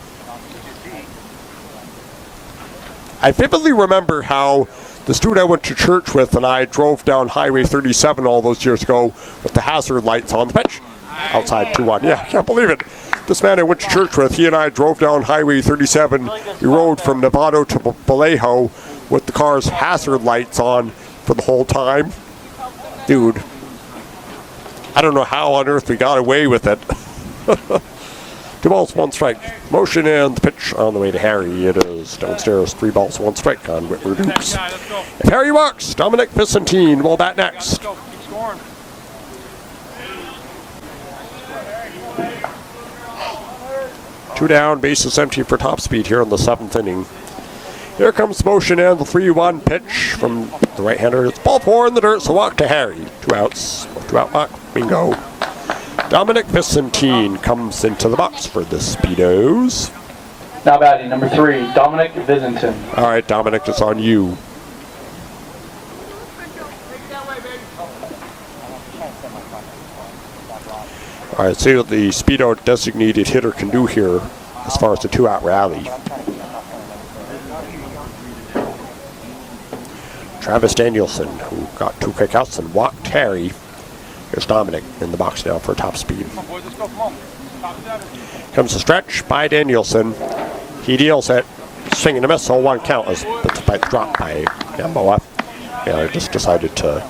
I vividly remember how the student I went to church with and I drove down Highway 37 all those years ago with the hazard lights on the pitch. Outside 2-1. Yeah, I can't believe it. This man I went to church with, he and I drove down Highway 37. We rode from Novato to Vallejo with the car's hazard lights on for the whole time. Dude, I don't know how on earth we got away with it. 2 balls, 1 strike. Motion and the pitch on the way to Harry. It is downstairs, 3 balls, 1 strike on Whitmer Dukes. If Harry walks, Dominic Vicentine will bat next. Two down, bases empty for top speed here in the 7th inning. Here comes motion and the 3-1 pitch from the right-hander. It's ball 4 in the dirt, so walk to Harry. 2 outs, 2-out walk, bingo. Dominic Vicentine comes into the box for the Speedos. Now batting, number 3, Dominic Visentin. All right, Dominic, it's on you. All right, see what the Speedo designated hitter can do here as far as the 2-out rally. Travis Danielson, who got 2 kickouts and walked Harry. Here's Dominic in the box now for top speed. Comes the stretch by Danielson. He deals it. Swing and a miss, 0-1 count as the drop by Gamboa. Yeah, I just decided to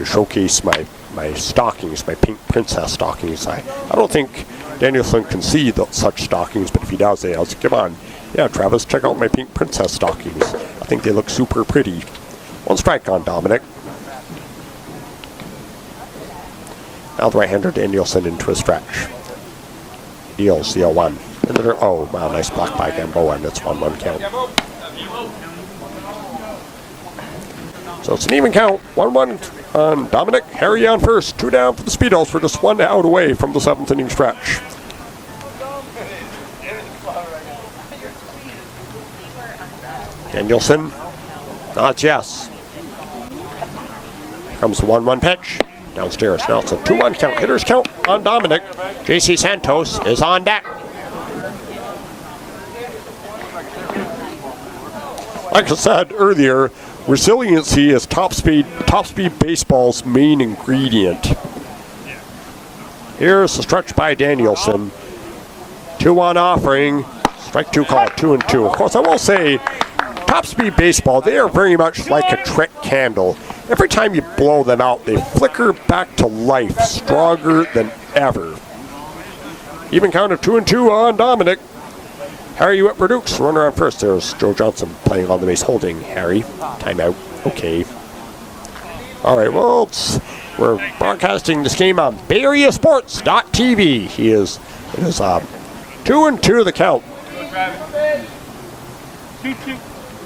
showcase my stockings, my pink princess stockings. I don't think Danielson can see such stockings, but if he does, I was like, come on. Yeah, Travis, check out my pink princess stockings. I think they look super pretty. 1 strike on Dominic. Now the right-hander Danielson into a stretch. Deals the 0-1. Oh, wow, nice block by Gamboa, and it's 1-1 count. So it's an even count. 1-1 on Dominic. Harry on first. 2 down for the Speedos. We're just 1 out away from the 7th inning stretch. Danielson nods yes. Here comes the 1-1 pitch. Downstairs. Now it's a 2-1 count. Hitters count on Dominic. JC Santos is on deck. Like I said earlier, resiliency is top speed baseball's main ingredient. Here's the stretch by Danielson. 2-1 offering. Strike 2 call, 2-2. Of course, I will say, top speed baseball, they are very much like a trick candle. Every time you blow them out, they flicker back to life, stronger than ever. Even count of 2-2 on Dominic. Harry Whitmer Dukes, runner on first. There's Joe Johnson playing on the base, holding Harry. Timeout. Okay. All right, well, we're broadcasting this game on BayAreaSports.tv. It is 2-2 the count.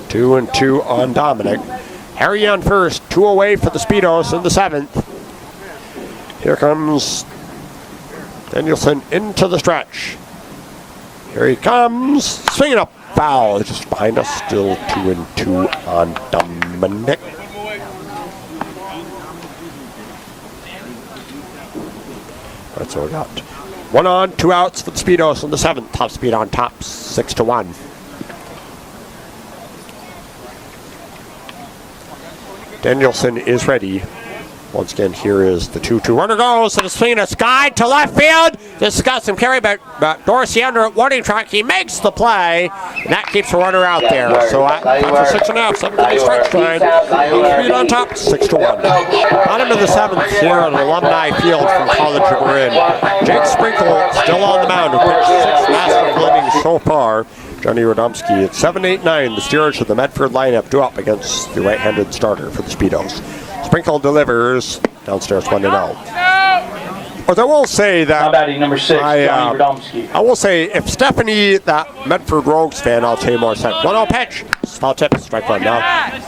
2-2 on Dominic. Harry on first, 2 away for the Speedos in the 7th. Here comes Danielson into the stretch. Here he comes, swinging up, foul, just behind us, still 2-2 on Dominic. That's what we got. 1 on, 2 outs for the Speedos in the 7th. Top speed on top, 6-1. Danielson is ready. Once again, here is the 2-2. Runner goes to the swing, a sky to left field. This has got some carry, but Dorsey under at warning track. He makes the play, and that keeps the runner out there. So after 6.5, 7th stretch line, speed on top, 6-1. Bottom of the 7th here at Alumni Field from College of Marin. Jake Sprinkle still on the mound, who pitched 6 masterful innings so far. Johnny Radomski at 7-8-9. The Steelers of the Medford lineup due up against the right-handed starter for the Speedos. Sprinkle delivers downstairs 1-0. But I will say that Now batting number 6, Johnny Radomski. I will say if Stephanie, that Medford Rogues fan, I'll tell you more. 1-0 pitch, foul tip, strike 1 now.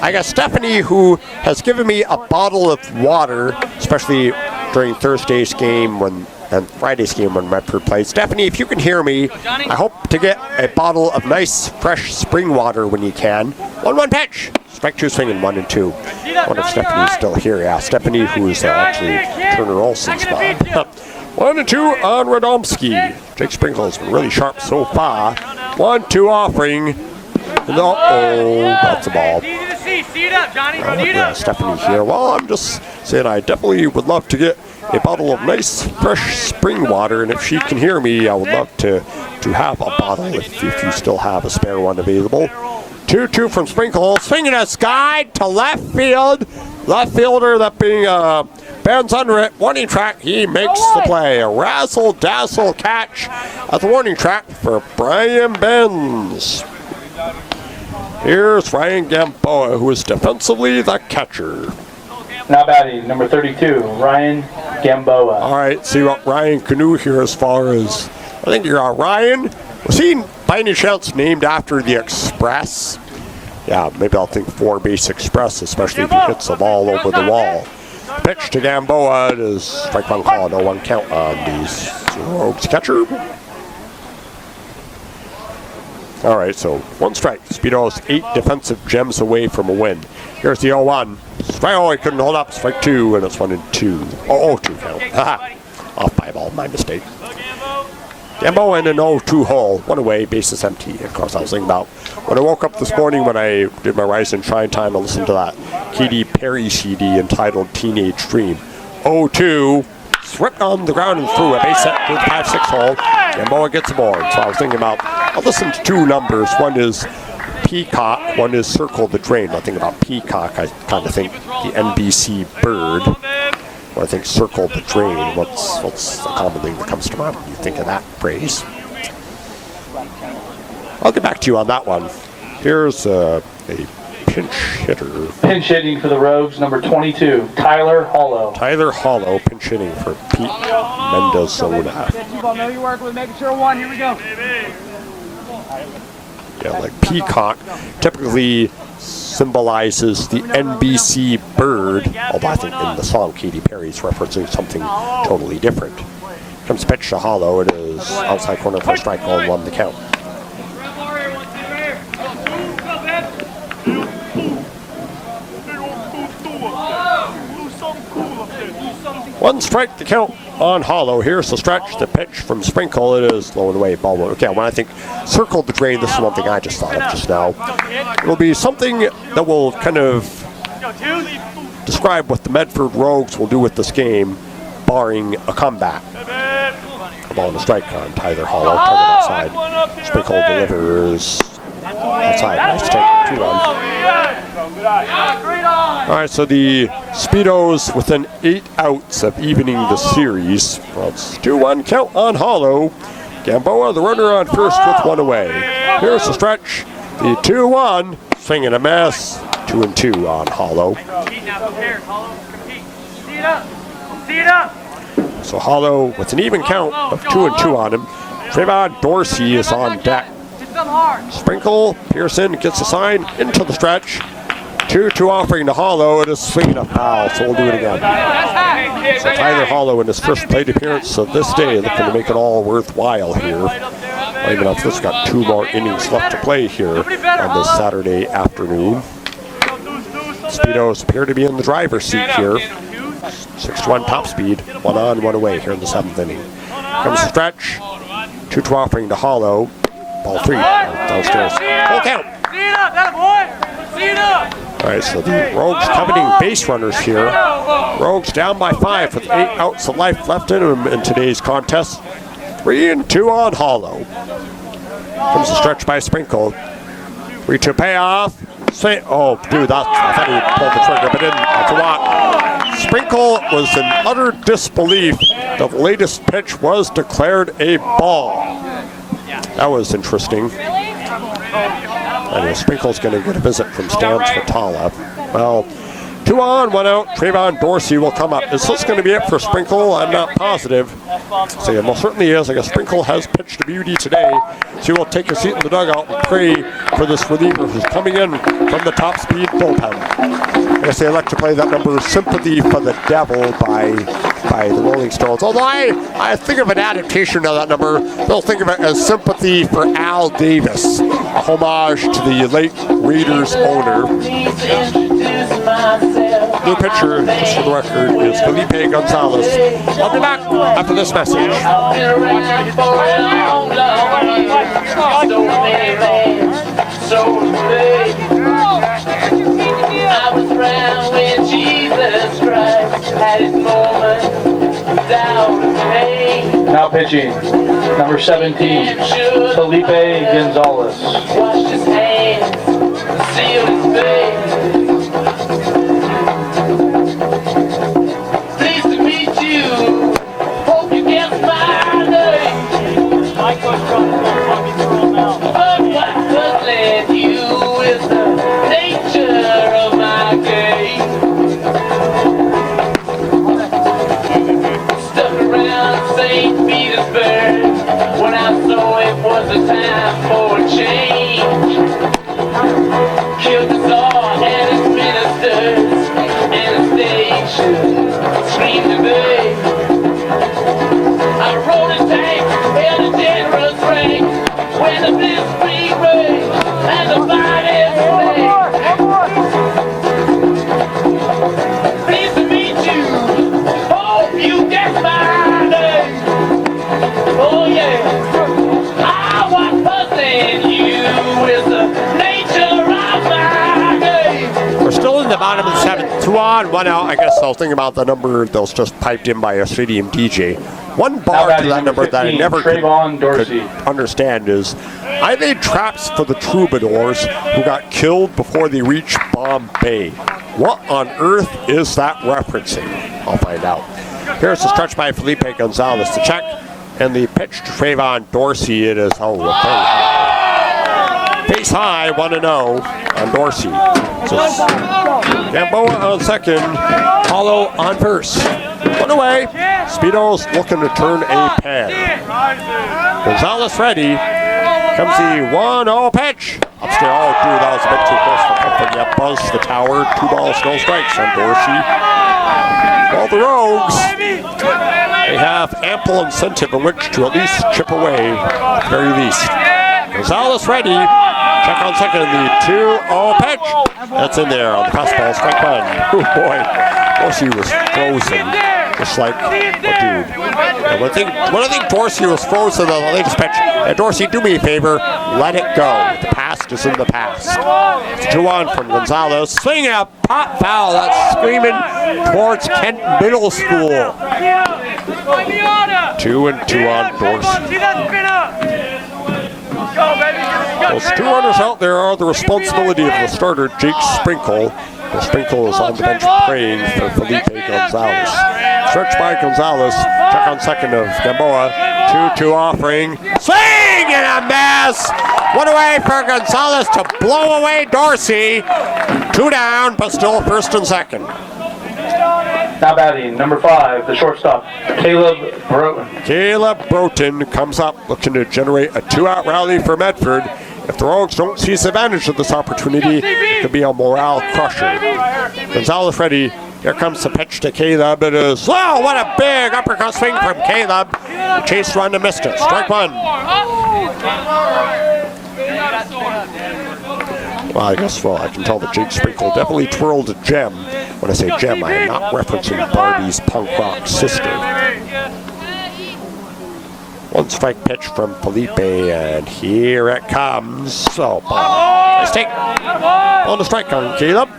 I got Stephanie, who has given me a bottle of water, especially during Thursday's game and Friday's game when Medford played. Stephanie, if you can hear me, I hope to get a bottle of nice, fresh spring water when you can. 1-1 pitch. Strike 2 swinging, 1-2. I wonder if Stephanie's still here. Yeah, Stephanie, who is actually Turner Olson's mom. 1-2 on Radomski. Jake Sprinkle has been really sharp so far. 1-2 offering. Oh, that's the ball. Yeah, Stephanie here. Well, I'm just saying I definitely would love to get a bottle of nice, fresh spring water, and if she can hear me, I would love to have a bottle if you still have a spare one available. 2-2 from Sprinkle, swinging a sky to left field. Left fielder, that being Ben's under it, warning track, he makes the play. A razzle-dazzle catch at the warning track for Brian Benz. Here's Ryan Gamboa, who is defensively the catcher. Now batting number 32, Ryan Gamboa. All right, see what Ryan can do here as far as, I think you're Ryan. Was he by any chance named after the Express? Yeah, maybe I'll think 4-base Express, especially if he hits the ball over the wall. Pitch to Gamboa, it is strike 1 call, 0-1 count on the Rogues catcher. All right, so one strike. Speedo's 8 defensive gems away from a win. Here's the 0-1. Strike, oh, he couldn't hold up. Strike 2, and it's 1-2. Oh, 0-2 count. Haha. Off by a ball, my mistake. Gambo in an 0-2 hole. One away, bases empty. Of course, I was thinking about when I woke up this morning when I did my Rise and Shine time, I listened to that Katy Perry CD entitled Teenage Dream. 0-2. Swept on the ground and through a base set to the 5-6 hole. Gamboa gets aboard. So I was thinking about, I'll listen to 2 numbers. One is Peacock, one is Circle the Drain. When I think about Peacock, I kind of think the NBC bird. When I think Circle the Drain, what's the common thing that comes to mind when you think of that phrase? I'll get back to you on that one. Here's a pinch hitter. Pinch hitting for the Rogues, number 22, Tyler Hollow. Tyler Hollow, pinch hitting for Pete Mendozona. I know you're working with making sure 1. Here we go. Yeah, like Peacock typically symbolizes the NBC bird, although I think in the song Katy Perry's referencing something totally different. Comes pitch to Hollow. It is outside corner for a strike, 0-1 the count. One strike to count on Hollow. Here's the stretch, the pitch from Sprinkle. It is low and away, ball one. Okay, when I think Circle the Drain, this is one thing I just thought of just now. It'll be something that will kind of describe what the Medford Rogues will do with this game, barring a comeback. A ball and a strike on Tyler Hollow, target outside. Sprinkle delivers outside. Nice take, 2-1. All right, so the Speedos within 8 outs of evening the series. Well, it's 2-1 count on Hollow. Gamboa, the runner on first with 1 away. Here's the stretch. The 2-1, swing and a miss. 2-2 on Hollow. So Hollow with an even count of 2-2 on him. Trayvon Dorsey is on deck. Sprinkle, Pearson gets a sign into the stretch. 2-2 offering to Hollow. It is swinging a foul, so we'll do it again. So Tyler Hollow in his first plate appearance of this day, looking to make it all worthwhile here. Even if this got 2 more innings left to play here on this Saturday afternoon. Speedos appear to be in the driver's seat here. 6-1 top speed, 1 on, 1 away here in the 7th inning. Comes the stretch. 2-2 offering to Hollow. Ball 3 downstairs. Full count. All right, so the Rogues coveting base runners here. Rogues down by 5 with 8 outs of life left in them in today's contest. 3-2 on Hollow. Comes the stretch by Sprinkle. 3-2 payoff. Oh, dude, I thought he pulled the trigger, but didn't. That's a walk. Sprinkle was in utter disbelief that the latest pitch was declared a ball. That was interesting. And Sprinkle's going to get a visit from Stan Fatala. Well, 2 on, 1 out. Trayvon Dorsey will come up. Is this going to be it for Sprinkle? I'm not positive. So it most certainly is. I guess Sprinkle has pitched to beauty today. So he will take a seat in the dugout and pray for this reliever who's coming in from the top speed bullpen. I guess they like to play that number, Sympathy for the Devil by the Rolling Stones. Although I think of an adaptation of that number, they'll think of it as Sympathy for Al Davis, a homage to the late Raiders owner. New pitcher, just for the record, is Felipe Gonzalez. I'll be back after this message. I was around when Jesus Christ had his moment down with me. Now pitching, number 17, Felipe Gonzalez. Washed his hands, sealed his face. Pleased to meet you. Hope you guess my name. But what puzzling you is the nature of my game. Stuck around St. Petersburg when I saw it was a time for a change. Killed the Tsar and his ministers and the station screamed to me. I rode a tank, held a generous rank when the blitzkrieg rose. the finest thing. Pleased to meet you. Hope you get my name. Oh yeah. I was puzzling you with the nature of my game. We're still in the bottom of the seventh. 2 on, 1 out. I guess I was thinking about the number that was just piped in by a stadium DJ. One bar to that number 15, that I never could understand is, I laid traps for the troubadours who got killed before they reached Bombay. What on earth is that referencing? I'll find out. Here's the stretch by Felipe Gonzalez to check, and the pitch to Trayvon Dorsey. It is face high, 1-0 on Dorsey. So Gamboa on second, Paulo on first. 1 away. Speedo's looking to turn a pad. Gonzalez ready. Comes the 1-0 pitch. Upstairs. Oh, dude, that was a bit too close for comfort. Yep, buzz the tower. 2 balls, no strikes on Dorsey. Well, the Rogues, they have ample incentive in which to at least chip away, at the very least. Gonzalez ready. Check on second. The 2-0 pitch. That's in there on the fastball. Strike 1. Oh, boy. Dorsey was frozen. Just like, oh, dude. Yeah, when I think Dorsey was frozen on the latest pitch, Dorsey, do me a favor, let it go. The past is in the past. It's 2-1 from Gonzalez. Swinging a pop foul. That's screaming towards Kent Middle School. 2-2 on Dorsey. Those 2 runners out there are the responsibility of the starter, Jake Sprinkle. The Sprinkle is on the bench praying for Felipe Gonzalez. Stretch by Gonzalez. Check on second of Gamboa. 2-2 offering. Swing and a miss! 1 away for Gonzalez to blow away Dorsey. 2 down, but still first and second. Now batting, number 5, the shortstop, Caleb Broughton. Caleb Broughton comes up looking to generate a 2-out rally for Medford. If the Rogues don't seize advantage of this opportunity, it could be a morale crusher. Gonzalez ready. Here comes the pitch to Caleb. It is, oh, what a big uppercut swing from Caleb. Chase run and missed it. Strike 1. Well, I guess, I can tell that Jake Sprinkle definitely twirled a gem. When I say gem, I am not referencing Barbie's punk rock sister. 1 strike pitch from Felipe, and here it comes. So, nice take. On the strike on Caleb.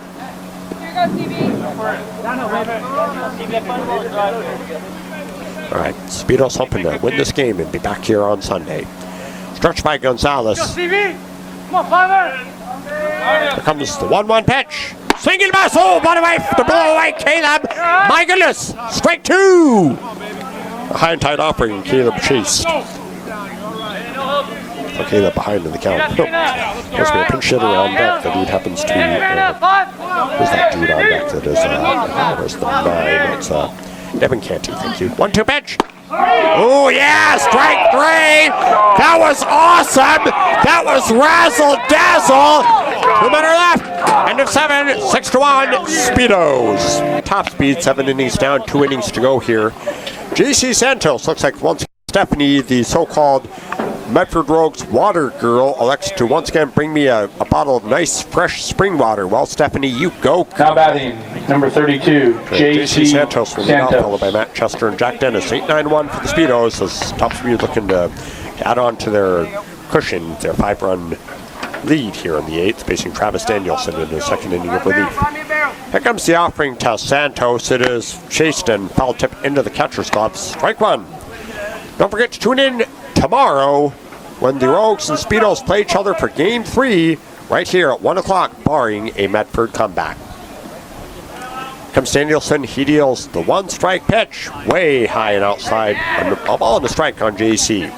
All right, Speedo's hoping to win this game and be back here on Sunday. Stretch by Gonzalez. Here comes the 1-1 pitch. Swinging by soul, 1 away to blow away Caleb. My goodness, strike 2. A high and tight offering, Caleb chased. So Caleb behind in the count. Must be a pinch hitter on deck. The dude happens to be. Who's that dude on deck that is? Where's the 9? It's Devin Canty. Thank you. 1-2 pitch. Oh yeah, strike 3. That was awesome. That was razzle dazzle. 2 men are left. End of 7. 6-1. Speedos. Top speed. 7 innings down. 2 innings to go here. JC Santos looks like once Stephanie, the so-called Medford Rogues water girl, elects to once again bring me a bottle of nice, fresh spring water. Well, Stephanie, you go. Now batting, number 32, JC Santos from the South, followed by Matt Chester and Jack Dennis. 8-9-1 for the Speedos as top speed looking to add on to their cushion, their 5-run lead here in the 8th, facing Travis Danielson in the second inning of relief. Here comes the offering to Santos. It is chased and foul tip into the catcher's gloves. Strike 1. Don't forget to tune in tomorrow when the Rogues and Speedos play each other for Game 3 right here at 1 o'clock, barring a Medford comeback. Comes Danielson. He deals the 1-strike pitch way high and outside. A ball and a strike on JC.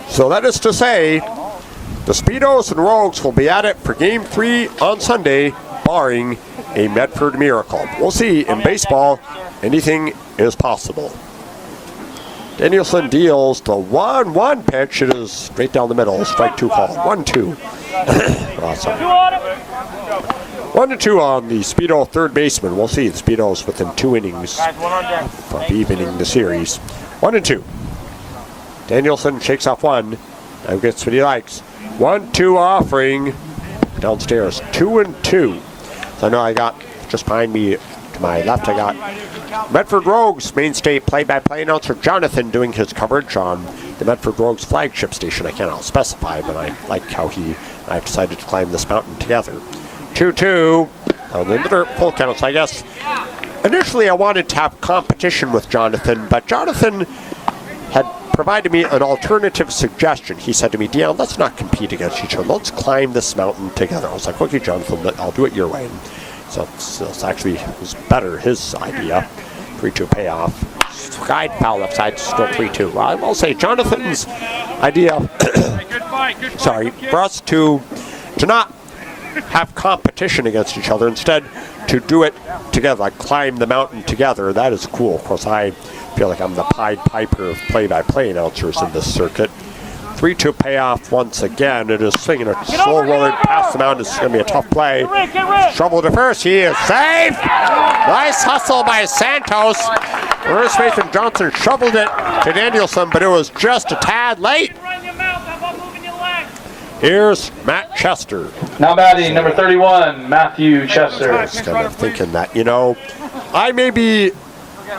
So that is to say, the Speedos and Rogues will be at it for Game 3 on Sunday, barring a Medford miracle. We'll see. In baseball, anything is possible. Danielson deals the 1-1 pitch. It is straight down the middle. Strike 2 call. 1-2. Awesome. 1-2 on the Speedo third baseman. We'll see. The Speedos within 2 innings of evening the series. 1-2. Danielson shakes off 1. Now gets what he likes. 1-2 offering downstairs. 2-2. So I know I got just behind me to my left, I got Medford Rogues mainstay play-by-play announcer Jonathan doing his coverage on the Medford Rogues flagship station. I cannot specify, but I like how he and I decided to climb this mountain together. 2-2 on the dirt, full count. So I guess initially I wanted to have competition with Jonathan, but Jonathan had provided me an alternative suggestion. He said to me, Dion, let's not compete against each other. Let's climb this mountain together. I was like, okay, Jonathan, I'll do it your way. And so it's actually was better, his idea. 3-2 payoff. Guide foul upside, still 3-2. Well, I will say Jonathan's idea, sorry, for us to not have competition against each other, instead to do it together, like climb the mountain together, that is cool. Of course, I feel like I'm the Pied Piper of play-by-play announcers in this circuit. 3-2 payoff once again. It is swinging a slow roller past the mountain. It's going to be a tough play. Trouble to first. He is safe. Nice hustle by Santos. First baseman Johnson shoveled it to Danielson, but it was just a tad late. Here's Matt Chester. Now batting, number 31, Matthew Chester. I was kind of thinking that, you know, I may be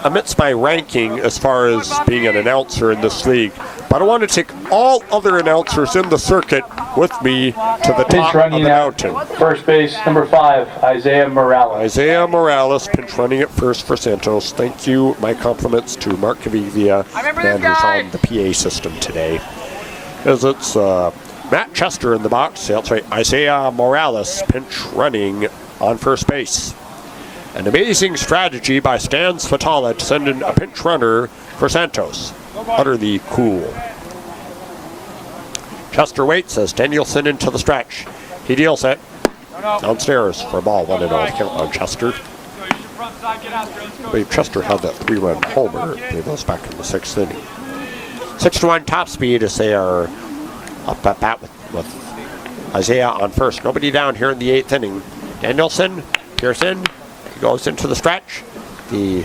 amidst my ranking as far as being an announcer in this league, but I want to take all other announcers in the circuit with me to the top of the mountain. First base, number 5, Isaiah Morales. Isaiah Morales, pinch running at first for Santos. Thank you. My compliments to Mark Caviglia, man who's on the PA system today. As it's Matt Chester in the box. That's right, Isaiah Morales, pinch running on first base. An amazing strategy by Stan Svatala to send in a pinch runner for Santos. Utterly cool. Chester waits as Danielson into the stretch. He deals it downstairs for a ball, 1-0 count on Chester. I believe Chester had that 3-run homer. It goes back in the 6th inning. 6-1 top speed as they are up at bat with Isaiah on first. Nobody down here in the 8th inning. Danielson, Pearson. Goes into the stretch. The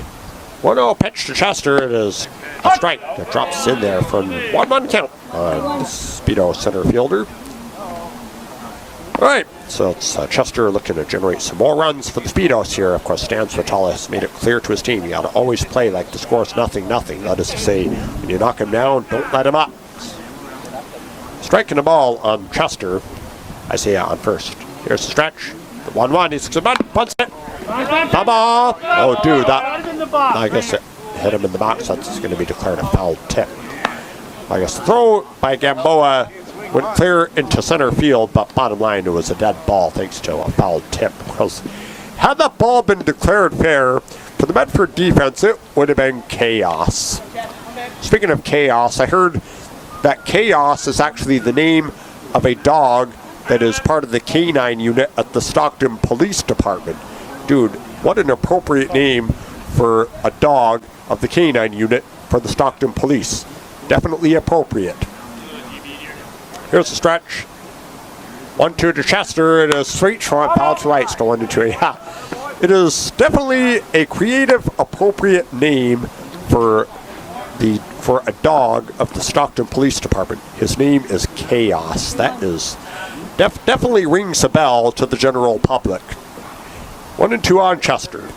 1-0 pitch to Chester. It is a strike that drops in there from 1-1 count on the Speedo center fielder. All right, so it's Chester looking to generate some more runs for the Speedos here. Of course, Stan Svatala has made it clear to his team, you got to always play like the score's 0-0. That is to say, when you knock him down, don't let him up. Striking the ball on Chester. Isaiah on first. Here's the stretch. The 1-1. He's bunts it. Ball. Oh, dude, that, I guess it hit him in the box. That's going to be declared a foul tip. I guess the throw by Gamboa went clear into center field, but bottom line, it was a dead ball thanks to a foul tip. Because had that ball been declared fair for the Medford defense, it would have been chaos. Speaking of chaos, I heard that Chaos is actually the name of a dog that is part of the K-9 unit at the Stockton Police Department. Dude, what an appropriate name for a dog of the K-9 unit for the Stockton Police. Definitely appropriate. Here's the stretch. 1-2 to Chester. It is straight short, foul to right, stolen into a It is definitely a creative, appropriate name for a dog of the Stockton Police Department. His name is Chaos. That is definitely rings a bell to the general public. 1-2 on Chester.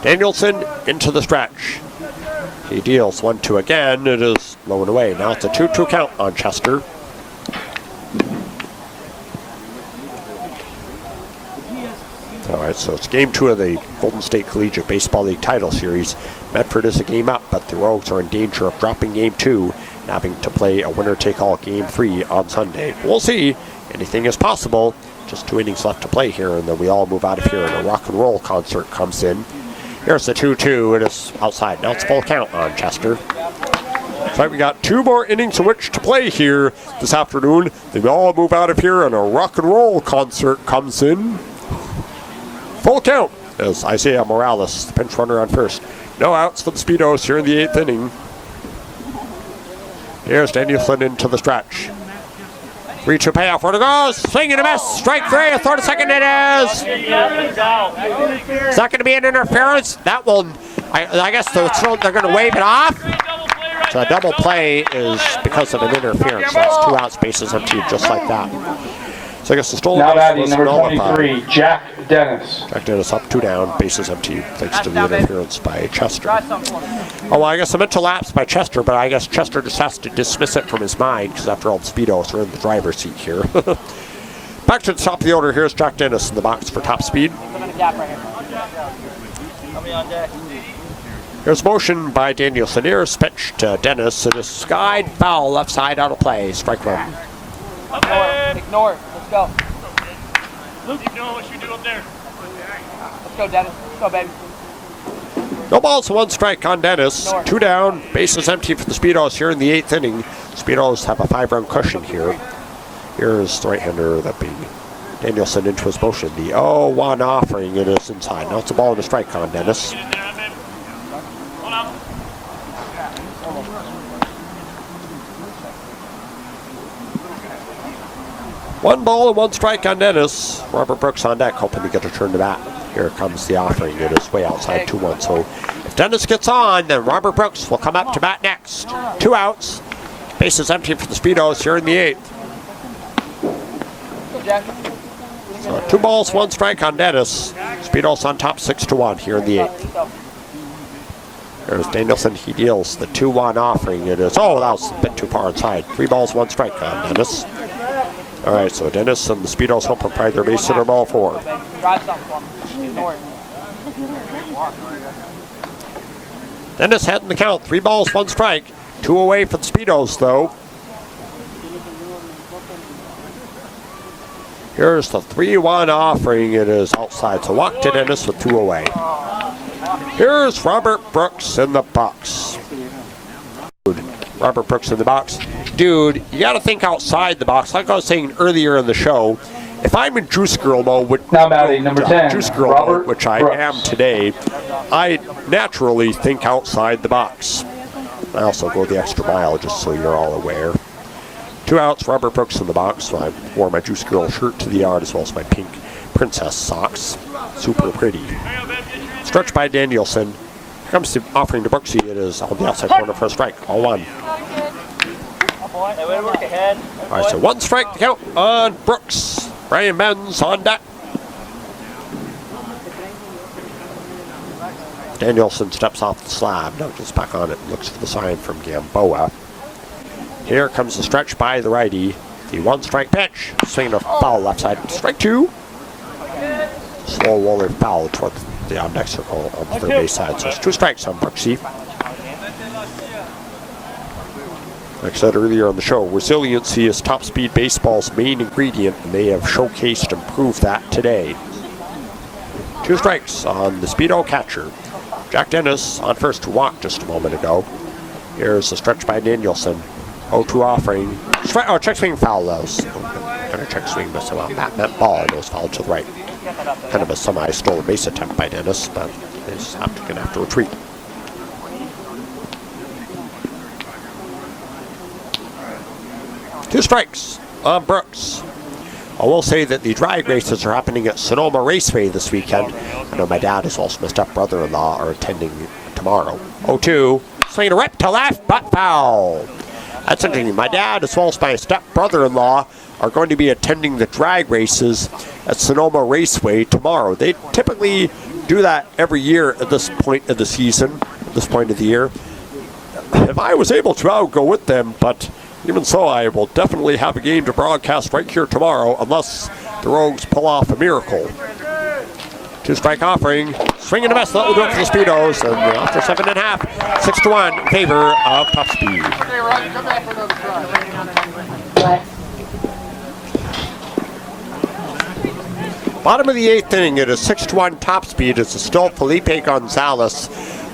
Danielson into the stretch. He deals 1-2 again. It is low and away. Now it's a 2-2 count on Chester. All right, so it's game 2 of the Golden State Collegiate Baseball League title series. Medford is a game up, but the Rogues are in danger of dropping game 2 and having to play a winner-take-all game 3 on Sunday. We'll see. Anything is possible. Just 2 innings left to play here, and then we all move out of here, and a rock and roll concert comes in. Here's the 2-2. It is outside. Now it's full count on Chester. So we got 2 more innings in which to play here this afternoon. Then we all move out of here, and a rock and roll concert comes in. Full count as Isaiah Morales, the pinch runner on first. No outs for the Speedos here in the 8th inning. Here's Danielson into the stretch. 3-2 payoff. Where it goes. Swing and a miss. Strike 3. Throw to second. It is. Is that going to be an interference? That will. I guess they're going to wave it off. So a double play is because of an interference. That's 2 outs, bases empty, just like that. So I guess the stolen Now base batting was number nullified. 23, Jack Dennis. Jack Dennis up, 2 down, bases empty, thanks to the interference by Chester. Try something. Oh, well, I guess I meant to lapse by Chester, but I guess Chester just has to dismiss it from his mind, because after all, the Speedos are in the driver's seat here. Back to the top of the order, here's Jack Dennis in the box for top speed. I'm in a gap right here. Help me on deck. Here's motion by Danielson. Here's pitch to Dennis. It is skied foul, left side out of play. Strike one. Ignore it. Let's go. Keep doing what you do up there. Let's go, Dennis. Let's go, baby. No balls, 1 strike on Dennis. 2 down, bases empty for the Speedos here in the 8th inning. Speedos have a 5-run cushion here. Here's the right-hander, that being Danielson into his motion. The 0-1 offering, it is inside. Now it's a ball and a strike on Dennis. Hold on. 1 ball and 1 strike on Dennis. Robert Brooks on deck, hoping to get a turn to bat. Here comes the offering. It is way outside 2-1. So if Dennis gets on, then Robert Brooks will come up to bat next. 2 outs. Bases empty for the Speedos here in the 8th. So 2 balls, 1 strike on Dennis. Speedos on top 6-1 here in the 8th. There's Danielson. He deals the 2-1 offering. It is, oh, that was a bit too far inside. 3 balls, 1 strike on Dennis. All right, so Dennis and the Speedos help provide their base hitter ball 4. Try something for me. Ignore it. Dennis heading the count. 3 balls, 1 strike. 2 away for the Speedos, though. Here's the 3-1 offering. It is outside. So walk to Dennis with 2 away. Here's Robert Brooks in the box. Robert Brooks in the box. Dude, you got to think outside the box. Like I was saying earlier in the show, if I'm in Juice Girl mode, Now batting number 10, Juice Girl Robert mode, which I Brooks. am today, I naturally think outside the box. I also go the extra mile, just so you're all aware. 2 outs, Robert Brooks in the box. So I wore my Juice Girl shirt to the yard as well as my pink princess socks. Super pretty. Stretch by Danielson. Here comes the offering to Brooksy. It is on the outside corner for a strike. 0-1. Hey, way to work ahead. All right, so 1 strike to count on Brooks. Brian Benz on deck. Danielson steps off the slab. Now gets back on it and looks for the sign from Gamboa. Here comes the stretch by the righty. The 1 strike pitch. Swinging a foul left side. Strike 2. Slow roller foul toward the on deck circle on the third base side. So it's 2 strikes on Brooksy. Like I said earlier on the show, resiliency is Top Speed Baseball's main ingredient, and they have showcased and proved that today. 2 strikes on the Speedo catcher. Jack Dennis on first to walk just a moment ago. Here's the stretch by Danielson. 0-2 offering. Check swing foul, those. Kind of check swing, but somehow that ball, and it was fouled to the right. Kind of a semi-stolen base attempt by Dennis, but they just going to have to retreat. Two strikes on Brooks. I will say that the drag races are happening at Sonoma Raceway this weekend. I know my dad as well as my step-brother-in-law are attending tomorrow. 0-2, swing a rip to left, but foul. That's interesting. My dad as well as my step-brother-in-law are going to be attending the drag races at Sonoma Raceway tomorrow. They typically do that every year at this point of the season, this point of the year. If I was able to, I would go with them, but even so, I will definitely have a game to broadcast right here tomorrow unless the Rogues pull off a miracle. 2 strike offering, swing and a miss. That will do it for the Speedos. And after 7.5, 6-1 in favor of Top Speed. Bottom of the 8th inning, it is 6-1 Top Speed. It's still Felipe Gonzalez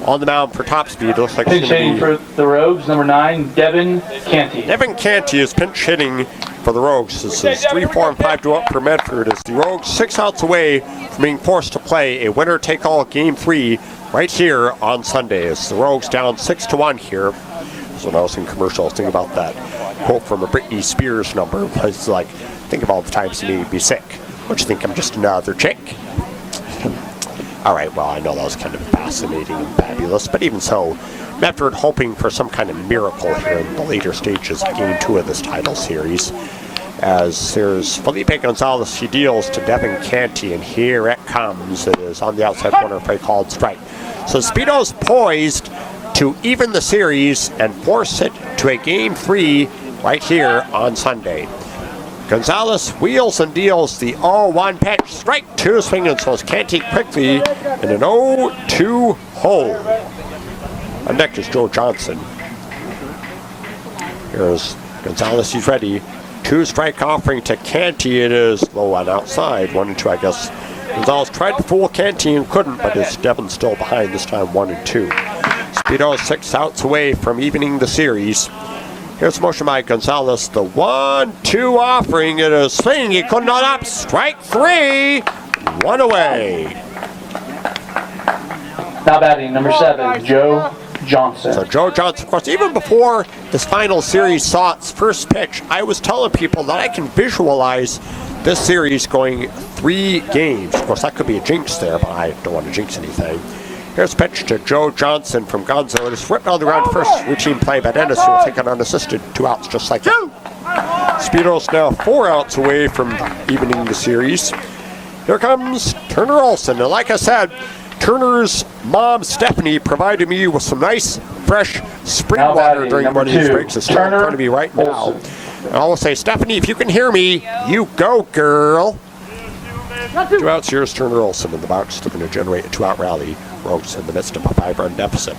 on the mound for Top Speed. It looks like Pinch hitting for the Rogues, number 9, Devin Canty. Devin Canty is pinch hitting for the Rogues. This is 3-4 and 5-2 up for Medford as the Rogues 6 outs away from being forced to play a winner-take-all Game 3 right here on Sunday. As the Rogues down 6-1 here. So when I was in commercials, think about that quote from a Britney Spears number. It's like, think of all the times you made me sick. What you think, I'm just another chick? All right, well, I know that was kind of fascinating and fabulous, but even so, Medford hoping for some kind of miracle here in the later stages of Game 2 of this title series. As there's Felipe Gonzalez, he deals to Devin Canty, and here it comes. It is on the outside corner for a called strike. So Speedo's poised to even the series and force it to a Game 3 right here on Sunday. Gonzalez wheels and deals the 0-1 pitch. Strike 2 swinging, so it's Canty quickly in an 0-2 hold. And next is Joe Johnson. Here's Gonzalez, he's ready. 2-strike offering to Canty. It is low on outside, 1-2, I guess. Gonzalez tried to fool Canty and couldn't, but it's Devin still behind, this time 1-2. Speedo 6 outs away from evening the series. Here's motion by Gonzalez, the 1-2 offering. It is swing, he could not up. Strike 3, 1 away. Now batting, number 7, Joe Johnson. So Joe Johnson, of course, even before this final series saw its first pitch, I was telling people that I can visualize this series going 3 games. Of course, that could be a jinx there, but I don't want to jinx anything. Here's pitch to Joe Johnson from Gonzo. It is ripped on the ground first. Routine play by Dennis, who will take it unassisted. 2 outs just like that. Speedo's now 4 outs away from evening the series. Here comes Turner Olson. And like I said, Turner's mom, Stephanie, provided me with some nice, fresh spring water during one of these breaks. It's still in front of me right now. And I will say, Stephanie, if you can hear me, you go, girl. 2 outs. Here's Turner Olson in the box, looking to generate a 2-out rally. Rogues in the midst of a 5-run deficit.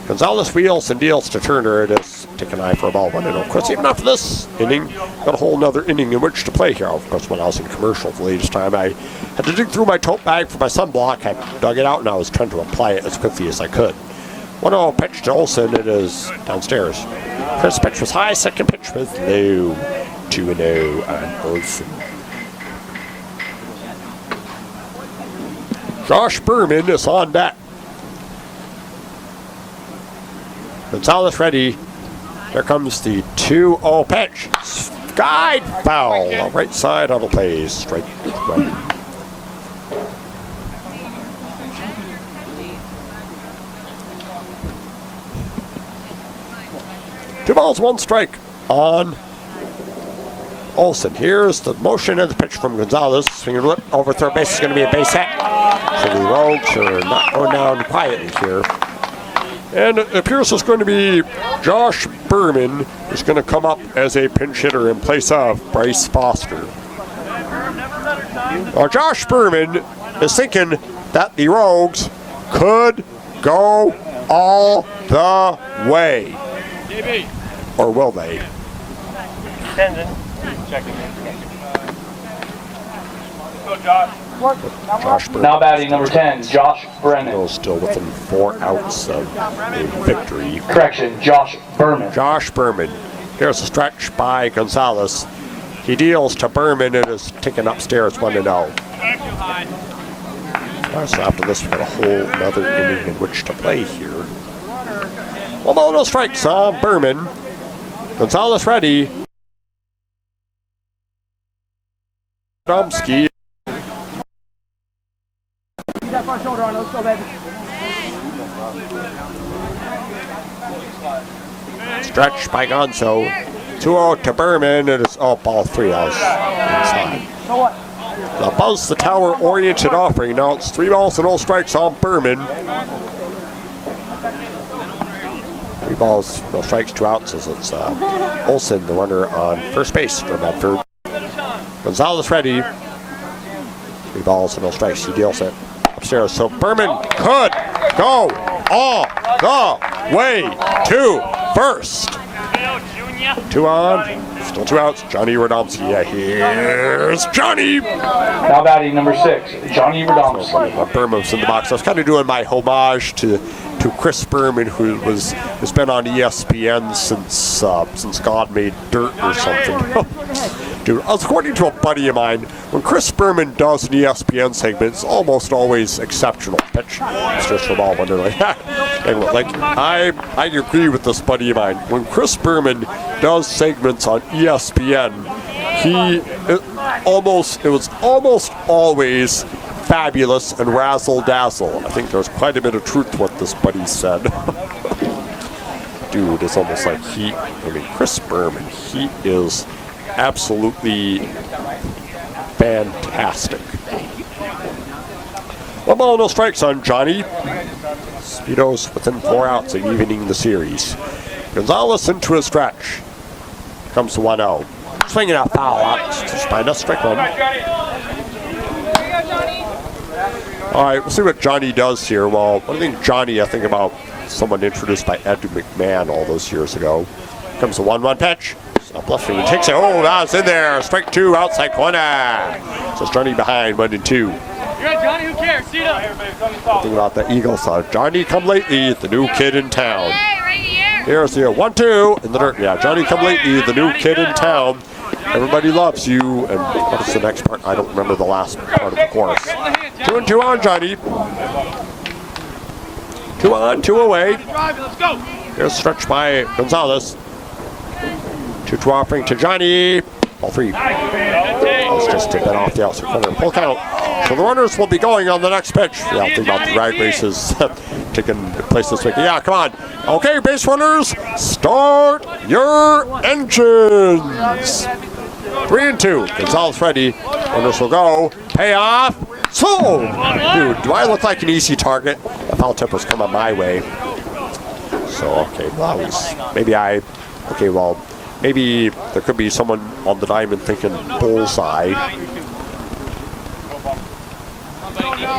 Gonzalez wheels and deals to Turner. It is take an eye for a ball 1-0. Of course, even after this inning, got a whole nother inning in which to play here. Of course, when I was in commercial the latest time, I had to dig through my tote bag for my sunblock. I dug it out and I was trying to apply it as quickly as I could. 1-0 pitch to Olson. It is downstairs. First pitch was high, second pitch was low. 2-0 on Olson. Josh Berman is on deck. Gonzalez ready. Here comes the 2-0 pitch. Guide foul. Right side on the play. Strike 1. Two balls, 1 strike on Olson. Here's the motion and the pitch from Gonzalez. Swinging lip over third base is going to be a base hit. So the Rogues are not going down quietly here. And it appears it's going to be Josh Berman who's going to come up as a pinch hitter in place of Bryce Foster. Now Josh Berman is thinking that the Rogues could go all the way. Or will they? Go, Josh. Josh Berman. Now batting, number 10, Josh Brennan. Still within 4 outs of a victory. Correction, Josh Berman. Josh Berman. Here's a stretch by Gonzalez. He deals to Berman. It is taken upstairs 1-0. So after this, we've got a whole other inning in which to play here. 1-0 strikes on Berman. Gonzalez ready. Domsky. Stretch by Gonzo. 2-0 to Berman. It is ball 3 outs inside. The Buzz the Tower oriented offering. Now it's 3 balls and 0 strikes on Berman. 3 balls, no strikes, 2 outs as it's Olson, the runner on first base for Medford. Gonzalez ready. 3 balls and 0 strikes. He deals it upstairs. So Berman could go all the way to first. 2 on, still 2 outs. Johnny Radomski. Yeah, here's Johnny. Now batting, number 6, Johnny Radomski. Berman's in the box. I was kind of doing my homage to Chris Berman, who's been on ESPN since God made dirt or something. Dude, according to a buddy of mine, when Chris Berman does an ESPN segment, it's almost always exceptional. Pitch, it's just a ball. Anyway, like I agree with this buddy of mine. When Chris Berman does segments on ESPN, it was almost always fabulous and razzle dazzle. I think there's quite a bit of truth to what this buddy said. Dude, it's almost like Chris Berman, he is absolutely fantastic. 1 ball, no strikes on Johnny. Speedos within 4 outs of evening the series. Gonzalez into a stretch. Comes to 1-0. Swinging a foul out. Just find a strike one. All right, we'll see what Johnny does here. Well, I think Johnny, I think about someone introduced by Ed McMahon all those years ago. Comes the 1-1 pitch. Bluffing and takes it. Oh, that's in there. Strike 2, outside corner. So it's Johnny behind 1-2. You're right, Johnny. Who cares? See ya. Think about the Eagles. Johnny come lately, the new kid in town. Here's the 1-2 in the dirt. Yeah, Johnny come lately, the new kid in town. Everybody loves you. And what's the next part? I don't remember the last part of the chorus. 2-2 on Johnny. 2 on, 2 away. Let's go. Here's a stretch by Gonzalez. 2-2 offering to Johnny. All 3. Let's just take that off the outside corner. Full count. So the runners will be going on the next pitch. Yeah, I'll think about the drag races taking place this week. Yeah, come on. Okay, base runners, start your engines. 3-2. Gonzalez ready. Runners will go. Payoff. So, dude, do I look like an easy target? The foul tip was coming my way. So, okay, well, maybe there could be someone on the diamond thinking bullseye.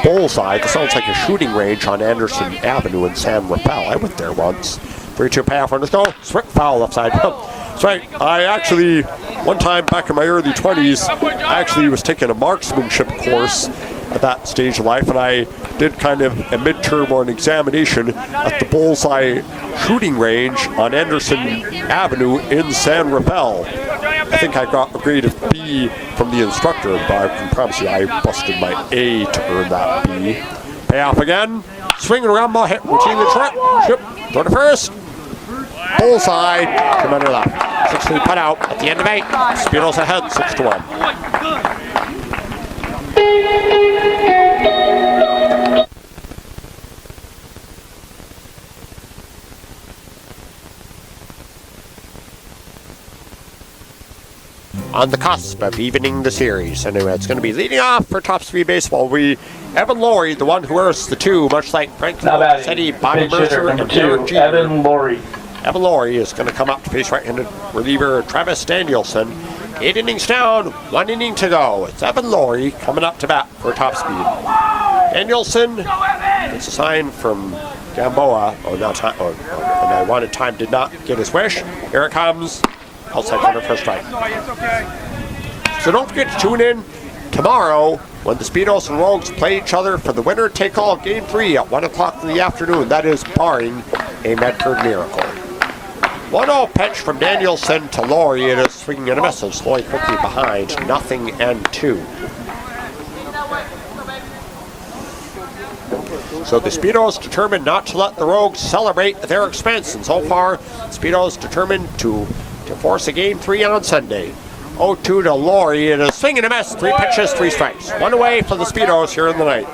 Bullseye, that sounds like a shooting range on Anderson Avenue in San Rafael. I went there once. 3-2 payoff, runners go. Swing, foul left side. That's right. I actually, one time back in my early 20s, I actually was taking a marksmanship course at that stage of life, and I did kind of a midterm or an examination at the Bullseye shooting range on Anderson Avenue in San Rafael. I think I got a grade of B from the instructor, but I can promise you I busted my A to earn that B. Payoff again. Swinging around ball, hit routine the trip. Chip, throw to first. Bullseye. Come under left. 6-3 put out at the end of 8. Speedos ahead, 6-1. On the cusp of evening the series. Anyway, it's going to be leading off for top speed baseball. Evan Laurie, the one who wears the 2, much like Frank City, Bobby Mercer, and Derek Jeter. Evan Laurie. Evan Laurie is going to come up to face right-handed reliever Travis Danielson. 8 innings down, 1 inning to go. It's Evan Laurie coming up to bat for top speed. Danielson gets a sign from Gamboa, and I wanted time, did not get his wish. Here it comes. Outside corner for a strike. So don't forget to tune in tomorrow when the Speedos and Rogues play each other for the winner-take-all of Game 3 at 1 o'clock in the afternoon. That is barring a Medford miracle. 1-0 pitch from Danielson to Laurie. It is swinging and a miss, and slowly quickly behind, 0-2. So the Speedos determined not to let the Rogues celebrate at their expense, and so far, Speedos determined to force a Game 3 on Sunday. 0-2 to Laurie. It is swing and a miss. 3 pitches, 3 strikes. 1 away for the Speedos here in the 9th.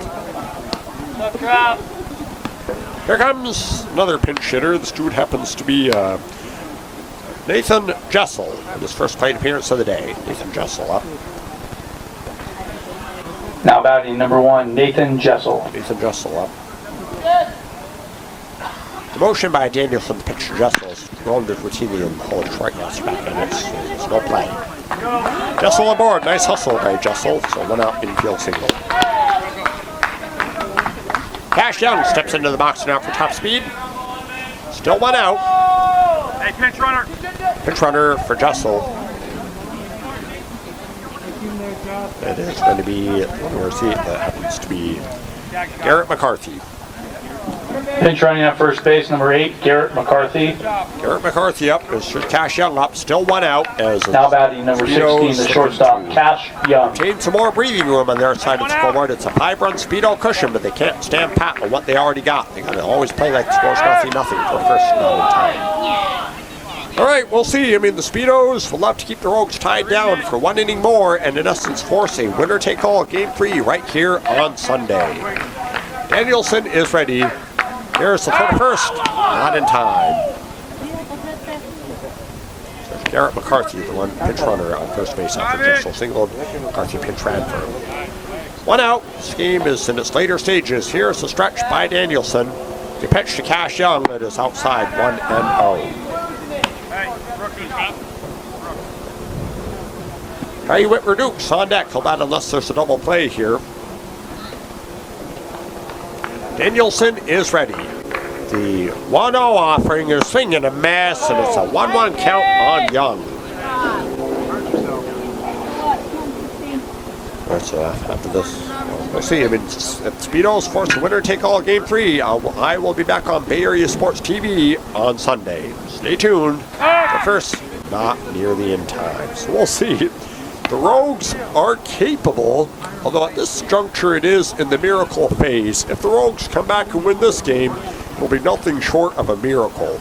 Here comes another pinch hitter. This dude happens to be Nathan Jessel, in his first plate appearance of the day. Nathan Jessel up. Now batting number 1, Nathan Jessel. Nathan Jessel up. The motion by Danielson, the pitch to Jessel, is rounded routinely in the whole Detroit back, and it's no play. Jessel aboard. Nice hustle by Jessel. So 1 out infield single. Cash Young steps into the box now for top speed. Still 1 out. Hey, pinch runner. Pinch runner for Jessel. It is going to be, where's he? That happens to be Garrett McCarthy. Pinch running at first base, number 8, Garrett McCarthy. Garrett McCarthy up. Is Cash Young up. Still 1 out. As now batting number 16, the shortstop, Cash Young. Obtain some more breathing room on their side of the scoreboard. It's a 5-run Speedo cushion, but they can't stand pat on what they already got. They got to always play like the score's 0-0 for first amount of time. All right, we'll see. I mean, the Speedos will love to keep the Rogues tied down for 1 inning more and in essence force a winner-take-all Game 3 right here on Sunday. Danielson is ready. Here's the 41st. Not in time. So Garrett McCarthy, the one pinch runner on first base after Mitchell singled. McCarthy pinch ran for him. 1 out. This game is in its later stages. Here's the stretch by Danielson. The pitch to Cash Young. It is outside 1-0. Harry Whitmer Dukes on deck. He'll bat unless there's a double play here. Danielson is ready. The 1-0 offering is swinging a miss, and it's a 1-1 count on Young. So after this, we'll see. I mean, if Speedos force a winner take all Game 3, I will be back on Bay Area Sports TV on Sunday. Stay tuned. But first, not nearly in time. So we'll see. The Rogues are capable, although at this juncture it is in the miracle phase. If the Rogues come back and win this game, it will be nothing short of a miracle.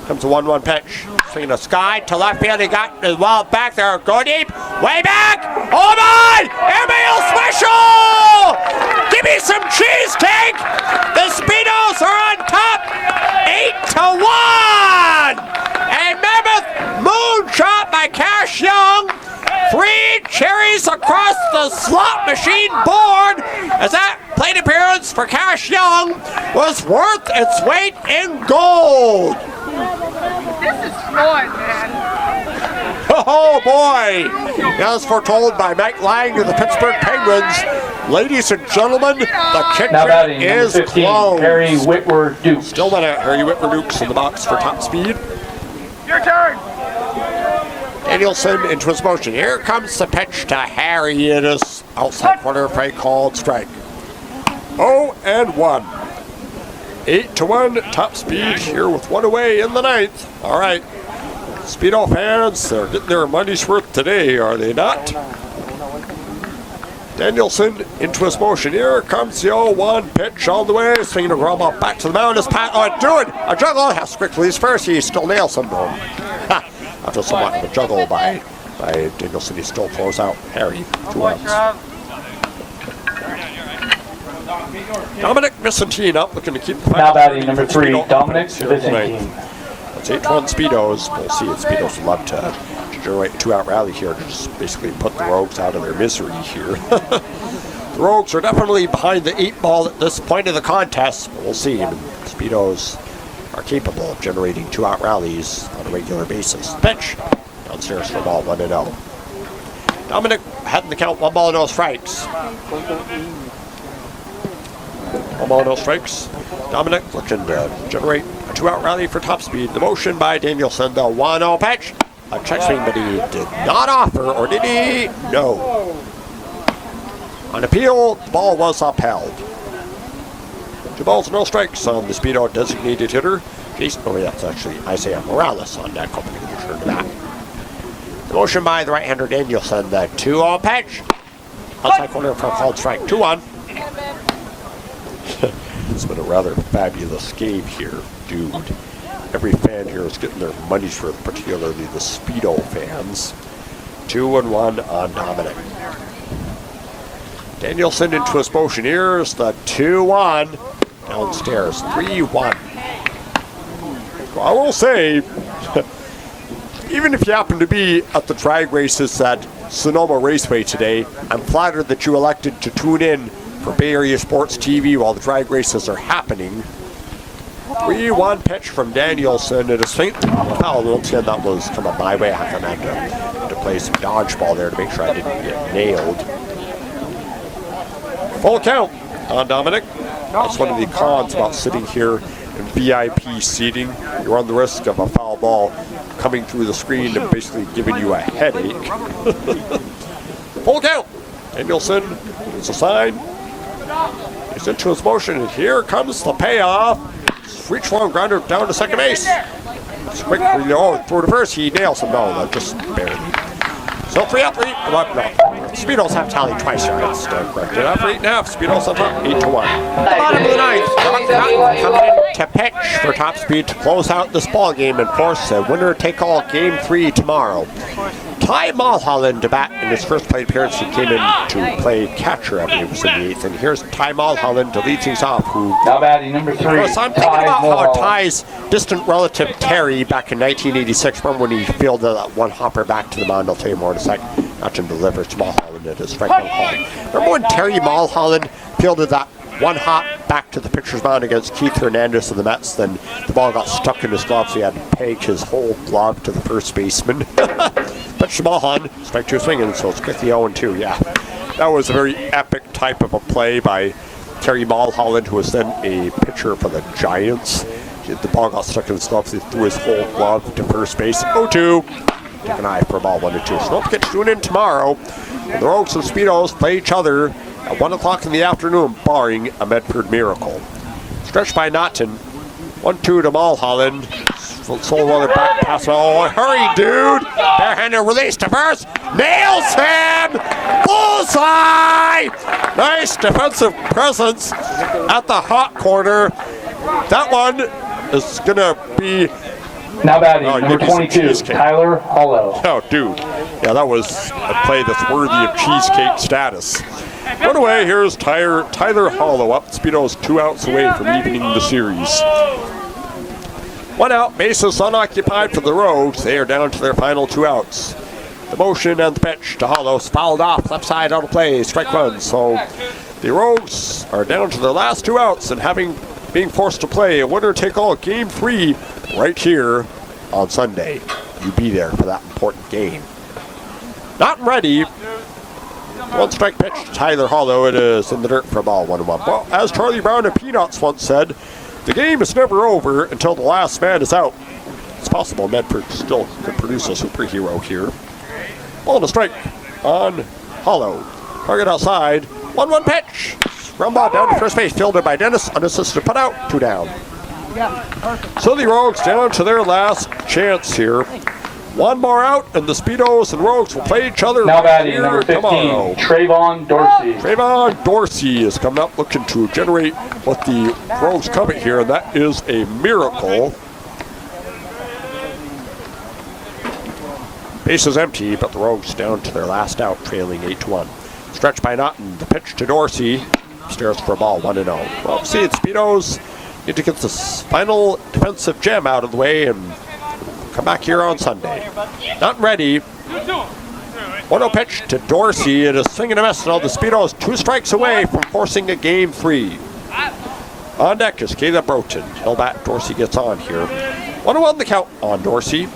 Comes a 1-1 pitch. Swinging a sky to left field. He got the wall back there. Go deep. Way back. Hold on. Emil Special. Give me some cheesesteak. The Speedos are on top. 8-1. And Mammoth moonshot by Cash Young. 3 cherries across the slot machine board as that plate appearance for Cash Young was worth its weight in gold. This is fun, man. Oh boy! As foretold by Mike Lang of the Pittsburgh Penguins, ladies and gentlemen, the kitchen Now batting, is 15, closed. Harry Whitmer Dukes. Still got Harry Whitmer Dukes in the box for top speed. Your turn. Danielson into his motion. Here comes the pitch to Harry. It is outside corner for a called strike. 0-1. 8-1 top speed here with 1 away in the 9th. All right. Speedo fans, they're getting their money's worth today, are they not? Danielson into his motion. Here comes the 0-1 pitch all the way. Swinging a ground ball back to the mound. Is Pat doing a juggle? Has quickly his first. He still nails him. After somewhat of a juggle by Danielson, he still throws out Harry. 2 outs. Dominic Vicentine up, looking to keep the Now batting number 3, Dominic Vicentine. That's 8-1 Speedos. We'll see if Speedos would love to generate a 2-out rally here to just basically put the Rogues out of their misery here. The Rogues are definitely behind the 8 ball at this point of the contest, but we'll see. I mean, Speedos are capable of generating 2-out rallies on a regular basis. Pitch downstairs for ball 1-0. Dominic heading the count, 1 ball, no strikes. 1 ball, no strikes. Dominic looking to generate a 2-out rally for top speed. The motion by Danielson, the 1-0 pitch. A check swing, but he did not offer, or did he? No. On appeal, the ball was upheld. 2 balls, no strikes on the Speedo designated hitter. That's actually Isaiah Morales on deck. Hoping to return to that. The motion by the right-hander Danielson, the 2-0 pitch. Outside corner for a called strike. 2-1. It's been a rather fabulous game here, dude. Every fan here is getting their money's worth, particularly the Speedo fans. 2-1 on Dominic. Danielson into his motion. Here's the 2-1. Downstairs, 3-1. I will say, even if you happen to be at the drag races at Sonoma Raceway today, I'm flattered that you elected to tune in for Bay Area Sports TV while the drag races are happening. 3-1 pitch from Danielson. It is faint foul. Once again, that was from a byway. I had to play some dodgeball there to make sure I didn't get nailed. Full count on Dominic. That's one of the cons about sitting here in VIP seating. You run the risk of a foul ball coming through the screen and basically giving you a headache. Full count. Danielson is a sign. He's into his motion, and here comes the payoff. Reach long grounder down to second base. It's quick for throw to first. He nails him. No, just barely. So 3 out, 3. No. Speedos have tallied twice here. That's correct. 3 out, 3.5. Speedos on top, 8-1. Bottom of the 9th. Coming in to pitch for Top Speed to close out this ball game and force a winner-take-all Game 3 tomorrow. Ty Mulholland to bat in his first plate appearance. He came in to play catcher, I believe it was in the 8th. And here's Ty Mulholland to lead things off, who... Now batting number 3. Yes, I'm thinking about how Ty's distant relative Terry back in 1986, remember when he fielded that one hopper back to the mound? I'll tell you more in a second. Not to deliver to Mulholland at his strike out call. Remember when Terry Mulholland fielded that one hop back to the pitcher's mound against Keith Hernandez of the Mets? Then the ball got stuck in his glove, so he had to peg his whole glove to the first baseman. But Mulholland, strike 2 swinging, so it's quickly 0-2. Yeah, that was a very epic type of a play by Terry Mulholland, who was then a pitcher for the Giants. The ball got stuck in his glove, so he threw his whole glove to first base. 0-2. Take an eye for a ball 1-2. So don't forget to tune in tomorrow. The Rogues and Speedos play each other at 1 o'clock in the afternoon, barring a Medford miracle. Stretched by Naughton. 1-2 to Mulholland. Soul runner back pass. Oh, hurry, dude! Barehanded release to first. Nails him! Bullseye! Nice defensive presence at the hot corner. That one is going to be... Now batting, number 22, Tyler Hollow. Oh, dude. Yeah, that was a play that's worthy of cheesecake status. Run away, here's Tyler Hollow up. Speedo's 2 outs away from evening the series. 1 out, bases unoccupied for the Rogues. They are down to their final 2 outs. The motion and the pitch to Hollow, fouled off, left side out of play, strike 1. So the Rogues are down to their last 2 outs and being forced to play a winner-take-all Game 3 right here on Sunday. You be there for that important game. Not ready. 1 strike pitch to Tyler Hollow. It is in the dirt for a ball 1-1. Well, as Charlie Brown of Peanuts once said, the game is never over until the last man is out. It's possible Medford still could produce a superhero here. Ball and a strike on Hollow. Target outside. 1-1 pitch. Ground ball down to first base. Fielded by Dennis. Unassisted put out. 2 down. So the Rogues down to their last chance here. 1 more out, and the Speedos and Rogues will play each other now batting, here number 15, tomorrow. Trayvon Dorsey. Trayvon Dorsey is coming up looking to generate what the Rogues covet here, and that is a miracle. Base is empty, but the Rogues down to their last out, trailing 8-1. Stretched by Naughton, the pitch to Dorsey. Stares for a ball, 1-0. Well, see, the Speedos need to get this final defensive gem out of the way and come back here on Sunday. Not ready. 1-0 pitch to Dorsey. It is swing and a miss. Now the Speedos 2 strikes away from forcing a Game 3. On deck is Caleb Broughton. Held back. Dorsey gets on here. 1-1 the count on Dorsey.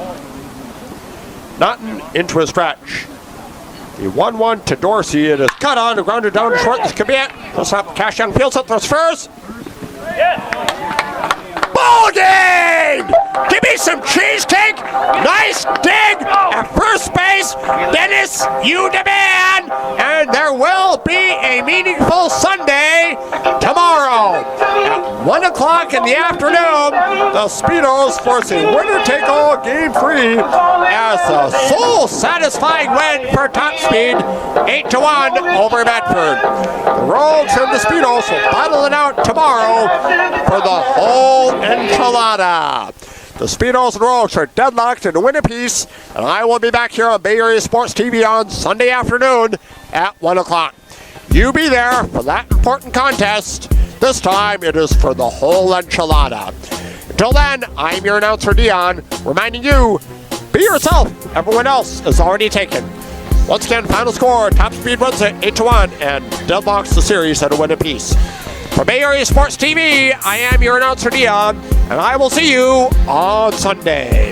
Naughton into a stretch. The 1-1 to Dorsey. It is cut on. The grounder down to short. This could be it. Puts up. Cash Young fields it. Throws first. Ball game! Give me some cheesecake. Nice dig at first base. Dennis, you demand. And there will be a meaningful Sunday tomorrow at 1 o'clock in the afternoon. The Speedos force a winner-take-all Game 3 as a soul-satisfying win for Top Speed, 8-1 over Medford. The Rogues and the Speedos will battle it out tomorrow for the whole enchilada. The Speedos and Rogues are deadlocked in a win apiece, and I will be back here on Bay Area Sports TV on Sunday afternoon at 1 o'clock. You be there for that important contest. This time it is for the whole enchilada. Until then, I'm your announcer Dion, reminding you, be yourself. Everyone else is already taken. Once again, final score, Top Speed wins it 8-1 and deadlocks the series at a win apiece. For Bay Area Sports TV, I am your announcer Dion, and I will see you on Sunday.